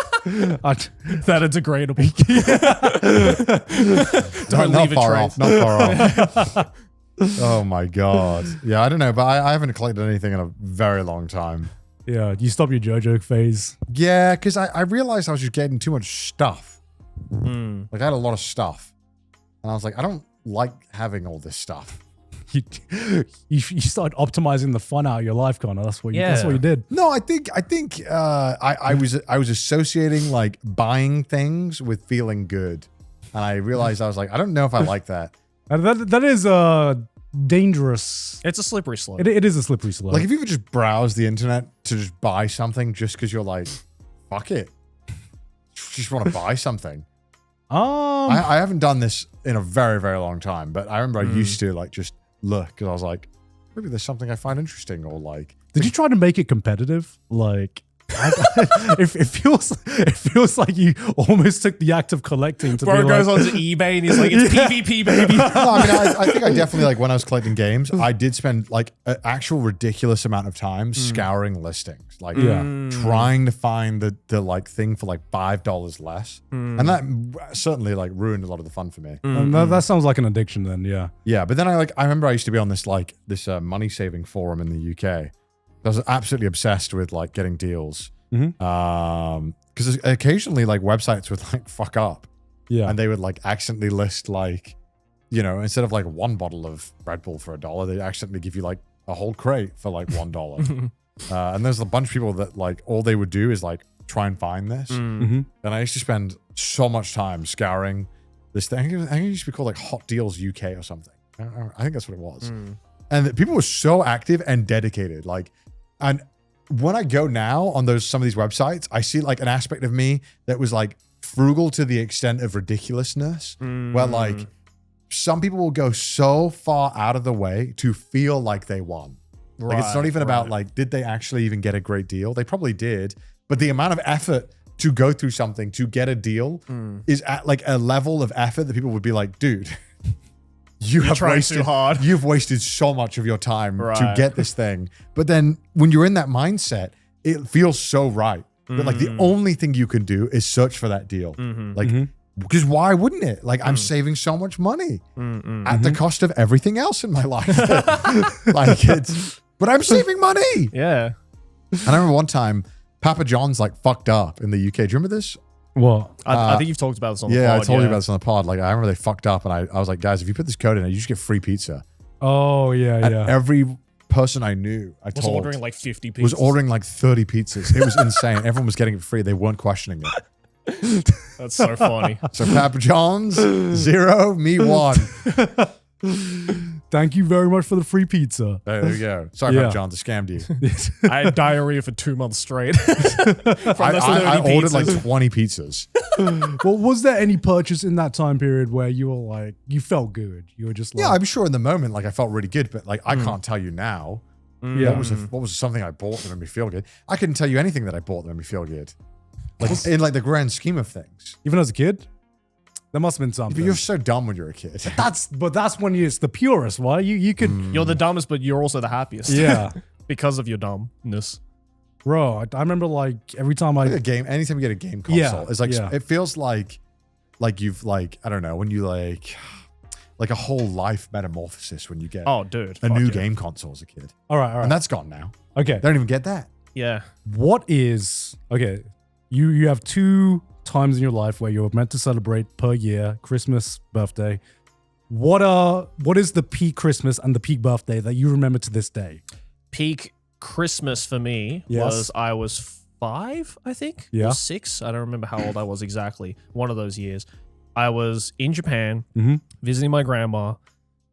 are degradable. Don't not leave a far trace. off. Not far off. Oh my god. Yeah, I don't know, but I haven't collected anything in a very long time. Yeah, you stop your JoJo phase. Yeah, because I realized I was just getting too much stuff. Like I had a lot of stuff, and I was like, I don't like having all this stuff. You started optimizing the fun out of your life, Connor. That's what you did. No, I think I was associating like buying things with feeling good, and I realized I was like, I don't know if I like that. That is dangerous. It's a slippery slope. It is a slippery slope. Like if you could just browse the internet to just buy something just because you're like, fuck it, just want to buy something. I haven't done this in a very, very long time, but I remember I used to like just look because I was like, maybe there's something I find interesting, or like. Did you try to make it competitive? Like, it feels like you almost took the act of collecting to Bro be goes like, onto eBay and he's like, it's PvP, baby. No, I mean, I think I definitely like when I was collecting games, I did spend like an actual ridiculous amount of time scouring listings, like trying to find the like thing for like $5 less, and that certainly like ruined a lot of the fun for me. that sounds like an addiction then, yeah. Yeah, but then I remember I used to be on this money saving forum in the UK. I was absolutely obsessed with like getting deals. Because occasionally like websites would like fuck up. Yeah. And they would like accidentally list like, instead of like one bottle of Red Bull for $1, they'd accidentally give you like a whole crate for like $1. And there's a bunch of people that like all they would do is like try and find this. And I used to spend so much time scouring this thing. I think it used to be called like Hot Deals UK or something. I think that's what it was. And people were so active and dedicated. And when I go now on some of these websites, I see like an aspect of me that was like frugal to the extent of ridiculousness, where like some people will go so far out of the way to feel like they won. Like it's not even about like, did they actually even get a great deal? They probably did, but the amount of effort to go through something to get a deal is at like a level of effort that people would be like, dude, you're trying too hard. You've wasted so much of your time to get this thing. But then when you're in that mindset, it feels so right. That like the only thing you can do is search for that deal. Because why wouldn't it? Like I'm saving so much money at the cost of everything else in my life. But I'm saving money. Yeah. And I remember one time Papa John's like fucked up in the UK. Do you remember this? What? I think you've talked about this on the pod. Yeah, I told you about this on the pod. Like I remember they fucked up and I was like, guys, if you put this code in, you just get free pizza. Oh, yeah, And yeah. every person I knew, was ordering like 50 pizzas. was ordering like 30 pizzas. It was insane. Everyone was getting it free. They weren't questioning it. That's so funny. So Papa John's, 0, me 1. Thank you very much for the free pizza. There you go. Sorry, Yeah. Papa John's, I scammed you. I had diarrhea for 2 months straight. I ordered like 20 pizzas. Well, was there any purchase in that time period where you were like, you felt good? You were just like, Yeah, I'm sure in the moment, like I felt really good, but like I can't tell you now. Yeah. What was something I bought that made me feel good? I couldn't tell you anything that I bought that made me feel good. Like in like the grand scheme of things. even as a kid? There must have been something. But you're so dumb when you're a kid. That's when it's the purest, right? You could, You're the dumbest, but you're also the happiest. yeah. Because of your dumbness. Bro, I remember like every time Like a game, anytime you get a game console, Yeah, it's like yeah. it feels like you've like, I don't know, when you like a whole life metamorphosis when you get Oh, dude. a fuck new yeah. game console as a kid. all right. And that's gone now. Okay. They don't even get that. Yeah. What is, okay, you have 2 times in your life where you're meant to celebrate per year, Christmas, birthday. What is the peak Christmas and the peak birthday that you remember to this day? Peak Christmas for me Yes. I was 5, I think. Yeah. Or 6. I don't remember how old I was exactly. One of those years. I was in Japan visiting my grandma,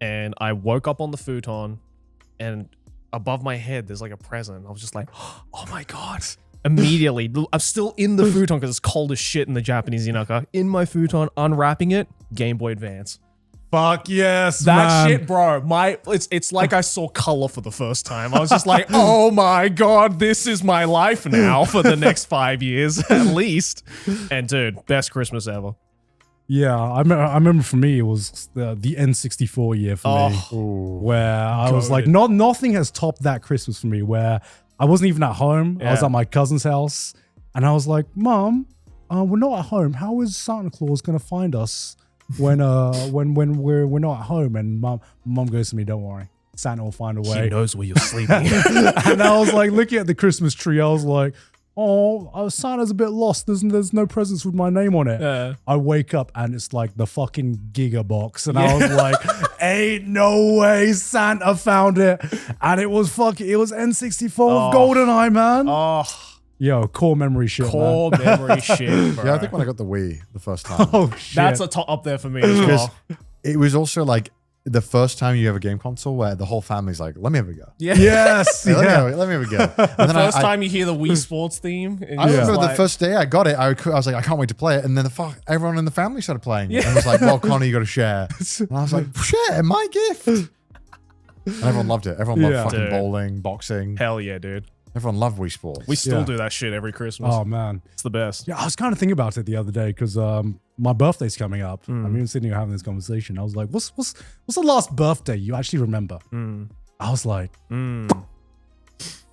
and I woke up on the futon, and above my head there's like a present. I was just like, oh my God. Immediately, I'm still in the futon because it's cold as shit in the Japanese Inaka. In my futon, unwrapping it, Game Boy Advance. Fuck yes, That man. shit, bro. It's like I saw color for the first time. I was just like, oh my God, this is my life now for the next 5 years at least. And dude, best Christmas ever. Yeah, I remember for me, it was the N64 year for me, where I was like, nothing has topped that Christmas for me, where I wasn't even at home. I was at my cousin's house, and I was like, Mom, we're not at home. How is Santa Claus going to find us when we're not at home? And mom goes to me, don't worry, Santa will find a way. He knows where you're sleeping. And I was like, looking at the Christmas tree, I was like, oh, Santa's a bit lost. There's no presents with my name on it. Yeah. I wake up and it's like the fucking Giga box. And I was like, ain't no way Santa found it. And it was N64 with GoldenEye, man. Oh, Yo, core memory shit, core memory shit, bro. Yeah, I think when I got the Wii the first time. Oh, shit. That's a top up there for me as well. It was also like the first time you have a game console where the whole family's like, let me have a go. Yeah. Yes. Hey, yeah. let me have a go. And then First time you hear the Wii Sports theme. And I you're remember just the like, first day I got it, I was like, I can't wait to play it. And then everyone in the family started playing it. And was like, well, Connor, you got to share. And I was like, share, my gift. And everyone loved it. Everyone loved fucking Dude. bowling, boxing. Hell yeah, dude. Everyone loved Wii Sports. We still do that shit every Christmas. Oh, man. It's the best. Yeah, I was kind of thinking about it the other day because my birthday's coming up. I'm even sitting here having this conversation. I was like, what's the last birthday you actually remember? I was like,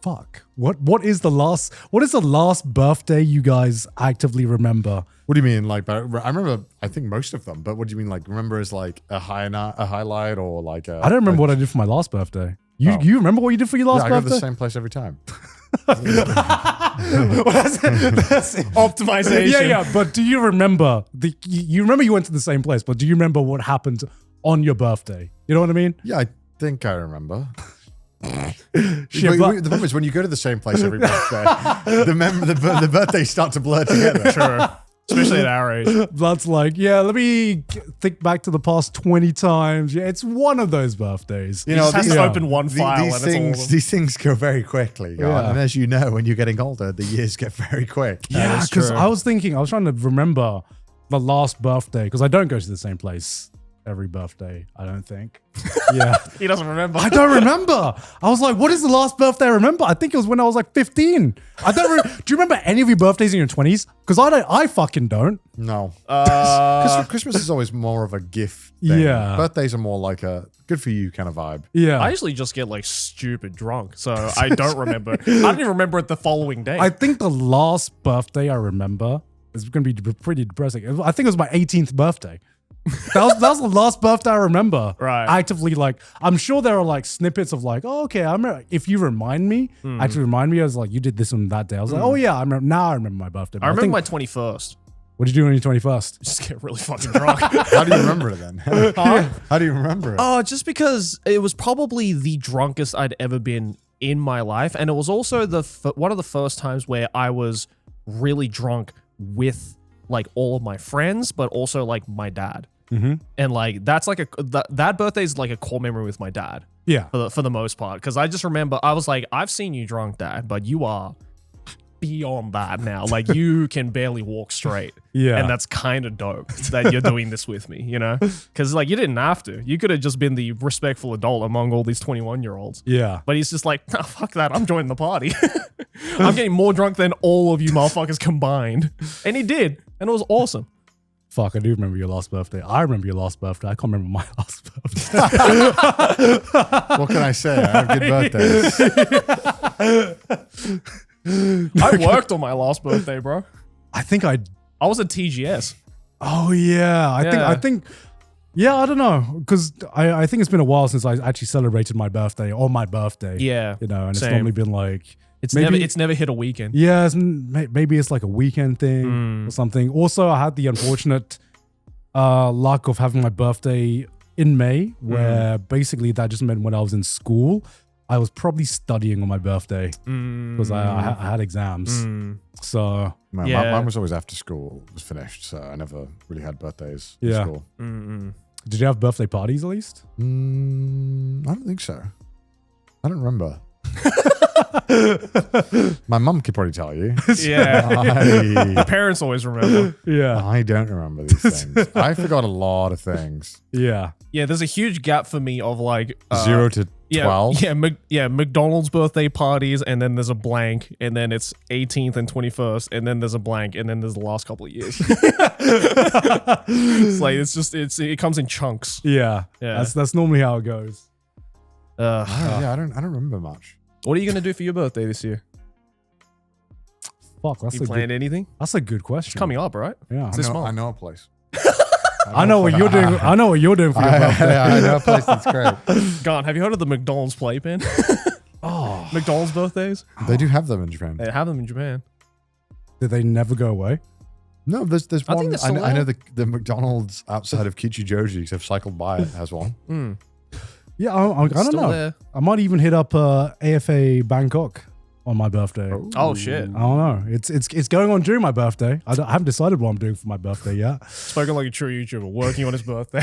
fuck. What is the last birthday you guys actively remember? What do you mean? Like, I remember, I think most of them, but what do you mean? Like, remember as like a highlight or like a... I don't remember what I did for my last birthday. You remember what you did for your last I go to birthday? the same place every time. Optimization. Yeah. But do you remember you remember you went to the same place, but do you remember what happened on your birthday? You know what I mean? Yeah, I think I remember. Shit, the problem is when you go to the same place every birthday, the birthdays start to blur together. Sure. Especially at our age. That's like, yeah, let me think back to the past 20 times. Yeah, it's one of those birthdays. You You know, just have these- to open one file these and it's all of things, them. these things go very quickly. Yeah. And as you know, when you're getting older, the years get very quick. Yeah, is because true. I was trying to remember the last birthday, because I don't go to the same place every birthday, I don't think. Yeah. He doesn't remember. I don't remember. I was like, what is the last birthday I remember? I think it was when I was like 15. I don't do you remember any of your birthdays in your 20s? Because I fucking don't. No. Christmas is always more of a gift thing. Yeah. Birthdays are more like a good for you kind of vibe. Yeah. I usually just get like stupid drunk, so I don't remember. I don't even remember it the following day. I think the last birthday I remember is going to be pretty depressing. I think it was my 18th birthday. That was the last birthday I remember. Right. Actively, like, I'm sure there are like snippets of like, oh, okay, I remember. If you remind me, actually remind me, I was like, you did this on that day. I was like, oh yeah, I remember. Now I remember my birthday. But I remember think- my 21st. What did you do on your 21st? Just get really fucking drunk. How do you remember it then? How do you remember it? Oh, just because it was probably the drunkest I'd ever been in my life, and it was also one of the first times where I was really drunk with like all of my friends, but also like my dad. Mm-hmm. And like that's like that birthday is like a core memory with my dad Yeah. for the most part, because I just remember I was like, I've seen you drunk, Dad, but you are beyond that now. Like you can barely walk straight. Yeah. And that's kind of dope that you're doing this with me, you know? Because like you didn't have to. You could have just been the respectful adult among all these 21-year-olds. Yeah. But he's just like, nah, fuck that. I'm joining the party. I'm getting more drunk than all of you motherfuckers combined. And he did. And it was awesome. Fuck, I do remember your last birthday. I remember your last birthday. I can't remember my last birthday. What can I say? I have good birthdays. I worked on my last birthday, bro. I think I was at TGS. Oh yeah. I think yeah, I don't know. Because I think it's been a while since I actually celebrated my birthday on my birthday. Yeah. You know, and same. it's normally been like It's maybe- never hit a weekend. yeah, maybe it's like a weekend thing or something. Also, I had the unfortunate luck of having my birthday in May, where basically that just meant when I was in school, I was probably studying on my birthday because I had exams. So Man, Yeah. mine was always after school was finished, so I never really had birthdays in Yeah. school. did you have birthday parties at least? I don't think so. I don't remember. My mum could probably tell you. Yeah. My parents always remember. Yeah. I don't remember these things. I forgot a lot of things. Yeah. Yeah, there's a huge gap for me of like 0 to Yeah, 12? yeah, McDonald's birthday parties, and then there's a blank, and then it's 18th and 21st, and then there's a blank, and then there's the last couple of years. It's like it comes in chunks. Yeah. Yeah. That's normally how it goes. Yeah, I don't remember much. What are you gonna do for your birthday this year? Fuck, You planned anything? that's a good question. It's coming up, right? Yeah. This I month. know a place. I know what you're doing. I know what you're doing for your birthday. I know a place that's great. Garnt, have you heard of the McDonald's playpen? Oh, McDonald's birthdays? They do have them in Japan. They have them in Japan. did they never go away? No, there's I one. think they're still I know there. the McDonald's outside of Kichijoji, because I've cycled by it, has one. Yeah, I don't Still know. there. I might even hit up AFA Bangkok on my birthday. Oh shit! I don't know. It's going on during my birthday. I haven't decided what I'm doing for my birthday yet. Spoken like a true YouTuber, working on his birthday.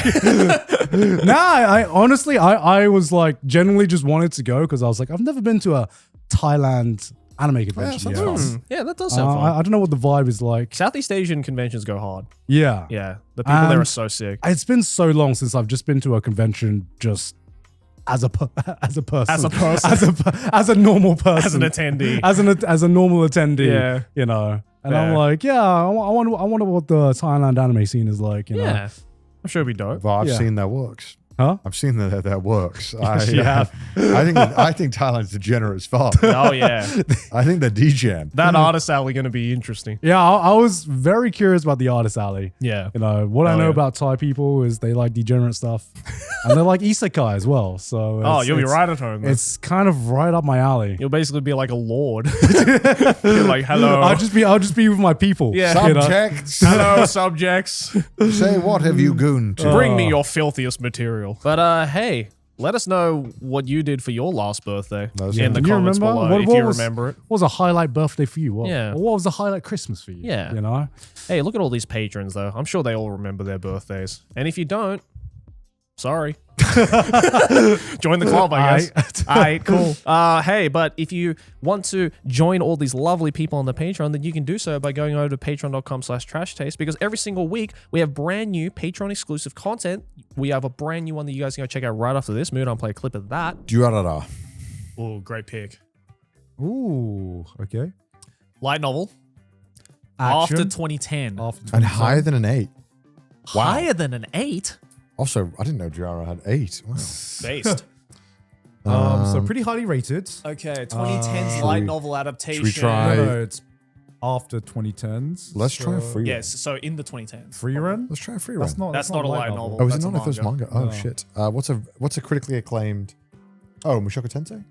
Nah, I honestly, I was like genuinely just wanted to go because I was like, I've never been to a Thailand anime convention sounds yet. fun. Yeah, that does sound fun. I don't know what the vibe is like. Southeast Asian conventions go hard. Yeah. Yeah, the people there are And so sick. It's been so long since I've just been to a convention just as a person. As a person. as a normal person. As an attendee. As a normal attendee. Yeah. You know. And Yeah. I'm like, yeah, I wonder what the Thailand anime scene is like, you know. Yeah, I'm sure it'd be dope. Well, I've Yeah. seen their works. Huh? I've seen their works. I Yeah. I think Thailand's degenerate as fuck. Oh yeah, I think they're DJing. that artist alley gonna be interesting. Yeah, I was very curious about the artist alley. Yeah, You know, what I Oh, know yeah. about Thai people is they like degenerate stuff. And they like isekai as well. So you'll be right at home. Then. It's kind of right up my alley. You'll basically be like a lord. You're like, hello. I'll just be with my people. Yeah. you know? Subjects, Hello, subjects. say what have you gooned to? Bring me your filthiest material. But hey, let us know what you did for your last birthday Those in the Can you comments remember? below if you was, remember it. What was a highlight birthday for you? Yeah. What was a highlight Christmas for you? Yeah. You know? Hey, look at all these patrons though. I'm sure they all remember their birthdays. And if you don't, sorry. Join the club, I guess. All right, cool. Hey, but if you want to join all these lovely people on the Patreon, then you can do so by going over to patreon.com/trashtaste, because every single week we have brand new Patreon exclusive content. We have a brand new one that you guys can go check out right after this. Mudan, play a clip of that. Durarara. Oh, great pick. Ooh, okay. Light novel. Action. After 2010. And higher than an 8. Wow. Higher than an 8? Also, I didn't know Durarara had 8. Wow. Based. So pretty highly rated. Okay, 2010's Should light we- novel adaptation. should we try- No, it's after 2010s. Let's try a free Yes, so in the 2010s. Free run? Let's try a free That's run. not. That's not a light novel. Oh, is it That's a not if there's manga. manga? Oh, No. shit. What's a critically acclaimed? Oh, Mushoku Tensei?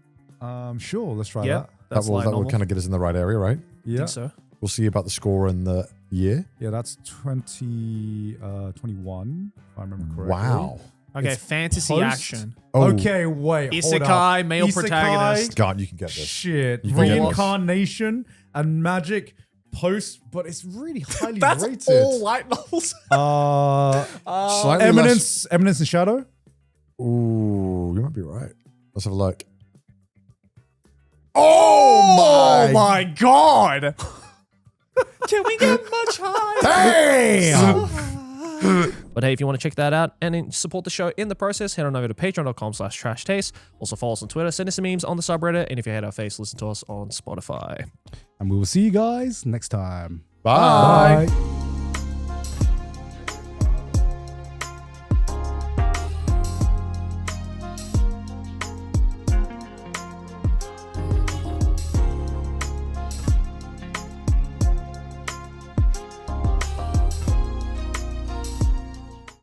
Sure. Let's try Yeah, that. that's light that will novel. kind of get us in the right area, right? Yeah. think so. We'll see about the score and the year. Yeah, that's 2021, if I remember correctly. Wow. Okay, It's fantasy post- action. Oh, Okay, wait. hold Isekai, up. male protagonist. God, you can get this. Shit. You can get this. Reincarnation and magic post, but it's really highly That's rated. all light novels. Slightly Eminence and Shadow. less- Ooh, you might be right. Let's have a look. Oh my god! Can we get much higher? Damn! But hey, if you want to check that out and then support the show in the process, head on over to patreon.com/trashtaste. Also follow us on Twitter, send us some memes on the subreddit, and if you hate our face, listen to us on Spotify. And we will see you guys next time. Bye. Bye.